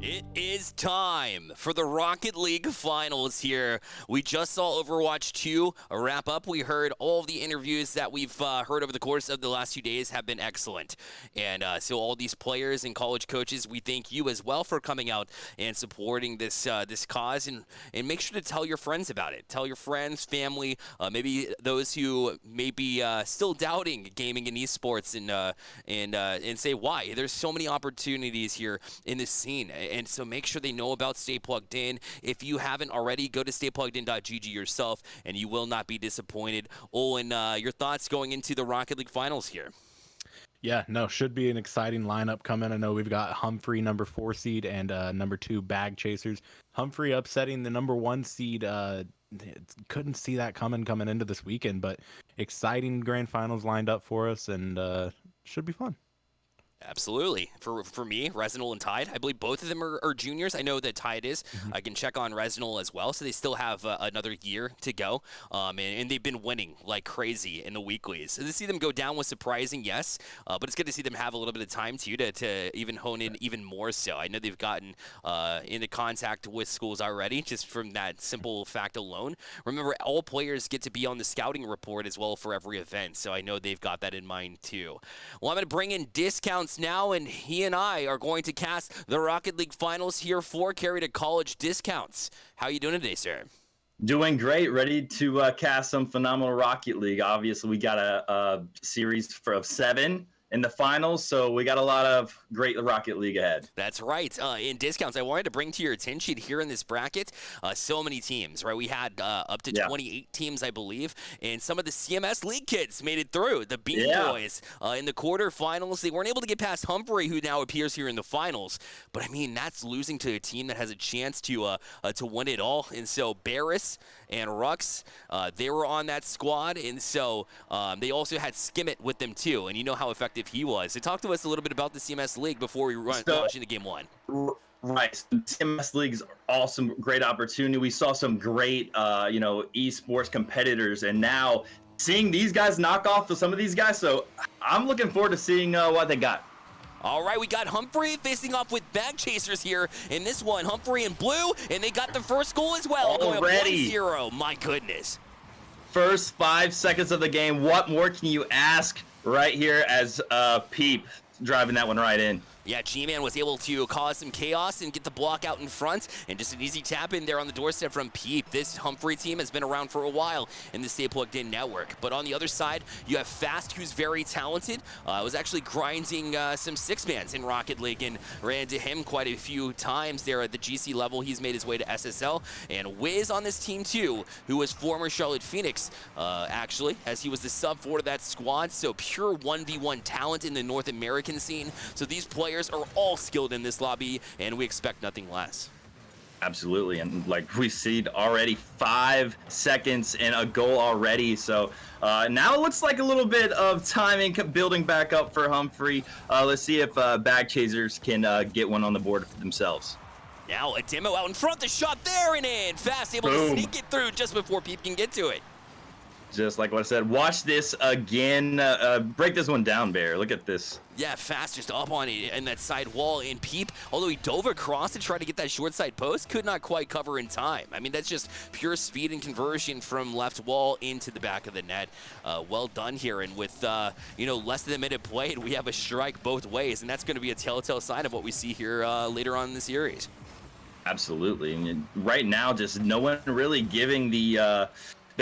It is time for the Rocket League Finals here. We just saw Overwatch 2 wrap up. We heard all of the interviews that we've heard over the course of the last few days have been excellent. And so all these players and college coaches, we thank you as well for coming out and supporting this this cause. And make sure to tell your friends about it. Tell your friends, family, maybe those who may be still doubting gaming and esports and say why. There's so many opportunities here in this scene. And so make sure they know about Stay Plugged In. If you haven't already, go to staypluggedin.gg yourself, and you will not be disappointed. Olin, your thoughts going into the Rocket League Finals here? Yeah, no, should be an exciting lineup coming. I know we've got Humphrey, number 4 seed, and number 2 Bag Chasers. Humphrey upsetting the number 1 seed. Couldn't see that coming into this weekend, but exciting grand finals lined up for us, and should be fun. Absolutely. For me, Resinal and Tide, I believe both of them are juniors. I know that Tide is. I can check on Resinal as well, so they still have another year to go. And they've been winning like crazy in the weeklies. So to see them go down was surprising, yes, but it's good to see them have a little bit of time too to even hone in even more so. I know they've gotten into contact with schools already, just from that simple fact alone. Remember, all players get to be on the scouting report as well for every event, so I know they've got that in mind too. Well, I'm going to bring in discounts now, and he and I are going to cast the Rocket League Finals here for Carry2College discounts. How are you doing today, sir? Doing great. Ready to cast some phenomenal Rocket League. Obviously, we got a series of 7 in the finals, so we got a lot of great Rocket League ahead. That's right. In discounts, I wanted to bring to your attention here in this bracket, so many teams, right? We had up to 28 teams, I believe, and some of the CMS League kids made it through. The Bean Boys in the quarterfinals, they weren't able to get past Humphrey, who now appears here in the finals. But I mean, that's losing to a team that has a chance to win it all. And so Barris and Rux, they were on that squad, and so they also had Skimmit with them too. And you know how effective he was. So talk to us a little bit about the CMS League before we launch into game one. Right. CMS League's awesome, great opportunity. We saw some great, esports competitors, and now seeing these guys knock off some of these guys. So I'm looking forward to seeing what they got. All right, we got Humphrey facing off with Bag Chasers here in this one. Humphrey in blue, and they got the first goal as well. Already. Going up 1-0. My goodness. First 5 seconds of the game. What more can you ask right here as Peep driving that one right in? Yeah, G-Man was able to cause some chaos and get the block out in front, and just an easy tap in there on the doorstep from Peep. This Humphrey team has been around for a while in the Stay Plugged In network. But on the other side, you have Fast, who's very talented. Was actually grinding some 6-mans in Rocket League and ran into him quite a few times there at the GC level. He's made his way to SSL. And Wiz on this team too, who was former Charlotte Phoenix, actually, as he was the sub-4 to that squad. So pure 1v1 talent in the North American scene. So these players are all skilled in this lobby, and we expect nothing less. Absolutely, and like we see already 5 seconds and a goal already. So now it looks like a little bit of timing building back up for Humphrey. Let's see if Bag Chasers can get one on the board for themselves. Now a demo out in front, the shot there and in. Fast, able to sneak it through just before Peep can get to it. Just like what I said, watch this again. Break this one down, Bear. Look at this. Yeah, Fast just up on it in that side wall, and Peep, although he dove across to try to get that short side post, could not quite cover in time. I mean, that's just pure speed and conversion from left wall into the back of the net. Well done here, and with less than a minute played, we have a strike both ways, and that's going to be a telltale sign of what we see here later on in the series. Absolutely, and right now, just no one really giving the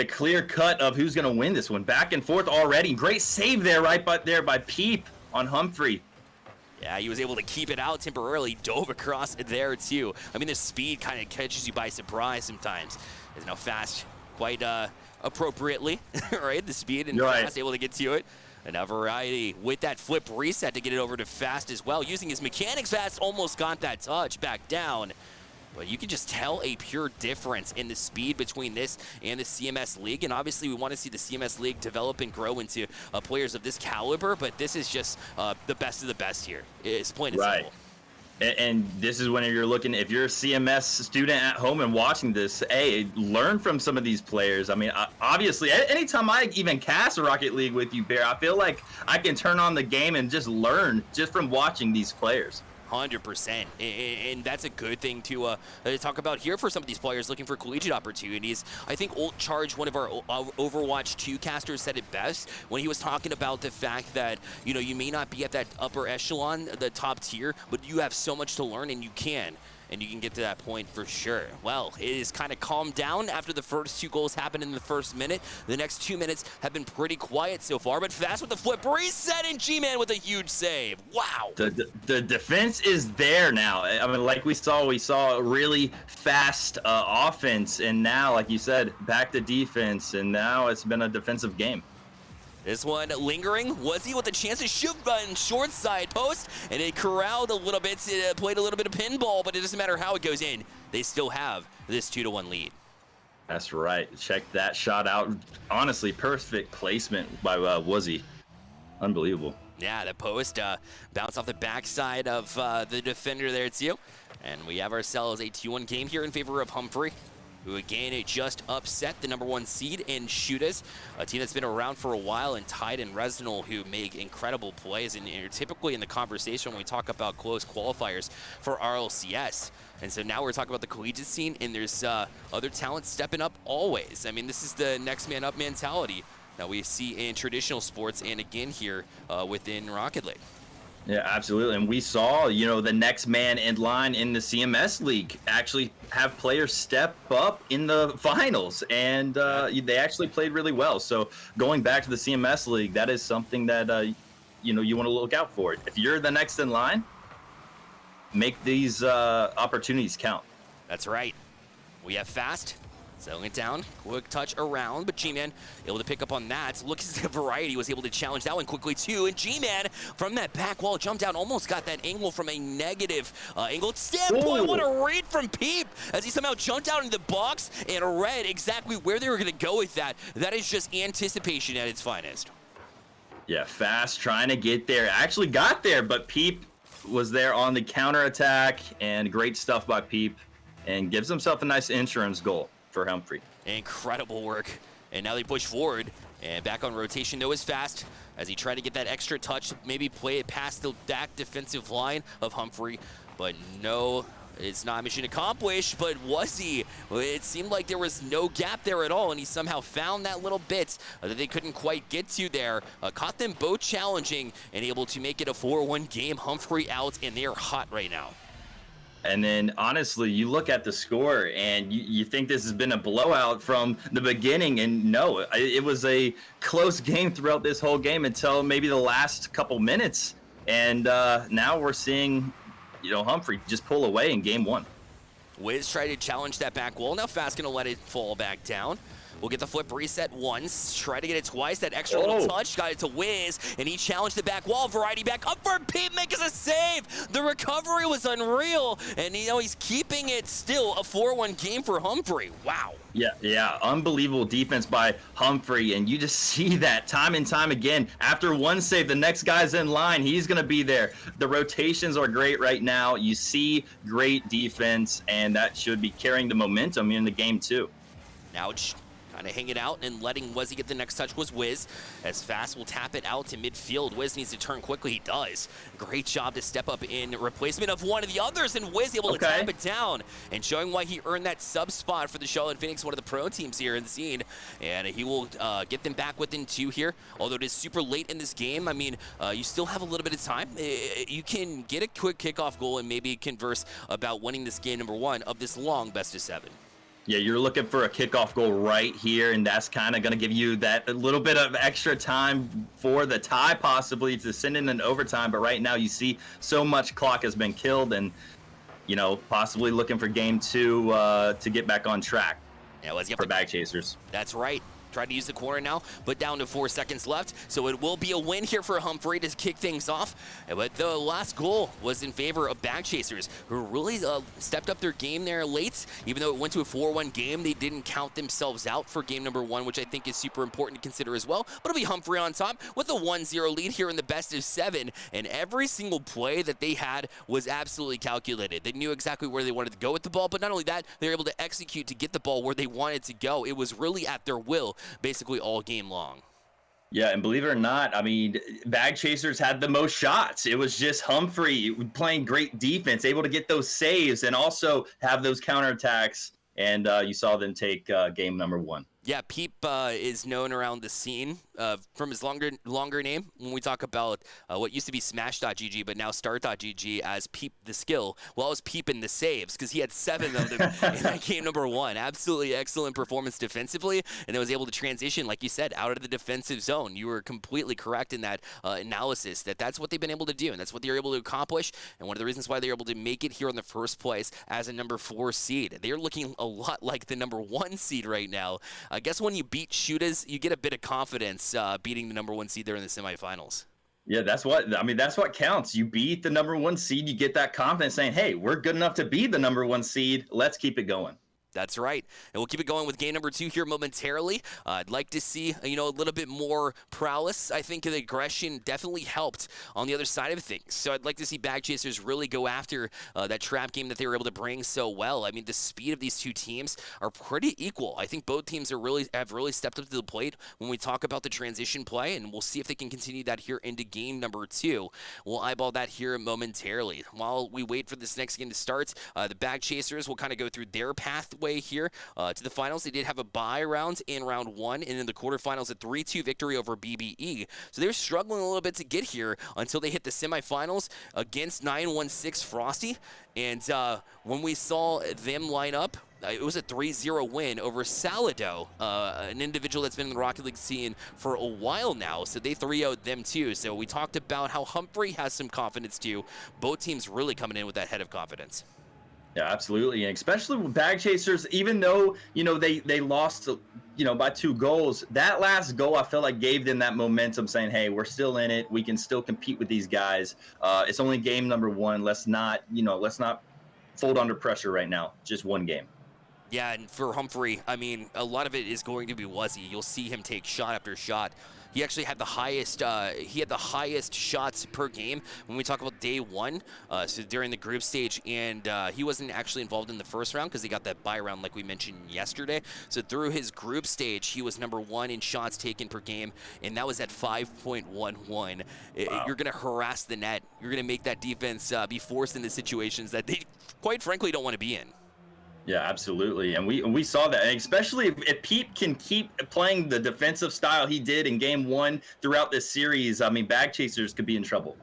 clear cut of who's going to win this one. Back and forth already. Great save there, by Peep on Humphrey. Yeah, he was able to keep it out temporarily, dove across there too. I mean, the speed kind of catches you by surprise sometimes. Is now Fast quite appropriately, right? The speed and Fast able to get to it. And a variety with that flip reset to get it over to Fast as well. Using his mechanics, Fast almost got that touch back down. But you can just tell a pure difference in the speed between this and the CMS League. And obviously, we want to see the CMS League develop and grow into players of this caliber. But this is just the best of the best here. It's plain and simple. And this is when you're looking, if you're a CMS student at home and watching this, hey, learn from some of these players. I mean, obviously, anytime I even cast a Rocket League with you, Bear, I feel like I can turn on the game and just learn just from watching these players. 100%, and that's a good thing to talk about here for some of these players looking for collegiate opportunities. I think Ult Charge, one of our Overwatch 2 casters, said it best when he was talking about the fact that, you may not be at that upper echelon, the top tier, but you have so much to learn, and you can get to that point for sure. Well, it is kind of calmed down after the first 2 goals happened in the first minute. The next 2 minutes have been pretty quiet so far, but Fast with the flip reset, and G-Man with a huge save. Wow. The defense is there now. I mean, like we saw a really fast offense, and now, like you said, back to defense, and now it's been a defensive game. This one lingering. Wuzzy with a chance to shoot button, short side post, and it corralled a little bit, played a little bit of pinball, but it doesn't matter how it goes in. They still have this 2-1 lead. That's right. Check that shot out. Honestly, perfect placement by Wuzzy. Unbelievable. Yeah, the post bounced off the backside of the defender there too. And we have ourselves a 2-1 game here in favor of Humphrey, who again just upset the #1 seed in Shooters, a team that's been around for a while, and Tide and Resinal, who make incredible plays and are typically in the conversation when we talk about close qualifiers for RLCS. And so now we're talking about the collegiate scene, and there's other talent stepping up always. I mean, this is the next man up mentality that we see in traditional sports and again here within Rocket League. Yeah, absolutely. And we saw, the next man in line in the CMS League actually have players step up in the finals, and they actually played really well. So going back to the CMS League, that is something that you want to look out for it. If you're the next in line, make these opportunities count. That's right. We have Fast settling it down, quick touch around, but G-Man able to pick up on that. Look at the variety, was able to challenge that one quickly too, and G-Man from that back wall jumped down, almost got that angle from a negative angle standpoint. What a read from Peep as he somehow jumped out into the box and read exactly where they were going to go with that. That is just anticipation at its finest. Yeah, Fast trying to get there, actually got there, but Peep was there on the counterattack, and great stuff by Peep, and gives himself a nice insurance goal for Humphrey. Incredible work. And now they push forward. And back on rotation, though, is Fast as he tried to get that extra touch, maybe play it past the back defensive line of Humphrey. But no, it's not mission accomplished. But was he? It seemed like there was no gap there at all, and he somehow found that little bit that they couldn't quite get to there. Caught them both challenging and able to make it a 4-1 game. Humphrey out, and they are hot right now. And then, honestly, you look at the score, and you think this has been a blowout from the beginning, and no, it was a close game throughout this whole game until maybe the last couple minutes. And now we're seeing, Humphrey just pull away in game one. Wiz tried to challenge that back wall. Now Fast gonna let it fall back down. We'll get the flip reset once, try to get it twice. That extra little touch got it to Wiz, and he challenged the back wall. Variety back up for Pete, makes a save. The recovery was unreal, and he's keeping it still a 4-1 game for Humphrey. Wow. Yeah, unbelievable defense by Humphrey, and you just see that time and time again. After one save, the next guy's in line. He's going to be there. The rotations are great right now. You see great defense, and that should be carrying the momentum in the game too. Now it's kind of hanging out and letting Wizzy get the next touch was Wiz. As Fast will tap it out to midfield. Wiz needs to turn quickly. He does. Great job to step up in replacement of one of the others, and Wiz able to tap it down and showing why he earned that sub spot for the Charlotte Phoenix, one of the pro teams here in the scene. And he will get them back within 2 here. Although it is super late in this game, I mean, you still have a little bit of time. You can get a quick kickoff goal and maybe converse about winning this game number 1 of this long best of 7. Yeah, you're looking for a kickoff goal right here, and that's kind of going to give you that a little bit of extra time for the tie, possibly to send in an overtime. But right now, you see so much clock has been killed, and possibly looking for game 2 to get back on track. Yeah, let's get for Bag Chasers. That's right. Try to use the corner now, but down to 4 seconds left. So it will be a win here for Humphrey to kick things off. But the last goal was in favor of Bag Chasers, who really stepped up their game there late. Even though it went to a 4-1 game, they didn't count themselves out for game number 1, which I think is super important to consider as well. But it'll be Humphrey on top with a 1-0 lead here in the best of 7. And every single play that they had was absolutely calculated. They knew exactly where they wanted to go with the ball, but not only that, they were able to execute to get the ball where they wanted to go. It was really at their will basically all game long. Yeah, and believe it or not, I mean, Bag Chasers had the most shots. It was just Humphrey playing great defense, able to get those saves and also have those counterattacks. And you saw them take game number 1. Yeah, Peep is known around the scene from his longer name when we talk about what used to be Smash.gg, but now Start.gg as Peep the Skill. Well, I was peeping the saves because he had 7 of them in that game number 1. Absolutely excellent performance defensively, and it was able to transition, like you said, out of the defensive zone. You were completely correct in that analysis, that's what they've been able to do, and that's what they're able to accomplish, and one of the reasons why they're able to make it here in the first place as a number 4 seed. They're looking a lot like the number 1 seed right now. I guess when you beat Shooters, you get a bit of confidence beating the number 1 seed there in the semifinals. Yeah, that's what counts. You beat the number 1 seed, you get that confidence saying, hey, we're good enough to be the number 1 seed. Let's keep it going. That's right. And we'll keep it going with game number 2 here momentarily. I'd like to see, a little bit more prowess. I think the aggression definitely helped on the other side of things. So I'd like to see Bag Chasers really go after that trap game that they were able to bring so well. I mean, the speed of these two teams are pretty equal. I think both teams have really stepped up to the plate when we talk about the transition play, and we'll see if they can continue that here into game number 2. We'll eyeball that here momentarily. While we wait for this next game to start, the Bag Chasers will kind of go through their pathway here to the finals. They did have a bye round in round 1, and in the quarterfinals a 3-2 victory over BBE. So they're struggling a little bit to get here until they hit the semifinals against 916 Frosty. And when we saw them line up, it was a 3-0 win over Salado, an individual that's been in the Rocket League scene for a while now. So they 3-0'd them too. So we talked about how Humphrey has some confidence too. Both teams really coming in with that head of confidence. Yeah, absolutely, and especially with Bag Chasers, even though they lost by 2 goals, that last goal I felt like gave them that momentum, saying, "Hey, we're still in it. We can still compete with these guys. It's only game number 1. Let's not fold under pressure right now. Just 1 game." Yeah, and for Humphrey, I mean, a lot of it is going to be Wuzzy. You'll see him take shot after shot. He actually had the highest. He had the highest shots per game when we talk about day 1. So during the group stage, and he wasn't actually involved in the first round because he got that bye round like we mentioned yesterday. So through his group stage, he was number 1 in shots taken per game, and that was at 5.11. Wow. You're gonna harass the net. You're gonna make that defense be forced into situations that they, quite frankly, don't want to be in. Yeah, absolutely, and we saw that, and especially if Pete can keep playing the defensive style he did in game 1 throughout this series. I mean, Bag Chasers could be in trouble.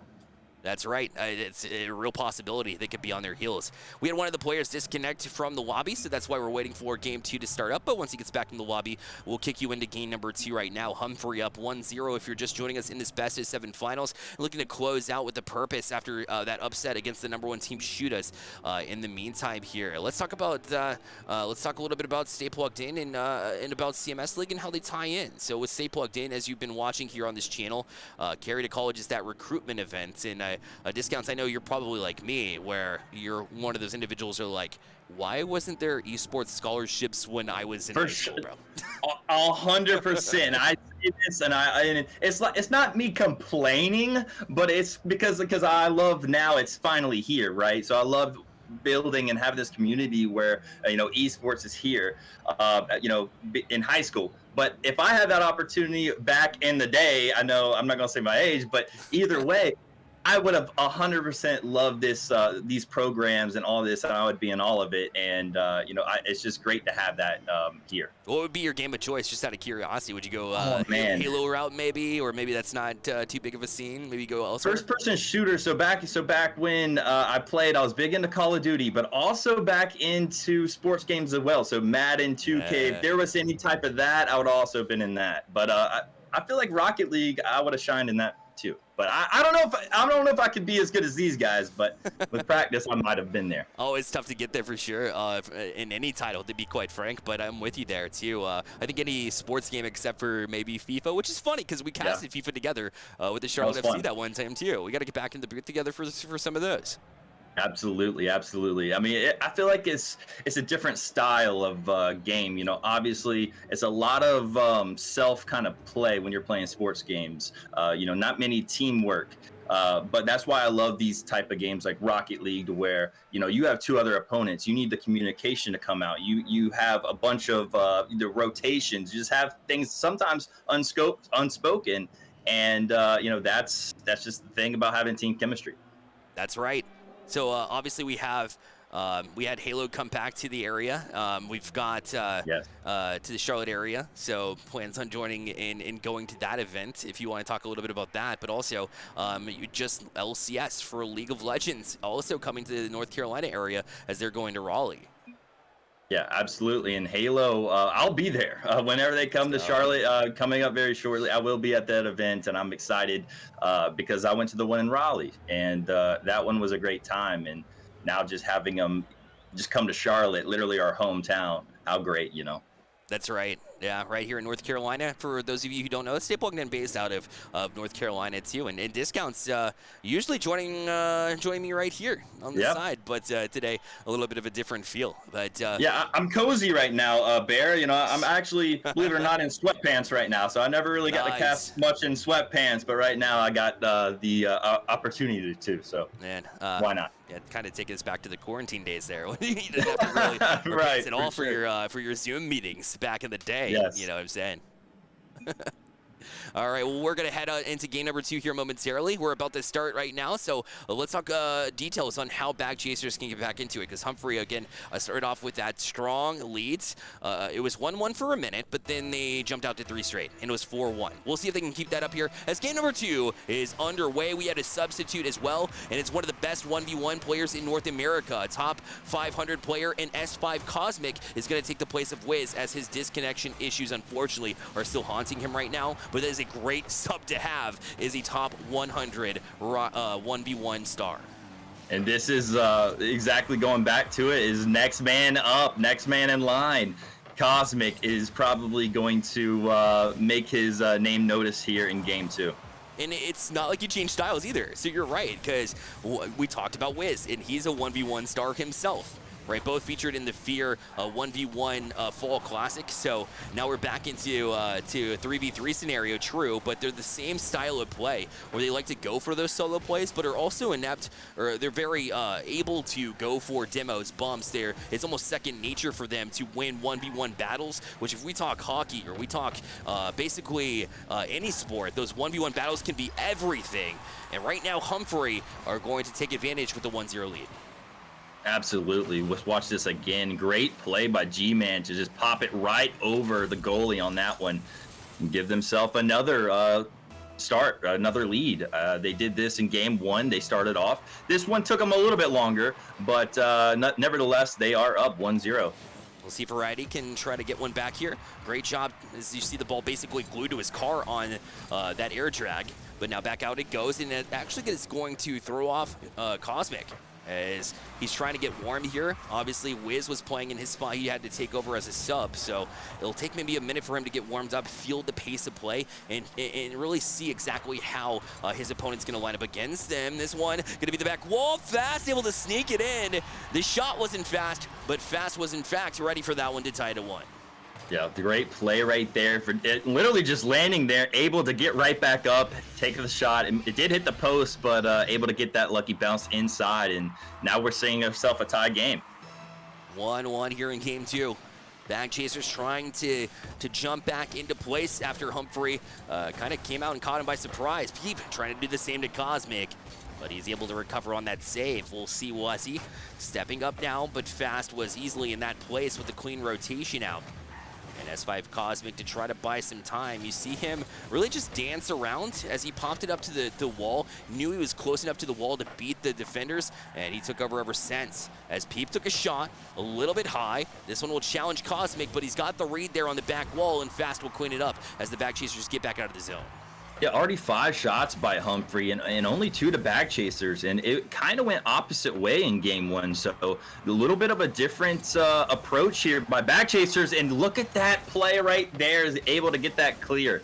That's right. It's a real possibility they could be on their heels. We had one of the players disconnect from the lobby, so that's why we're waiting for game 2 to start up. But once he gets back in the lobby, we'll kick you into game number 2 right now. Humphrey up 1-0 if you're just joining us in this best of 7 finals. Looking to close out with a purpose after that upset against the number 1 team, Shoot Us. In the meantime here, let's talk a little bit about Stay Plugged In and about CMS League and how they tie in. So with Stay Plugged In, as you've been watching here on this channel, Carry2College is that recruitment event, and discounts. I know you're probably like me, where you're one of those individuals who are like, why wasn't there Esports Scholarships when I was in high school, bro? 100%. I see this, and it's not me complaining, but it's because I love now it's finally here, right? So I love building and having this community where esports is here, in high school. But if I had that opportunity back in the day, I know I'm not gonna say my age, but either way, I would have 100% loved these programs and all this, and I would be in all of it. And it's just great to have that here. What would be your game of choice, just out of curiosity? Would you go Halo route maybe, or maybe that's not too big of a scene? Maybe go elsewhere. First-person shooter. So back when I played, I was big into Call of Duty, but also back into sports games as well. So Madden, 2K. If there was any type of that, I would also have been in that. But I feel like Rocket League, I would have shined in that too. But I don't know if I could be as good as these guys, but with practice I might have been there. Oh, it's tough to get there for sure in any title, to be quite frank, but I'm with you there too. I think any sports game except for maybe FIFA, which is funny because we casted FIFA together with the Charlotte FC that one time too. We got to get back in the booth together for some of those. Absolutely. I mean, I feel like it's a different style of game. Obviously, it's a lot of self kind of play when you're playing sports games. Not many teamwork. But that's why I love these type of games like Rocket League, to where you have 2 other opponents. You need the communication to come out. You have a bunch of the rotations. You just have things sometimes unspoken, and that's just the thing about having team chemistry. That's right. So obviously we had Halo come back to the area. We've got to the Charlotte area, so plans on joining and going to that event if you want to talk a little bit about that. But also just LCS for League of Legends also coming to the North Carolina area as they're going to Raleigh. Yeah, absolutely. And Halo, I'll be there whenever they come to Charlotte, coming up very shortly. I will be at that event, and I'm excited because I went to the one in Raleigh, and that one was a great time. And now just having them just come to Charlotte, literally our hometown, how great, That's right. Yeah, right here in North Carolina. For those of you who don't know, Stay Plugged In based out of North Carolina too, and discounts usually joining me right here on the side, but today a little bit of a different feel. But yeah, I'm cozy right now, Bear. I'm actually, believe it or not, in sweatpants right now, so I never really got to cast much in sweatpants, but right now I got the opportunity to. So why not? Yeah, kind of taking us back to the quarantine days there. You didn't have to really right, at all for your Zoom meetings back in the day. Yes. You know what I'm saying? All right, well, we're going to head into game number 2 here momentarily. We're about to start right now, so let's talk details on how Bag Chasers can get back into it, because Humphrey, again, started off with that strong leads. It was 1-1 for a minute, but then they jumped out to 3 straight, and it was 4-1. We'll see if they can keep that up here as game number 2 is underway. We had a substitute as well, and it's one of the best 1v1 players in North America. A top 500 player in S5 Cosmic is going to take the place of Wiz, as his disconnection issues, unfortunately, are still haunting him right now. But that is a great sub to have, is a top 100 1v1 star. And this is exactly going back to it, is next man up, next man in line. Cosmic is probably going to make his name notice here in game 2. And it's not like you change styles either. So you're right, because we talked about Wiz, and he's a 1v1 star himself. Right, both featured in the Fear 1v1 Fall Classic. So now we're back into a 3v3 scenario, true, but they're the same style of play where they like to go for those solo plays, but are also inept, or they're very able to go for demos, bumps. It's almost second nature for them to win 1v1 battles, which if we talk hockey or we talk basically any sport, those 1v1 battles can be everything. And right now, Humphrey are going to take advantage with the 1-0 lead. Absolutely. Let's watch this again. Great play by G-Man to just pop it right over the goalie on that one and give themselves another start, another lead. They did this in game 1. They started off. This one took them a little bit longer, but nevertheless, they are up 1-0. We'll see if Variety can try to get one back here. Great job, as you see the ball basically glued to his car on that air drag. But now back out it goes, and it actually is going to throw off Cosmic, as he's trying to get warm here. Obviously, Wiz was playing in his spot. He had to take over as a sub, so it'll take maybe a minute for him to get warmed up, feel the pace of play, and really see exactly how his opponent's going to line up against them. This one going to be the back wall. Fast able to sneak it in. The shot wasn't fast, but Fast was in fact ready for that one to tie it at 1. Yeah, the great play right there for it, literally just landing there, able to get right back up, take the shot. It did hit the post, but able to get that lucky bounce inside, and now we're seeing ourselves a tie game. 1-1 here in game 2. Bag Chasers trying to jump back into place after Humphrey kind of came out and caught him by surprise. Peep trying to do the same to Cosmic, but he's able to recover on that save. We'll see Wuzzy stepping up now, but Fast was easily in that place with the clean rotation out. And S5 Cosmic to try to buy some time. You see him really just dance around as he popped it up to the wall. Knew he was close enough to the wall to beat the defenders, and he took over ever since. As Peep took a shot a little bit high. This one will challenge Cosmic, but he's got the read there on the back wall, and Fast will clean it up as the Bag Chasers get back out of the zone. Yeah, already 5 shots by Humphrey and only 2 to Bag Chasers, and it kind of went opposite way in game 1. So a little bit of a different approach here by Bag Chasers, and look at that play right there, is able to get that clear.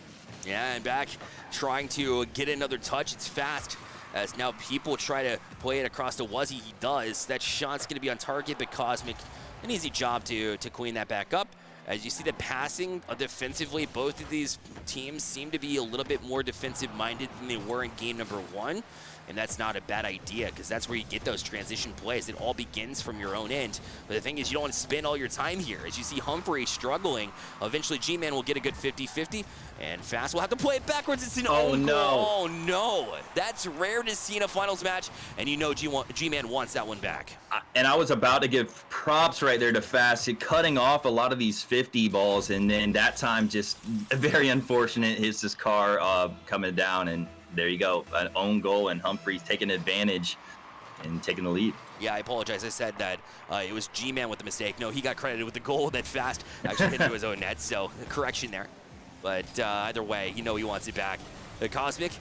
Yeah, and back trying to get another touch. It's Fast, as now people try to play it across to Wuzzy. He does. That shot's going to be on target, but Cosmic, an easy job to clean that back up. As you see the passing defensively, both of these teams seem to be a little bit more defensive-minded than they were in game number 1. And that's not a bad idea, because that's where you get those transition plays. It all begins from your own end. But the thing is, you don't want to spend all your time here. As you see Humphrey struggling, eventually G-Man will get a good 50-50, and Fast will have to play it backwards. It's an own goal. Oh, no. That's rare to see in a finals match, and you know G-Man wants that one back. And I was about to give props right there to Fast, cutting off a lot of these 50 balls, and then that time just very unfortunate, hits his car coming down, and there you go, an own goal, and Humphrey's taking advantage and taking the lead. Yeah, I apologize. I said that it was G-Man with the mistake. No, he got credited with the goal that Fast actually hit into his own net, so correction there. But either way, you know he wants it back. The Cosmic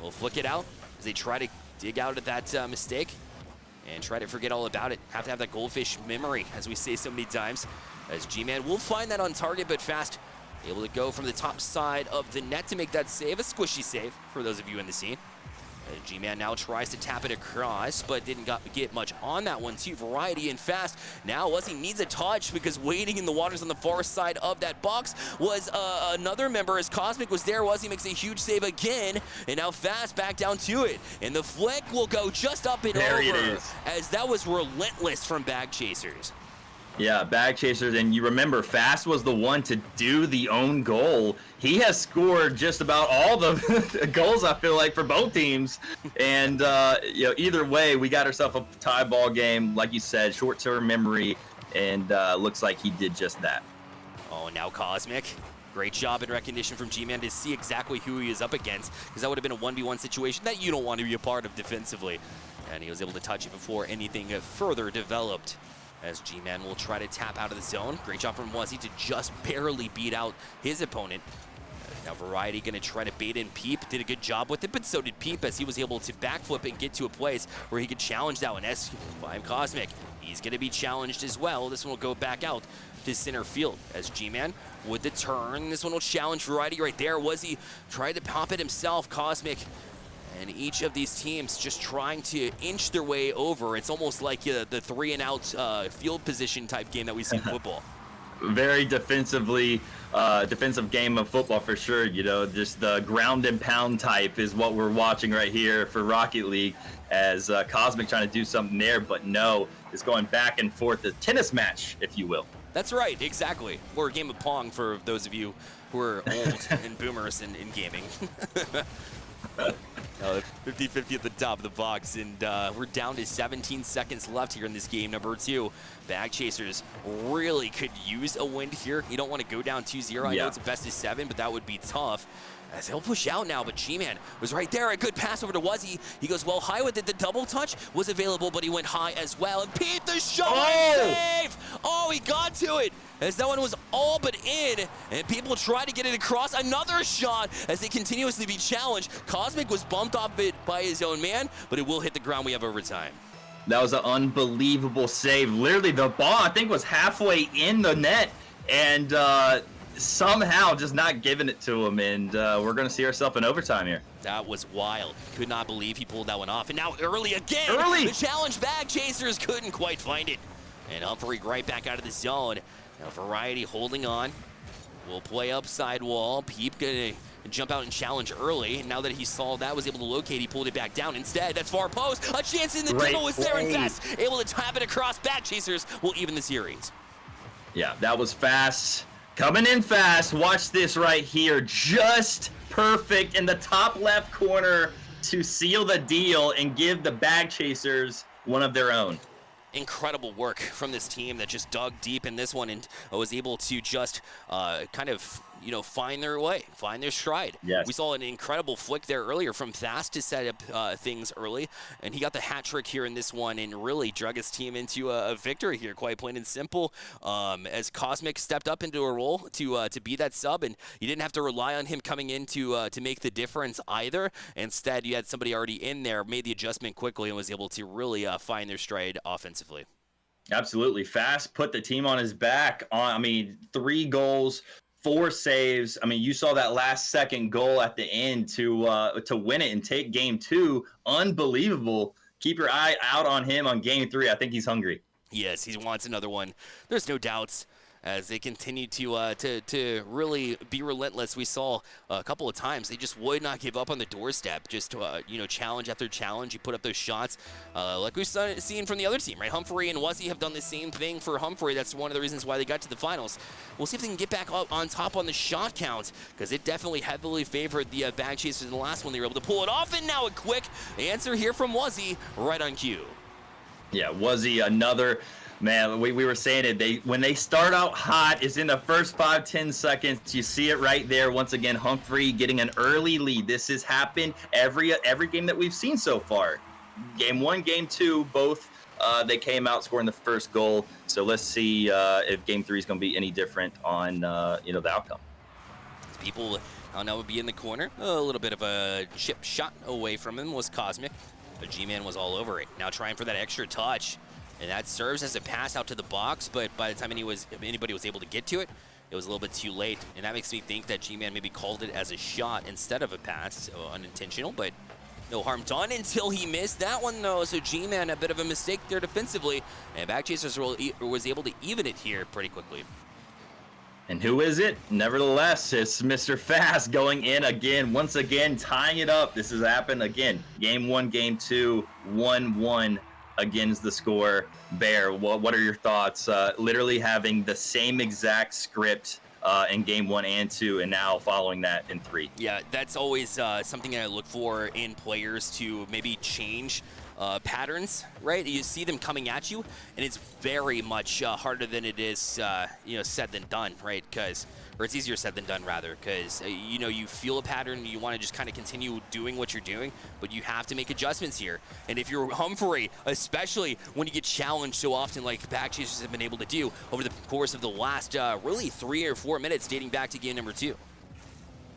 will flick it out as they try to dig out of that mistake and try to forget all about it. Have to have that goldfish memory, as we say so many times. As G-Man will find that on target, but Fast able to go from the top side of the net to make that save, a squishy save for those of you in the scene. G-Man now tries to tap it across, but didn't get much on that one too. Variety and Fast. Now Wuzzy needs a touch, because waiting in the waters on the far side of that box was another member. As Cosmic was there, Wuzzy makes a huge save again, and now Fast back down to it. And the flick will go just up and There over, it is. as that was relentless from Bag Chasers. Yeah, bag chasers, and you remember Fast was the one to do the own goal. He has scored just about all the goals, I feel like, for both teams. And either way, we got ourselves a tie ball game, like you said, short-term memory, and looks like he did just that. Oh, now Cosmic. Great job in recognition from G-Man to see exactly who he is up against, because that would have been a 1v1 situation that you don't want to be a part of defensively. And he was able to touch it before anything further developed, as G-Man will try to tap out of the zone. Great job from Wuzzy to just barely beat out his opponent. Now Variety going to try to bait in Peep. Did a good job with it, but so did Peep, as he was able to backflip and get to a place where he could challenge that one. S5 Cosmic, he's going to be challenged as well. This one will go back out to center field as G-Man with the turn. This one will challenge Variety right there. Wuzzy tried to pop it himself. Cosmic and each of these teams just trying to inch their way over. It's almost like the 3-and-out field position type game that we see in football. Very defensive game of football for sure. Just the ground and pound type is what we're watching right here for Rocket League, as Cosmic trying to do something there, but no, it's going back and forth, a tennis match, if you will. That's right, exactly. Or a game of Pong for those of you who are old and boomers in gaming. 50-50 at the top of the box, and we're down to 17 seconds left here in this game number 2. Bag Chasers really could use a win here. You don't want to go down 2-0. I know it's a best of 7, but that would be tough, as he'll push out now. But G-Man was right there. A good pass over to Wuzzy. He goes well high with it. The double touch was available, but he went high as well. And Pete, the shot save! Oh, he got to it, as that one was all but in, and people try to get it across. Another shot as they continuously be challenged. Cosmic was bumped off it by his own man, but it will hit the ground. We have overtime. That was an unbelievable save. Literally, the ball, I think, was halfway in the net, and somehow just not giving it to him, and we're going to see ourselves in overtime here. That was wild. Could not believe he pulled that one off. And now early again. Early! The challenge Bag Chasers couldn't quite find it. And Humphrey right back out of the zone. Now Variety holding on. Will play upside wall. Peep gonna jump out and challenge early. And now that he saw that, was able to locate, he pulled it back down. Instead, that's far post. A chance in the dribble was there, and Fast able to tap it across. Bag Chasers will even the series. Yeah, that was Fast. Coming in fast. Watch this right here. Just perfect in the top left corner to seal the deal and give the Bag Chasers one of their own. Incredible work from this team that just dug deep in this one and was able to just kind of, find their way, find their stride. Yes. We saw an incredible flick there earlier from Fast to set up things early, and he got the hat trick here in this one and really drug his team into a victory here, quite plain and simple, as Cosmic stepped up into a role to be that sub, and you didn't have to rely on him coming in to make the difference either. Instead, you had somebody already in there, made the adjustment quickly, and was able to really find their stride offensively. Absolutely. Fast put the team on his back. 3 goals, 4 saves. You saw that last second goal at the end to win it and take game 2. Unbelievable. Keep your eye out on him on game 3. I think he's hungry. Yes, he wants another one. There's no doubts, as they continue to really be relentless. We saw a couple of times they just would not give up on the doorstep. Just challenge after challenge. You put up those shots, like we've seen from the other team, right? Humphrey and Wuzzy have done the same thing for Humphrey. That's one of the reasons why they got to the finals. We'll see if they can get back up on top on the shot count, because it definitely heavily favored the Bag Chasers in the last one. They were able to pull it off, and now a quick answer here from Wuzzy, right on cue. Yeah, Wuzzy, another. Man, we were saying it. When they start out hot, it's in the first 5-10 seconds. You see it right there. Once again, Humphrey getting an early lead. This has happened every game that we've seen so far. Game 1, game 2, both they came out scoring the first goal. So let's see if game 3 is going to be any different on the outcome. People now would be in the corner. A little bit of a chip shot away from him was Cosmic, but G-Man was all over it. Now trying for that extra touch. And that serves as a pass out to the box, but by the time anybody was able to get to it, it was a little bit too late. And that makes me think that G-Man maybe called it as a shot instead of a pass, so unintentional, but no harm done until he missed that one, though. So G-Man, a bit of a mistake there defensively, and Bag Chasers was able to even it here pretty quickly. And who is it? Nevertheless, it's Mr. Fast going in again, once again, tying it up. This has happened again. Game 1, game 2, 1-1. against the score. Bear, what are your thoughts? Literally having the same exact script in game 1 and 2, and now following that in 3. Yeah, that's always something I look for in players to maybe change patterns, right? You see them coming at you, and it's very much harder than it is, said than done, right? Or it's easier said than done, rather, because, you feel a pattern, you want to just kind of continue doing what you're doing, but you have to make adjustments here. And if you're Humphrey, especially when you get challenged so often like Backchasers have been able to do over the course of the last, really 3 or 4 minutes dating back to game number 2.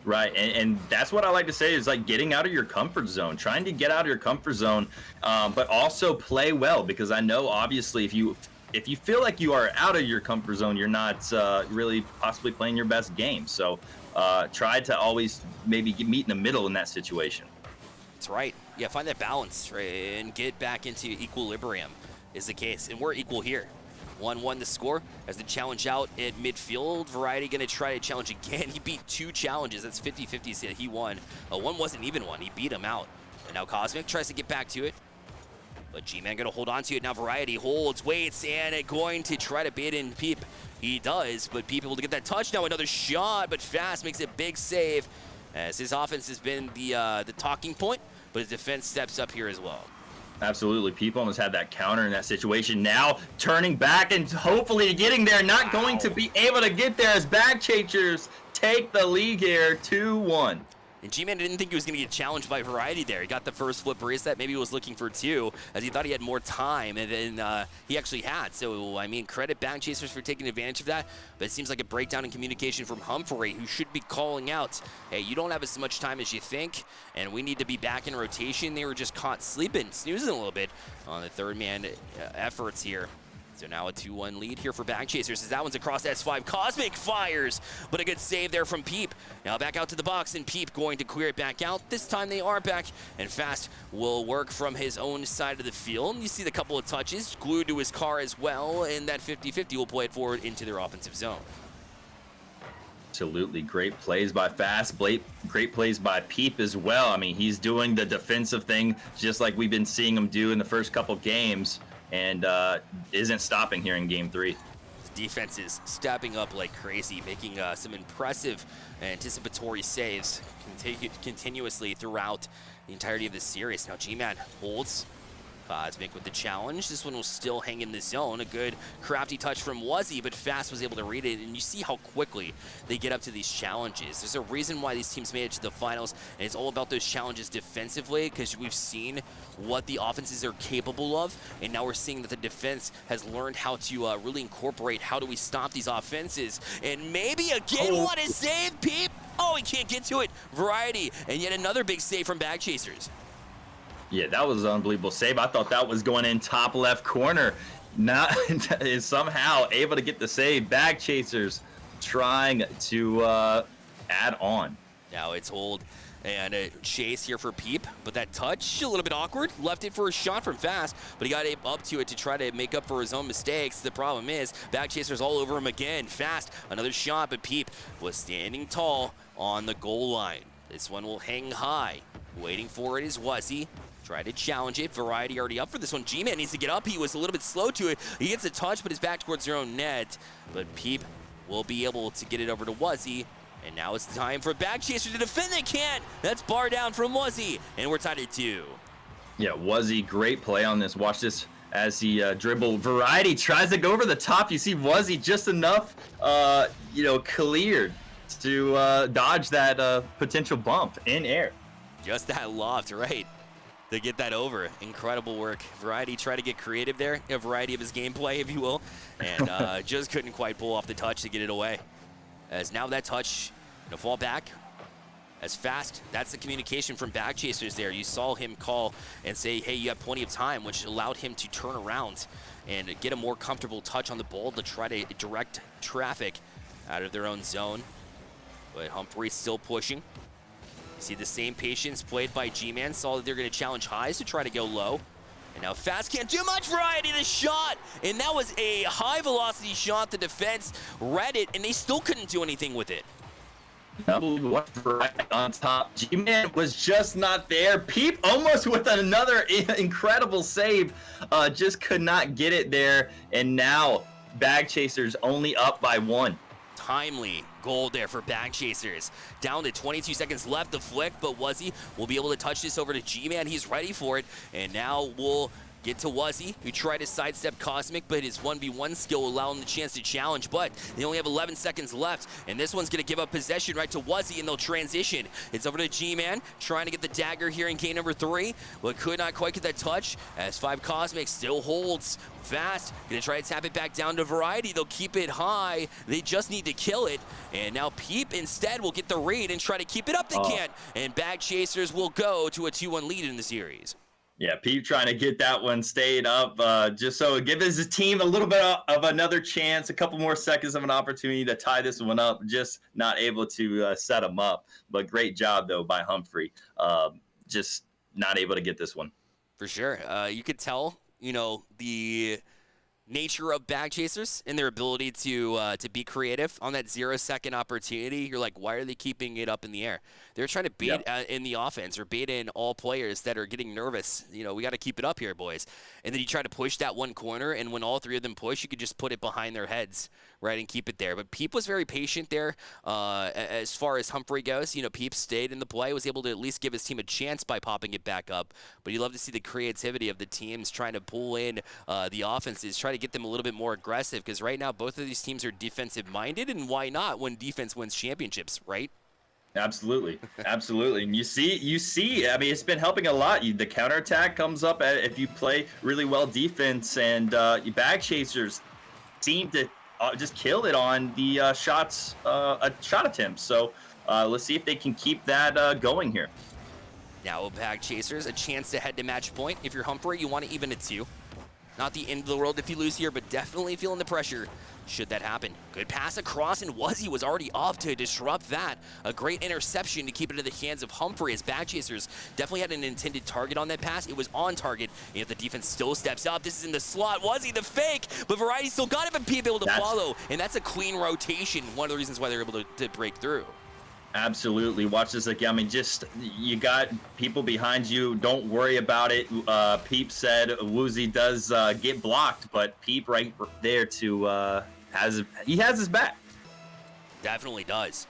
Right, and that's what I like to say is like getting out of your comfort zone, trying to get out of your comfort zone, but also play well, because I know obviously if you feel like you are out of your comfort zone, you're not really possibly playing your best game. So try to always maybe meet in the middle in that situation. That's right. Yeah, find that balance, right, and get back into equilibrium is the case, and we're equal here. 1-1 the score as the challenge out at midfield. Variety going to try to challenge again. He beat 2 challenges. That's 50-50. So he won. One wasn't even one. He beat him out. And now Cosmic tries to get back to it. But G-Man going to hold on to it. Now Variety holds, waits, and going to try to bait in Peep. He does, but Peep able to get that touch. Now another shot, but Fast makes a big save as his offense has been the talking point, but his defense steps up here as well. Absolutely. Peep almost had that counter in that situation. Now turning back and hopefully getting there. Not going to be able to get there as Backchasers take the lead here, 2-1. And G-Man didn't think he was going to get challenged by Variety there. He got the first flip reset. Maybe he was looking for 2, as he thought he had more time than he actually had. So, I mean, credit Backchasers for taking advantage of that. But it seems like a breakdown in communication from Humphrey, who should be calling out, hey, you don't have as much time as you think, and we need to be back in rotation. They were just caught sleeping, snoozing a little bit on the third man efforts here. So now a 2-1 lead here for Backchasers as that one's across S5. Cosmic fires, but a good save there from Peep. Now back out to the box, and Peep going to clear it back out. This time they are back, and Fast will work from his own side of the field. You see the couple of touches glued to his car as well, and that 50-50 will play it forward into their offensive zone. Absolutely. Great plays by Fast. Great plays by Peep as well. I mean, he's doing the defensive thing just like we've been seeing him do in the first couple games, and isn't stopping here in game 3. Defense is stepping up like crazy, making some impressive anticipatory saves continuously throughout the entirety of this series. Now G-Man holds. Cosmic with the challenge. This one will still hang in the zone. A good crafty touch from Wuzzy, but Fast was able to read it, and you see how quickly they get up to these challenges. There's a reason why these teams made it to the finals, and it's all about those challenges defensively, because we've seen what the offenses are capable of, and now we're seeing that the defense has learned how to really incorporate how do we stop these offenses. And maybe again, what a save, Peep! Oh, he can't get to it. Variety, and yet another big save from Backchasers. Yeah, that was an unbelievable save. I thought that was going in top left corner. Not is somehow able to get the save. Backchasers trying to add on. Now it's hold and a chase here for Peep, but that touch a little bit awkward. Left it for a shot from Fast, but he got up to it to try to make up for his own mistakes. The problem is Backchasers all over him again. Fast, another shot, but Peep was standing tall on the goal line. This one will hang high. Waiting for it is Wuzzy. Try to challenge it. Variety already up for this one. G-Man needs to get up. He was a little bit slow to it. He gets a touch, but is back towards their own net. But Peep will be able to get it over to Wuzzy. And now it's time for Backchaser to defend. They can't. That's bar down from Wuzzy. And we're tied at 2. Yeah, Wuzzy, great play on this. Watch this as he dribble. Variety tries to go over the top. You see Wuzzy just enough, cleared to dodge that potential bump in air. Just that loft, right? To get that over. Incredible work. Variety tried to get creative there, a variety of his gameplay, if you will, and just couldn't quite pull off the touch to get it away. As now that touch, fall back as Fast. That's the communication from Backchasers there. You saw him call and say, hey, you have plenty of time, which allowed him to turn around and get a more comfortable touch on the ball to try to direct traffic out of their own zone. But Humphrey still pushing. See the same patience played by G-Man. Saw that they're going to challenge highs to try to go low. And now Fast can't do much. Variety the shot. And that was a high velocity shot. The defense read it, and they still couldn't do anything with it. What right on top. G-Man was just not there. Peep almost with another incredible save. Just could not get it there. And now Bag Chasers only up by 1. Timely goal there for Bag Chasers. Down to 22 seconds left. The flick, but Wuzzy will be able to touch this over to G-Man. He's ready for it. And now we'll get to Wuzzy, who tried to sidestep Cosmic, but his 1v1 skill will allow him the chance to challenge, but they only have 11 seconds left, and this one's going to give up possession right to Wuzzy, and they'll transition. It's over to G-Man, trying to get the dagger here in game number 3, but could not quite get that touch, as 5 Cosmic still holds fast. Going to try to tap it back down to Variety. They'll keep it high. They just need to kill it, and now Peep instead will get the raid and try to keep it up. They can't, and Bag Chasers will go to a 2-1 lead in the series. Yeah, Pete trying to get that one stayed up, just so it gives his team a little bit of another chance, a couple more seconds of an opportunity to tie this one up. Just not able to set him up. But great job, though, by Humphrey. Just not able to get this one. For sure. You could tell, the nature of Bag Chasers and their ability to be creative on that 0-second opportunity. You're like, why are they keeping it up in the air? They're trying to bait in the offense or bait in all players that are getting nervous. We got to keep it up here, boys. And then you try to push that one corner, and when all 3 of them push, you could just put it behind their heads, right, and keep it there. But Peep was very patient there as far as Humphrey goes. Peep stayed in the play, was able to at least give his team a chance by popping it back up. But you love to see the creativity of the teams trying to pull in the offenses, try to get them a little bit more aggressive, because right now both of these teams are defensive-minded, and why not when defense wins championships, right? Absolutely. And you see, I mean, it's been helping a lot. The counterattack comes up if you play really well defense, and Bag Chasers seem to just kill it on the shot attempts. So let's see if they can keep that going here. Now Bag Chasers, a chance to head to match point. If you're Humphrey, you want to even it too. Not the end of the world if you lose here, but definitely feeling the pressure should that happen. Good pass across, and Wuzzy was already off to disrupt that. A great interception to keep it in the hands of Humphrey, as Bag Chasers definitely had an intended target on that pass. It was on target, and if the defense still steps up, this is in the slot. Wuzzy the fake, but Variety still got it, but Peep able to follow, and that's a clean rotation. One of the reasons why they're able to break through. Absolutely. Watch this again. I mean, just you got people behind you. Don't worry about it. Peep said Woozy does get blocked, but Peep right there has his back. Definitely does.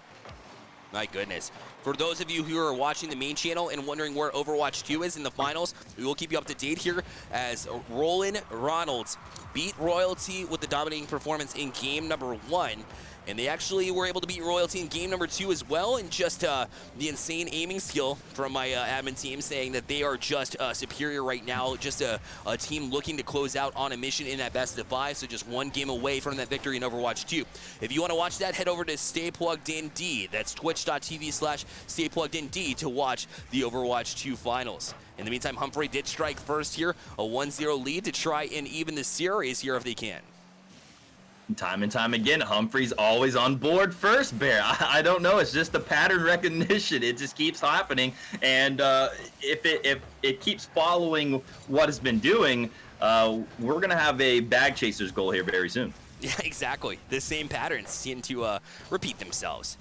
My goodness. For those of you who are watching the main channel and wondering where Overwatch 2 is in the finals, we will keep you up to date here as Roland Ronalds beat Royalty with the dominating performance in game number 1. And they actually were able to beat Royalty in game number 2 as well, and just the insane aiming skill from my admin team saying that they are just superior right now, just a team looking to close out on a mission in that best of 5, so just one game away from that victory in Overwatch 2. If you want to watch that, head over to Stay Plugged In D. That's twitch.tv/StayPluggedInD to watch the Overwatch 2 finals. In the meantime, Humphrey did strike first here, a 1-0 lead to try and even the series here if they can. Time and time again, Humphrey's always on board first, Bear. I don't know. It's just the pattern recognition. It just keeps happening. And if it keeps following what it's been doing, we're going to have a Bag Chasers goal here very soon. Yeah, exactly. The same patterns seem to repeat themselves.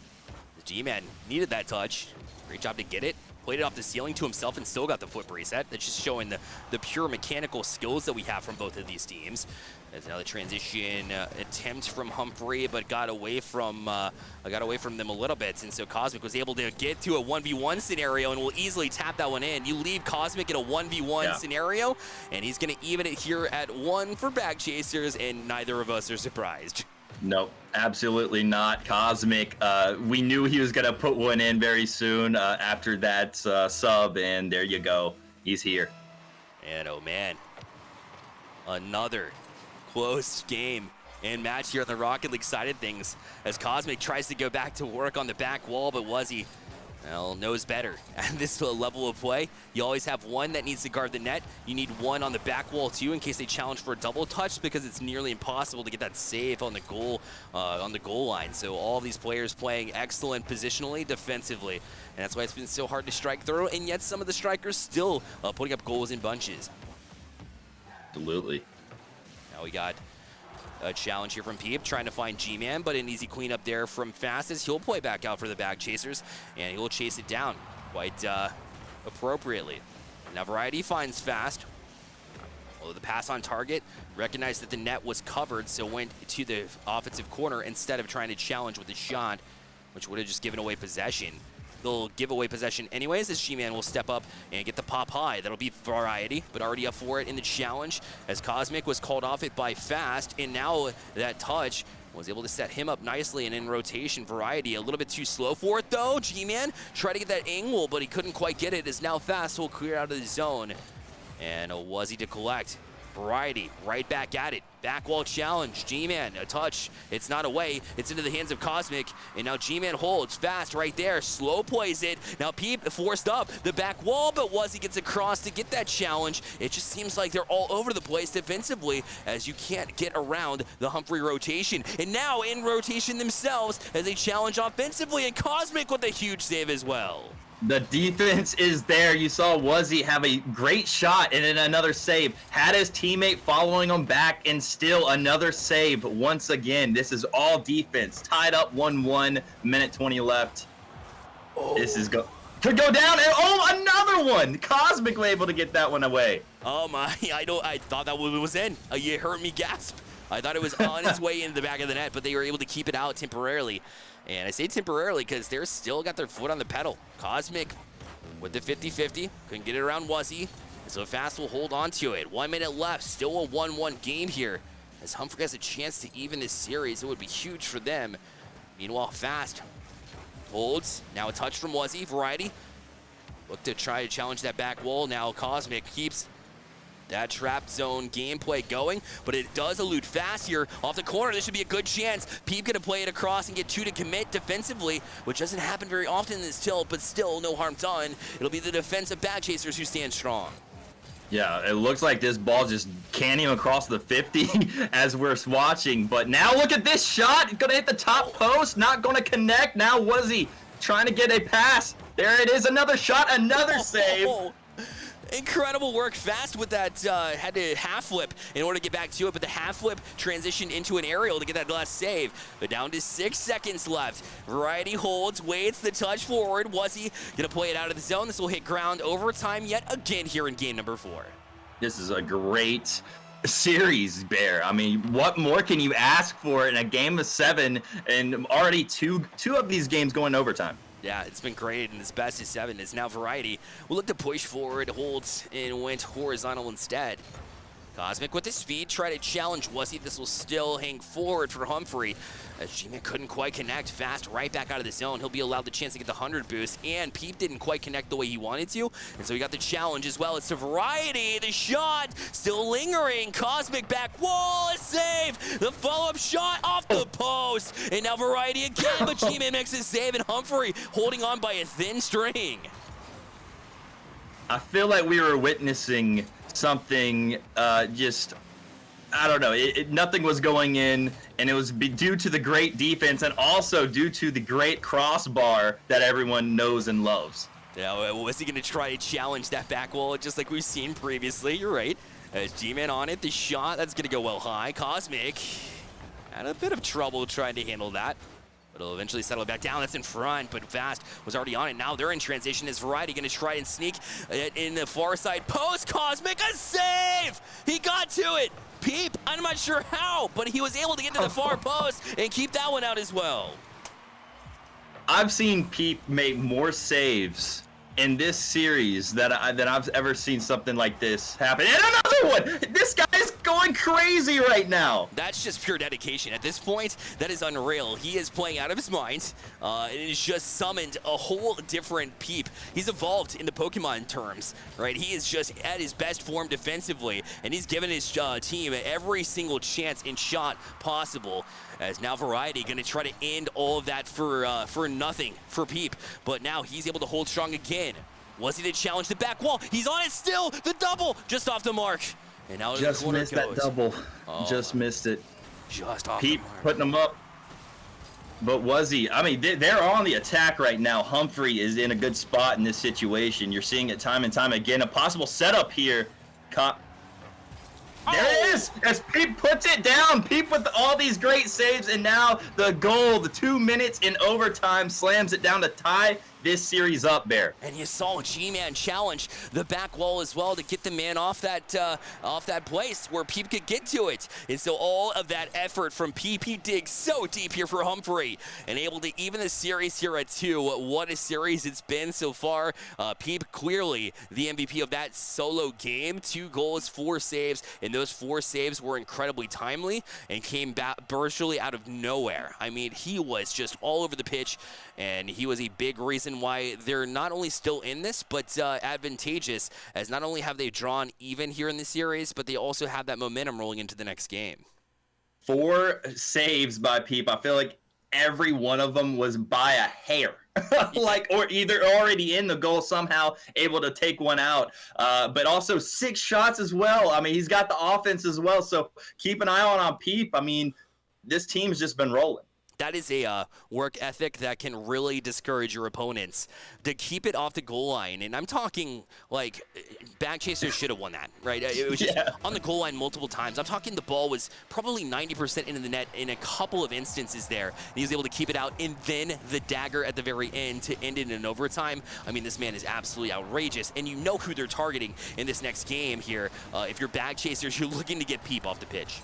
The G-Man needed that touch. Great job to get it. Played it off the ceiling to himself and still got the foot reset. That's just showing the pure mechanical skills that we have from both of these teams. There's another transition attempt from Humphrey, but got away from them a little bit. And so Cosmic was able to get to a 1v1 scenario and will easily tap that one in. You leave Cosmic in a 1v1 scenario, and he's going to even it here at 1 for Bag Chasers, and neither of us are surprised. Nope, absolutely not. Cosmic, we knew he was going to put one in very soon after that sub, and there you go. He's here. And oh man, another close game and match here on the Rocket League side of things as Cosmic tries to go back to work on the back wall, but Wuzzy, well, knows better. At this level of play, you always have one that needs to guard the net. You need one on the back wall too in case they challenge for a double touch, because it's nearly impossible to get that save on the goal line. So all of these players playing excellent positionally, defensively, and that's why it's been so hard to strike through, and yet some of the strikers still putting up goals in bunches. Absolutely. Now we got A challenge here from Peep, trying to find G-Man, but an easy cleanup there from Fast as he'll play back out for the Bag Chasers, and he will chase it down quite appropriately. Now Variety finds Fast. Although the pass on target, recognized that the net was covered, so went to the offensive corner instead of trying to challenge with a shot, which would have just given away possession. They'll give away possession anyways, as G-Man will step up and get the pop high. That'll be Variety, but already up for it in the challenge, as Cosmic was called off it by Fast, and now that touch was able to set him up nicely, and in rotation, Variety a little bit too slow for it though. G-Man tried to get that angle, but he couldn't quite get it, as now Fast will clear out of the zone. And a Wuzzy to collect. Variety right back at it. Back wall challenge. G-Man, a touch. It's not away. It's into the hands of Cosmic. And now G-Man holds Fast right there. Slow plays it. Now Peep forced up the back wall, but Wuzzy gets across to get that challenge. It just seems like they're all over the place defensively, as you can't get around the Humphrey rotation. And now in rotation themselves as they challenge offensively, and Cosmic with a huge save as well. The defense is there. You saw Wuzzy have a great shot and then another save. Had his teammate following him back, and still another save once again. This is all defense. Tied up 1-1, minute 20 left. Oh. This is could go down, and another one. Cosmic was able to get that one away. Oh my, I thought that one was in. You heard me gasp. I thought it was on its way into the back of the net, but they were able to keep it out temporarily. And I say temporarily because they're still got their foot on the pedal. Cosmic with the 50-50. Couldn't get it around Wuzzy. So Fast will hold on to it. 1 minute left. Still a 1-1 game here. As Humphrey has a chance to even this series, it would be huge for them. Meanwhile, Fast holds. Now a touch from Wuzzy. Variety. Look to try to challenge that back wall. Now Cosmic keeps that trap zone gameplay going, but it does elude Fast here off the corner. This should be a good chance. Peep gonna play it across and get 2 to commit defensively, which doesn't happen very often in this tilt, but still no harm done. It'll be the defensive Bag Chasers who stand strong. Yeah, it looks like this ball just canning across the 50 as we're watching, but now look at this shot. Gonna hit the top post, not gonna connect. Now Wuzzy trying to get a pass. There it is, another shot, another save. Incredible work. Fast with that, had to half flip in order to get back to it, but the half flip transitioned into an aerial to get that last save. But down to 6 seconds left. Variety holds, waits the touch forward. Wuzzy gonna play it out of the zone. This will hit ground overtime yet again here in game number 4. This is a great series, Bear. I mean, what more can you ask for in a game of 7, and already two of these games going overtime? Yeah, it's been great, and this best of 7 is now Variety. We'll look to push forward, holds, and went horizontal instead. Cosmic with the speed, try to challenge Wuzzy. This will still hang forward for Humphrey, as G-Man couldn't quite connect. Fast right back out of the zone. He'll be allowed the chance to get the 100 boost, and Peep didn't quite connect the way he wanted to, and so he got the challenge as well. It's to Variety. The shot still lingering. Cosmic back wall, a save. The follow-up shot off the post, and now Variety again, but G-Man makes a save, and Humphrey holding on by a thin string. I feel like we were witnessing something just, I don't know, nothing was going in, and it was due to the great defense and also due to the great crossbar that everyone knows and loves. Yeah, was he going to try to challenge that back wall just like we've seen previously? You're right. As G-Man on it, the shot, that's going to go well high. Cosmic had a bit of trouble trying to handle that, but it'll eventually settle it back down. That's in front, but Fast was already on it. Now they're in transition. Is Variety going to try and sneak in the far side post? Cosmic, a save! He got to it! Peep, I'm not sure how, but he was able to get to the far post and keep that one out as well. I've seen Peep make more saves in this series than I've ever seen something like this happen. And another one! This guy is going crazy right now. That's just pure dedication. At this point, that is unreal. He is playing out of his mind, and he's just summoned a whole different Peep. He's evolved in the Pokemon terms, right? He is just at his best form defensively, and he's given his team every single chance and shot possible. As now Variety going to try to end all of that for nothing for Peep, but now he's able to hold strong again. Was he to challenge the back wall? He's on it still. The double just off the mark. And now just the corner missed goes. that double. Oh, just missed it. Just off Peep the mark. putting them up. But Wuzzy, I mean, they're on the attack right now. Humphrey is in a good spot in this situation. You're seeing it time and time again. A possible setup here. There it is. As Peep puts it down. Peep with all these great saves, and now the goal, the 2 minutes in overtime, slams it down to tie this series up, Bear. And you saw G-Man challenge the back wall as well to get the man off that place where Peep could get to it. And so all of that effort from Peep, he digs so deep here for Humphrey and able to even the series here at 2. What a series it's been so far. Peep clearly the MVP of that solo game. 2 goals, 4 saves, and those 4 saves were incredibly timely and came back virtually out of nowhere. I mean, he was just all over the pitch, and he was a big reason why they're not only still in this, but advantageous, as not only have they drawn even here in the series, but they also have that momentum rolling into the next game. 4 saves by Peep. I feel like every one of them was by a hair. Or either already in the goal somehow, able to take one out. But also 6 shots as well. I mean, he's got the offense as well, so keep an eye on Peep. I mean, this team's just been rolling. That is a work ethic that can really discourage your opponents to keep it off the goal line. And I'm talking like Bag Chasers should have won that, right? It was just on the goal line multiple times. I'm talking the ball was probably 90% into the net in a couple of instances there. And he was able to keep it out, and then the dagger at the very end to end it in overtime. I mean, this man is absolutely outrageous, and you know who they're targeting in this next game here. If you're Bag Chasers, you're looking to get Peep off the pitch.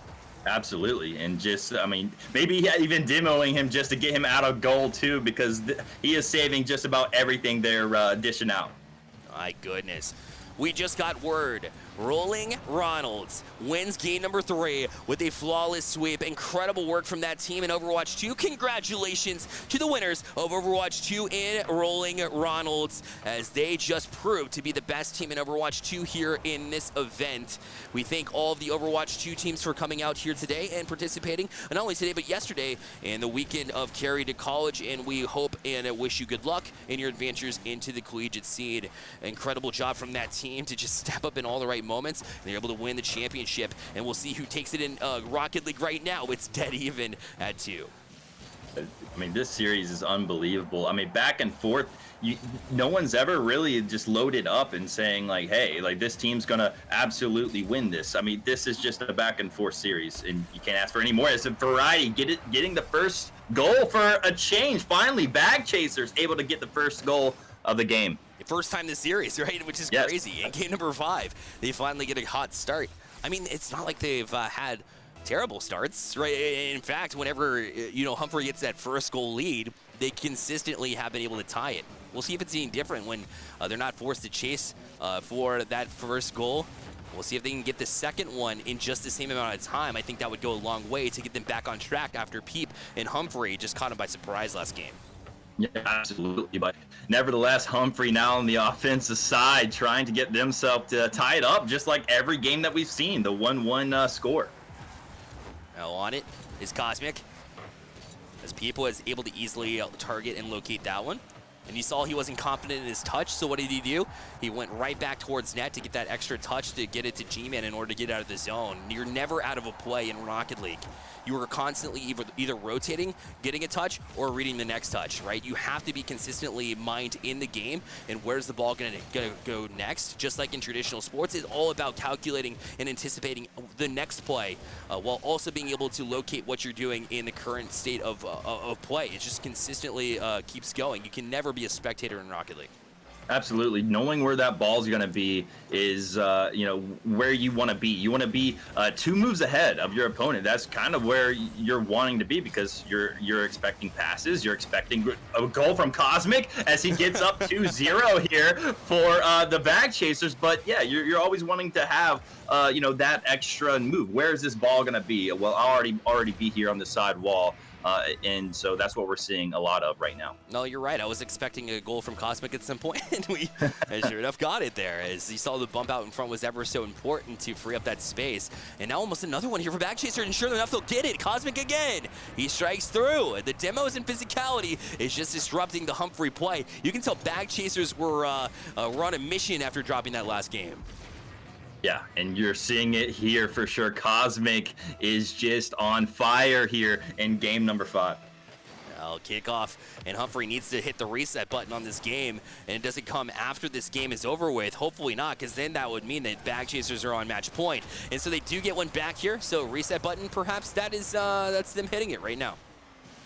Absolutely, and just, I mean, maybe even demoing him just to get him out of goal too, because he is saving just about everything they're dishing out. My goodness. We just got word. Rolling Ronalds wins game number 3 with a flawless sweep. Incredible work from that team in Overwatch 2. Congratulations to the winners of Overwatch 2 in Rolling Ronalds, as they just proved to be the best team in Overwatch 2 here in this event. We thank all of the Overwatch 2 teams for coming out here today and participating, and not only today but yesterday in the weekend of Carry2College, and we hope and wish you good luck in your adventures into the collegiate scene. Incredible job from that team to just step up in all the right moments. They're able to win the championship, and we'll see who takes it in Rocket League right now. It's dead even at 2. I mean, this series is unbelievable. I mean, back and forth. No one's ever really just loaded up and saying like, hey, like this team's gonna absolutely win this. I mean, this is just a back and forth series, and you can't ask for any more. It's a variety. Getting the first goal for a change. Finally, Bag Chasers able to get the first goal of the game. First time this series, right? Which is crazy. In game number 5, they finally get a hot start. I mean, it's not like they've had terrible starts, right? In fact, whenever Humphrey gets that first goal lead, they consistently have been able to tie it. We'll see if it's any different when they're not forced to chase for that first goal. We'll see if they can get the second one in just the same amount of time. I think that would go a long way to get them back on track after Peep and Humphrey just caught them by surprise last game. Yeah, absolutely. But nevertheless, Humphrey now on the offensive side trying to get themselves to tie it up, just like every game that we've seen, the 1-1 score. Now on it is Cosmic, as Peep was able to easily target and locate that one. And you saw he wasn't confident in his touch, so what did he do? He went right back towards net to get that extra touch to get it to G-Man in order to get out of the zone. You're never out of a play in Rocket League. You are constantly either rotating, getting a touch, or reading the next touch, right? You have to be consistently mined in the game, and where's the ball gonna go next? Just like in traditional sports, it's all about calculating and anticipating the next play, while also being able to locate what you're doing in the current state of play. It just consistently keeps going. You can never be a spectator in Rocket League. Absolutely. Knowing where that ball's going to be is, where you want to be. You want to be 2 moves ahead of your opponent. That's kind of where you're wanting to be, because you're expecting passes. You're expecting a goal from Cosmic as he gets up 2-0 here for the Bag Chasers. But yeah, you're always wanting to have, that extra move. Where is this ball going to be? Well, I'll already be here on the side wall. And so that's what we're seeing a lot of right now. No, you're right. I was expecting a goal from Cosmic at some point, and we sure enough got it there. As you saw, the bump out in front was ever so important to free up that space. And now almost another one here for Bag Chaser, and sure enough, they'll get it. Cosmic again. He strikes through. The demos and physicality is just disrupting the Humphrey play. You can tell Bag Chasers were on a mission after dropping that last game. Yeah, and you're seeing it here for sure. Cosmic is just on fire here in game number 5. Well, kickoff, and Humphrey needs to hit the reset button on this game, and it doesn't come after this game is over with. Hopefully not, because then that would mean that Bag Chasers are on match point. And so they do get one back here, so reset button, perhaps that's them hitting it right now.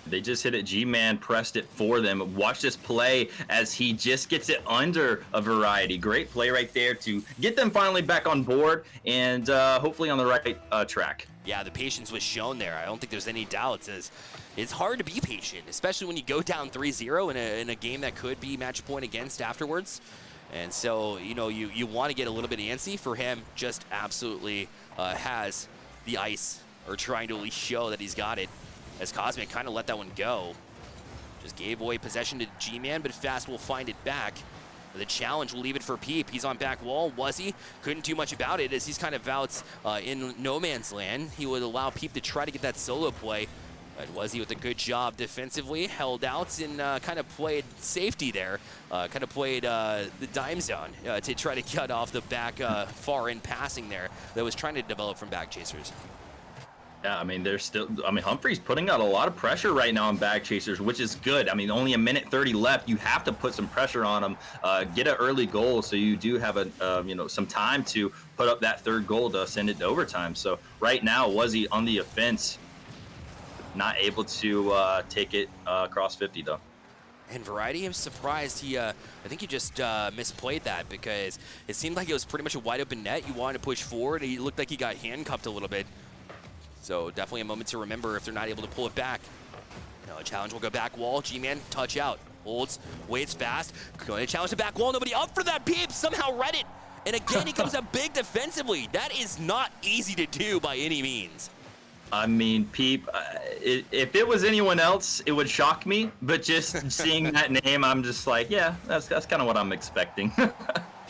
They just hit it. G-Man pressed it for them. Watch this play as he just gets it under a variety. Great play right there to get them finally back on board and hopefully on the right track. Yeah, the patience was shown there. I don't think there's any doubts. It's hard to be patient, especially when you go down 3-0 in a game that could be match point against afterwards. And so, you want to get a little bit antsy. For him, just absolutely has the ice, or trying to at least show that he's got it. As Cosmic kind of let that one go. Just gave away possession to G-Man, but Fast will find it back. The challenge will leave it for Peep. He's on back wall. Wuzzy couldn't do much about it as he's kind of out in no man's land. He would allow Peep to try to get that solo play. But Wuzzy with a good job defensively, held out and kind of played safety there. Kind of played the dime zone to try to cut off the back far end passing there that was trying to develop from Bag Chasers. Yeah, I mean, Humphrey's putting out a lot of pressure right now on Bag Chasers, which is good. I mean, only a minute 30 left. You have to put some pressure on them, get an early goal, so you do have some time to put up that third goal to send it to overtime. So right now, Wuzzy on the offense, not able to take it across 50 though. And Variety, I'm surprised I think he just misplayed that, because it seemed like it was pretty much a wide open net. You wanted to push forward, and he looked like he got handcuffed a little bit. So definitely a moment to remember if they're not able to pull it back. A challenge will go back wall. G-Man touch out. Holds, waits fast. Going to challenge the back wall. Nobody up for that. Peep somehow read it. And again, he comes up big defensively. That is not easy to do by any means. I mean, Peep, if it was anyone else, it would shock me. But just seeing that name, I'm just like, yeah, that's kind of what I'm expecting.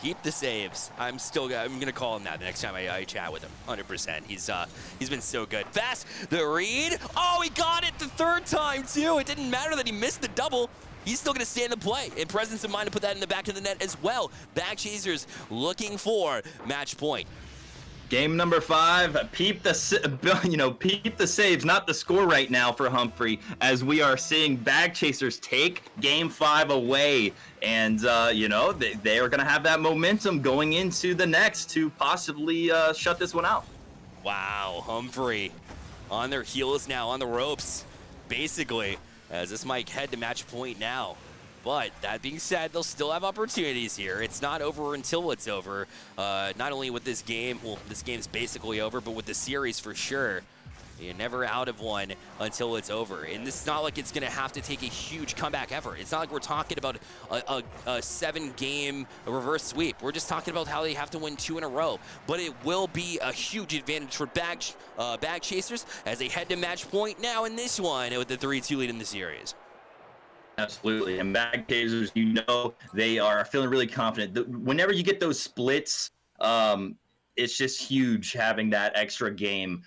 Keep the saves. I'm gonna call him that the next time I chat with him. 100%. He's been so good. Fast, the read. Oh, he got it the third time too. It didn't matter that he missed the double. He's still gonna stay in the play. And presence of mind to put that in the back of the net as well. Bag Chasers looking for match point. Game number 5, peep the saves, not the score right now for Humphrey, as we are seeing Bag Chasers take Game 5 away. And, they are going to have that momentum going into the next to possibly shut this one out. Wow, Humphrey on their heels now, on the ropes, basically, as this might head to match point now. But that being said, they'll still have opportunities here. It's not over until it's over. Not only with this game, well, this game's basically over, but with the series for sure. You're never out of one until it's over. And this is not like it's going to have to take a huge comeback effort. It's not like we're talking about a 7-game reverse sweep. We're just talking about how they have to win 2 in a row. But it will be a huge advantage for Bag Chasers as they head to match point now in this one with the 3-2 lead in the series. Absolutely. And Bag Chasers, they are feeling really confident. Whenever you get those splits, it's just huge having that extra game.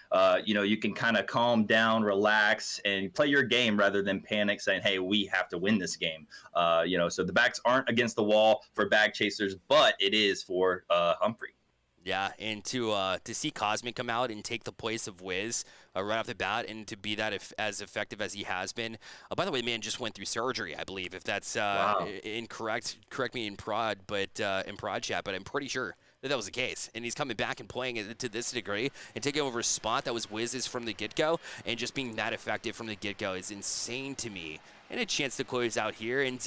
You can kind of calm down, relax, and play your game rather than panic saying, hey, we have to win this game. So the backs aren't against the wall for Bag Chasers, but it is for Humphrey. Yeah, and to see Cosmic come out and take the place of Wiz right off the bat, and to be that as effective as he has been. By the way, man just went through surgery, I believe. If that's incorrect, correct me in prod chat, but I'm pretty sure that was the case. And he's coming back and playing it to this degree and taking over a spot that was Wiz's from the get-go, and just being that effective from the get-go is insane to me. And a chance to close out here and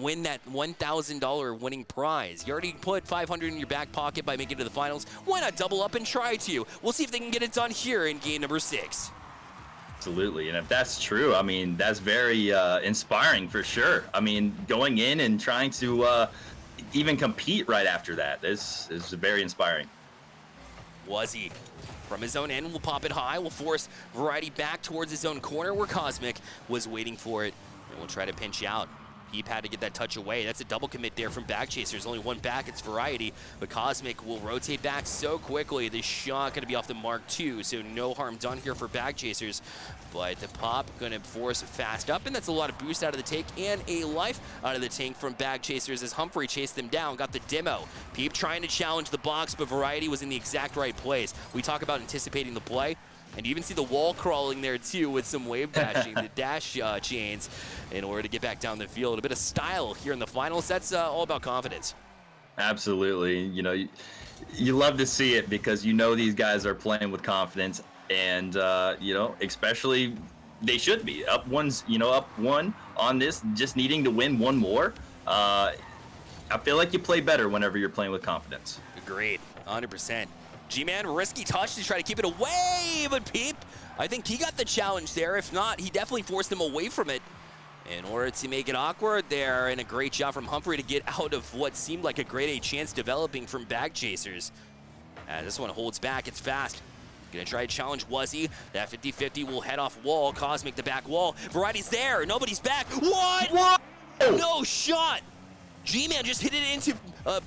win that $1,000 winning prize. You already put $500 in your back pocket by making it to the finals. Why not double up and try to? We'll see if they can get it done here in game number 6. Absolutely, and if that's true, I mean, that's very inspiring for sure. I mean, going in and trying to even compete right after that is very inspiring. Wuzzy from his own end will pop it high, will force Variety back towards his own corner where Cosmic was waiting for it, and will try to pinch out. Peep had to get that touch away. That's a double commit there from Bag Chasers. Only one back, it's Variety, but Cosmic will rotate back so quickly. The shot going to be off the mark too, so no harm done here for Bag Chasers. But the pop going to force fast up, and that's a lot of boost out of the tank and a life out of the tank from Bag Chasers as Humphrey chased them down, got the demo. Peep trying to challenge the box, but Variety was in the exact right place. We talk about anticipating the play. And you even see the wall crawling there too with some wave dashing, the dash chains in order to get back down the field. A bit of style here in the finals. That's all about confidence. Absolutely. You know, you love to see it because you know these guys are playing with confidence, and you know, especially they should be up ones. You know, up one on this, just needing to win one more. I feel like you play better whenever you're playing with confidence. Agreed, 100%. G-Man, risky touch to try to keep it away, but Peep, I think he got the challenge there. If not, he definitely forced him away from it in order to make it awkward there, and a great job from Humphrey to get out of what seemed like a grade A chance developing from Bag Chasers. This one holds back, it's fast. Gonna try to challenge Wuzzy. That 50-50 will head off wall. Cosmic the back wall. Variety's there, nobody's back. What? No shot! G-Man just hit it into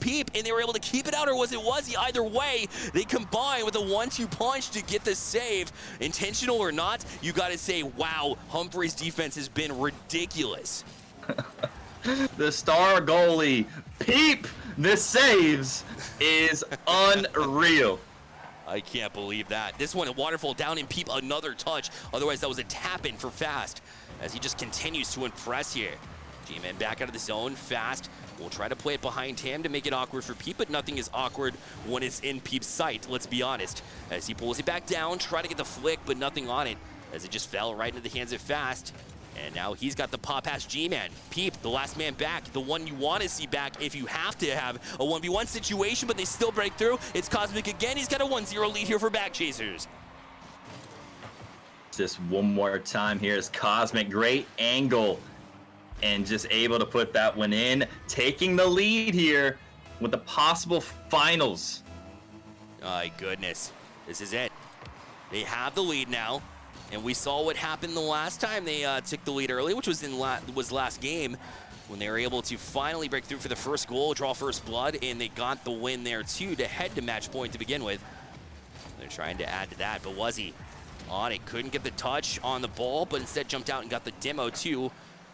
Peep, and they were able to keep it out, or was it Wuzzy? Either way, they combine with a 1-2 punch to get the save. Intentional or not, you gotta say, wow, Humphrey's defense has been ridiculous. The star goalie, Peep, the saves is unreal. I can't believe that. This one, a waterfall down and Peep, another touch. Otherwise, that was a tap-in for Fast, as he just continues to impress here. G-Man back out of the zone, Fast. We'll try to play it behind him to make it awkward for Peep, but nothing is awkward when it's in Peep's sight, let's be honest. As he pulls it back down, try to get the flick, but nothing on it, as it just fell right into the hands of Fast. And now he's got the pop past G-Man. Peep, the last man back, the one you want to see back if you have to have a 1v1 situation, but they still break through. It's Cosmic again. He's got a 1-0 lead here for Bag Chasers. Just one more time here is Cosmic, great angle, and just able to put that one in, taking the lead here with the possible finals. My goodness, this is it. They have the lead now, and we saw what happened the last time they took the lead early, which was in last game, when they were able to finally break through for the first goal, draw first blood, and they got the win there too to head to match point to begin with. They're trying to add to that, but Wuzzy on it, couldn't get the touch on the ball, but instead jumped out and got the demo too.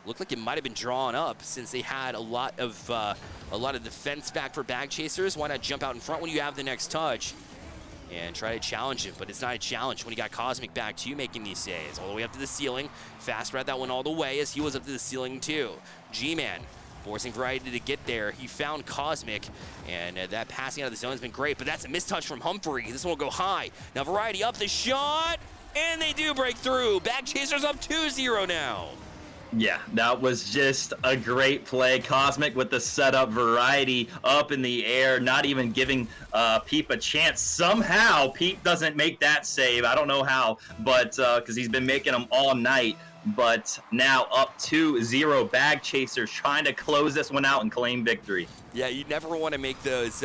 Looked like it might have been drawn up since they had a lot of defense back for Bag Chasers. Why not jump out in front when you have the next touch and try to challenge it? But it's not a challenge when you got Cosmic back to you making these saves. All the way up to the ceiling. Fast read that one all the way as he was up to the ceiling too. G-Man forcing Variety to get there. He found Cosmic, and that passing out of the zone has been great, but that's a mistouch from Humphrey. This one will go high. Now Variety up the shot, and they do break through. Bag Chasers up 2-0 now. Yeah, that was just a great play. Cosmic with the setup, Variety up in the air, not even giving Peep a chance. Somehow, Peep doesn't make that save. I don't know how, but because he's been making them all night. But now up 2-0, Bag Chasers trying to close this one out and claim victory. Yeah, you never want to make those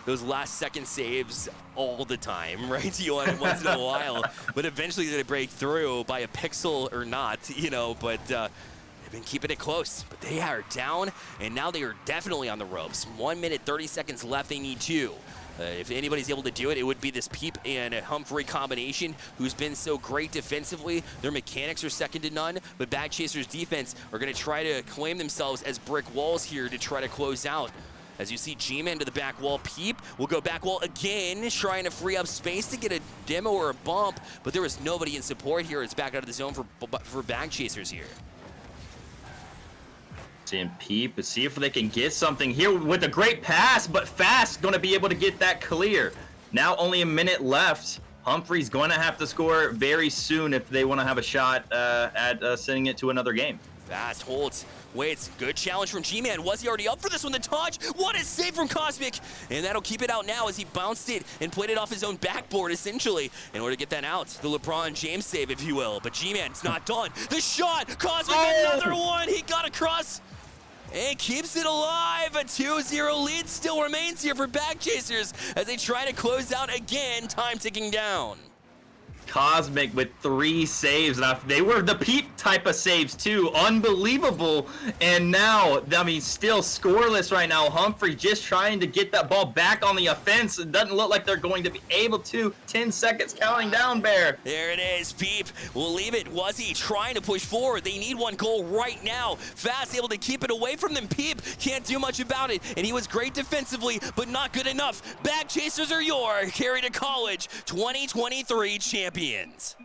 last second saves all the time, right? You want it once in a while, but eventually they break through by a pixel or not, you know, but they've been keeping it close. But they are down, and now they are definitely on the ropes. 1 minute, 30 seconds left, they need 2. If anybody's able to do it, it would be this Peep and Humphrey combination, who's been so great defensively. Their mechanics are second to none, but Bag Chasers' defense are going to try to claim themselves as brick walls here to try to close out. As you see G-Man to the back wall, Peep will go back wall again, trying to free up space to get a demo or a bump, but there was nobody in support here. It's back out of the zone for Bag Chasers here. Seeing Peep, but see if they can get something here with a great pass, but Fast going to be able to get that clear. Now only a minute left. Humphrey's going to have to score very soon if they want to have a shot at sending it to another game. Fast holds, waits, good challenge from G-Man. Was he already up for this one? The touch, what a save from Cosmic! And that'll keep it out now as he bounced it and played it off his own backboard, essentially, in order to get that out. The LeBron James save, if you will. But G-Man's not done. The shot, Cosmic, another one! He got across and keeps it alive. A 2-0 lead still remains here for Bag Chasers as they try to close out again, time ticking down. Cosmic with 3 saves. Now, they were the Peep type of saves too. Unbelievable. And now, I mean, still scoreless right now. Humphrey just trying to get that ball back on the offense. It doesn't look like they're going to be able to. 10 seconds counting down, Bear. There it is. Peep will leave it. Wuzzy trying to push forward. They need one goal right now. Fast able to keep it away from them. Peep can't do much about it. And he was great defensively, but not good enough. Bag Chasers are your Carry2College 2023 champions. champions.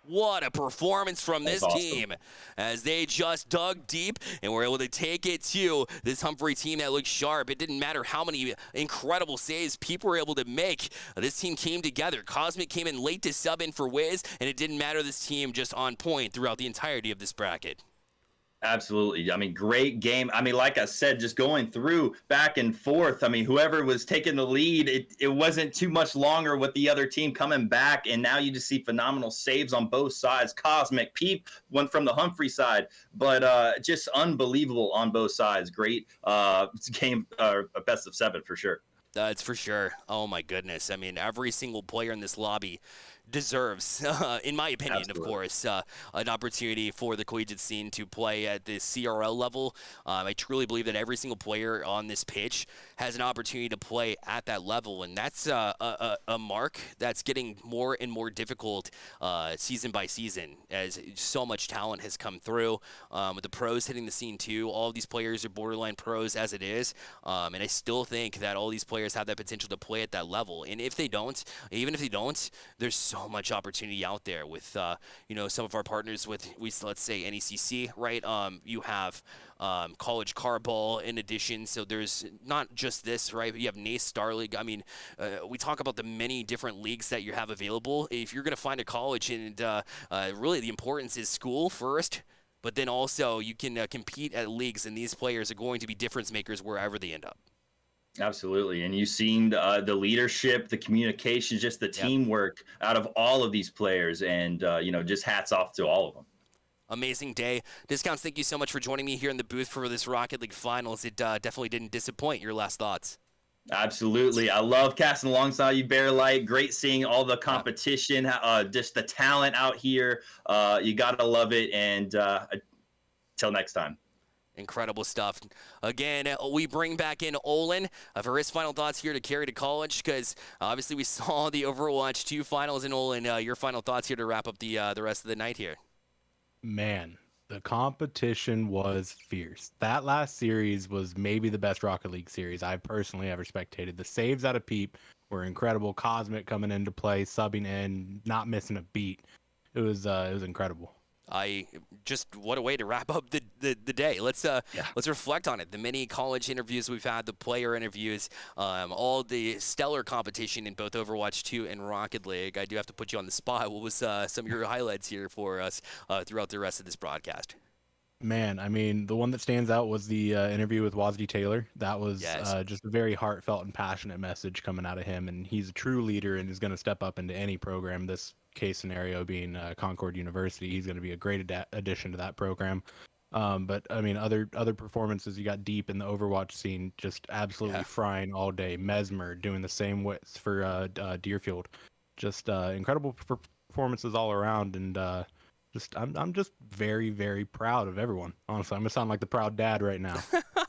What a performance from this team as they just dug deep and were able to take it to this Humphrey team that looked sharp. It didn't matter how many incredible saves people were able to make. This team came together. Cosmic came in late to sub in for Wiz, and it didn't matter. This team just on point throughout the entirety of this bracket. Absolutely. I mean, great game. I mean, like I said, just going through back and forth. I mean, whoever was taking the lead, it wasn't too much longer with the other team coming back. And now you just see phenomenal saves on both sides. Cosmic, Peep went from the Humphrey side, but just unbelievable on both sides. Great game, a best of 7 for sure. That's for sure. Oh, my goodness. I mean, every single player in this lobby deserves, in my opinion, of course, an opportunity for the collegiate scene to play at the CRL level. I truly believe that every single player on this pitch has an opportunity to play at that level, and that's a mark that's getting more and more difficult season by season as so much talent has come through. With the pros hitting the scene too, all of these players are borderline pros as it is, and I still think that all these players have that potential to play at that level. And if they don't, even if they don't, there's so much opportunity out there with some of our partners with let's say NECC, right? You have college carball in addition, so there's not just this, right? You have NACE Star League. I mean, we talk about the many different leagues that you have available. If you're going to find a college, and really the importance is school first, but then also you can compete at leagues, and these players are going to be difference makers wherever they end up. Absolutely. And you've seen the leadership, the communication, just the teamwork out of all of these players. And, just hats off to all of them. Amazing day. Discounts, thank you so much for joining me here in the booth for this Rocket League Finals. It definitely didn't disappoint. Your last thoughts? Absolutely. I love casting alongside you, Bear Light. Great seeing all the competition, just the talent out here. You got to love it. And until next time. Incredible stuff. Again, we bring back in Olin for his final thoughts here to Carry2College, because obviously we saw the Overwatch 2 finals. And Olin, your final thoughts here to wrap up the rest of the night here. Man, the competition was fierce. That last series was maybe the best Rocket League series I personally ever spectated. The saves out of Peep were incredible. Cosmic coming into play, subbing in, not missing a beat. It was incredible. What a way to wrap up the day. Let's reflect on it. The many college interviews we've had, the player interviews, all the stellar competition in both Overwatch 2 and Rocket League. I do have to put you on the spot. What was some of your highlights here for us throughout the rest of this broadcast? Man, I mean, the one that stands out was the interview with Wazdy Taylor. That was just a very heartfelt and passionate message coming out of him, and he's a true leader and is going to step up into any program. This case scenario being Concord University, he's going to be a great addition to that program. But I mean, other performances, you got Deep in the Overwatch scene, just absolutely frying all day. Mesmer doing the same for Deerfield, just incredible performances all around, and I'm just very, very proud of everyone. Honestly, I'm gonna sound like the proud dad right now.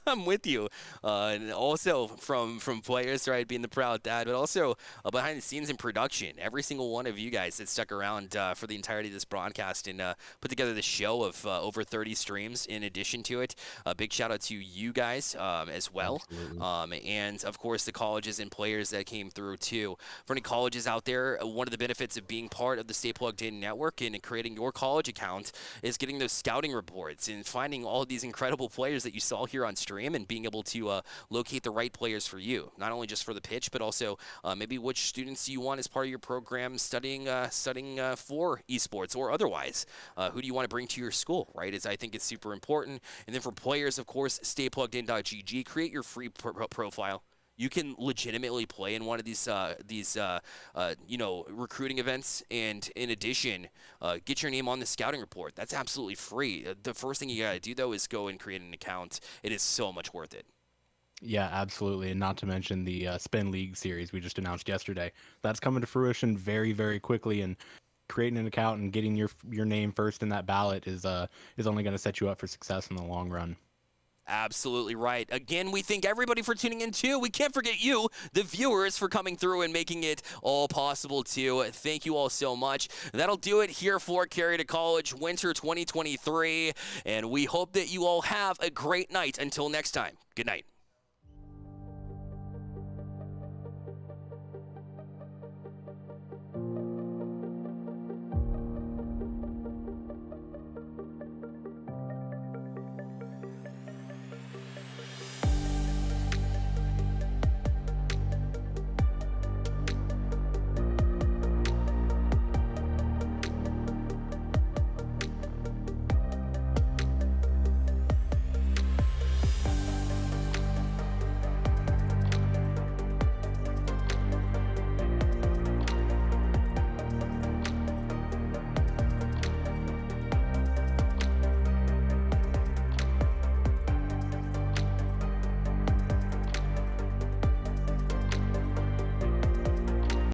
I'm with you. And also from players, right, being the proud dad, but also behind the scenes in production. Every single one of you guys that stuck around for the entirety of this broadcast and put together this show of over 30 streams in addition to it. A big shout out to you guys as well. And of course the colleges and players that came through too. For any colleges out there, one of the benefits of being part of the Stay Plugged In network and creating your college account is getting those scouting reports and finding all of these incredible players that you saw here on stream and being able to locate the right players for you, not only just for the pitch, but also maybe which students you want as part of your program studying for esports or otherwise. Who do you want to bring to your school, right? I think it's super important. And then for players, of course, staypluggedin.gg, create your free profile. You can legitimately play in one of these recruiting events, and in addition, get your name on the scouting report. That's absolutely free. The first thing you gotta do though is go and create an account. It is so much worth it. Yeah, absolutely, and not to mention the Spin League series we just announced yesterday. That's coming to fruition very, very quickly, and creating an account and getting your name first in that ballot is only going to set you up for success in the long run. Absolutely right. Again, we thank everybody for tuning in too. We can't forget you, the viewers, for coming through and making it all possible too. Thank you all so much. That'll do it here for Carry2College Winter 2023, and we hope that you all have a great night. Until next time, good night.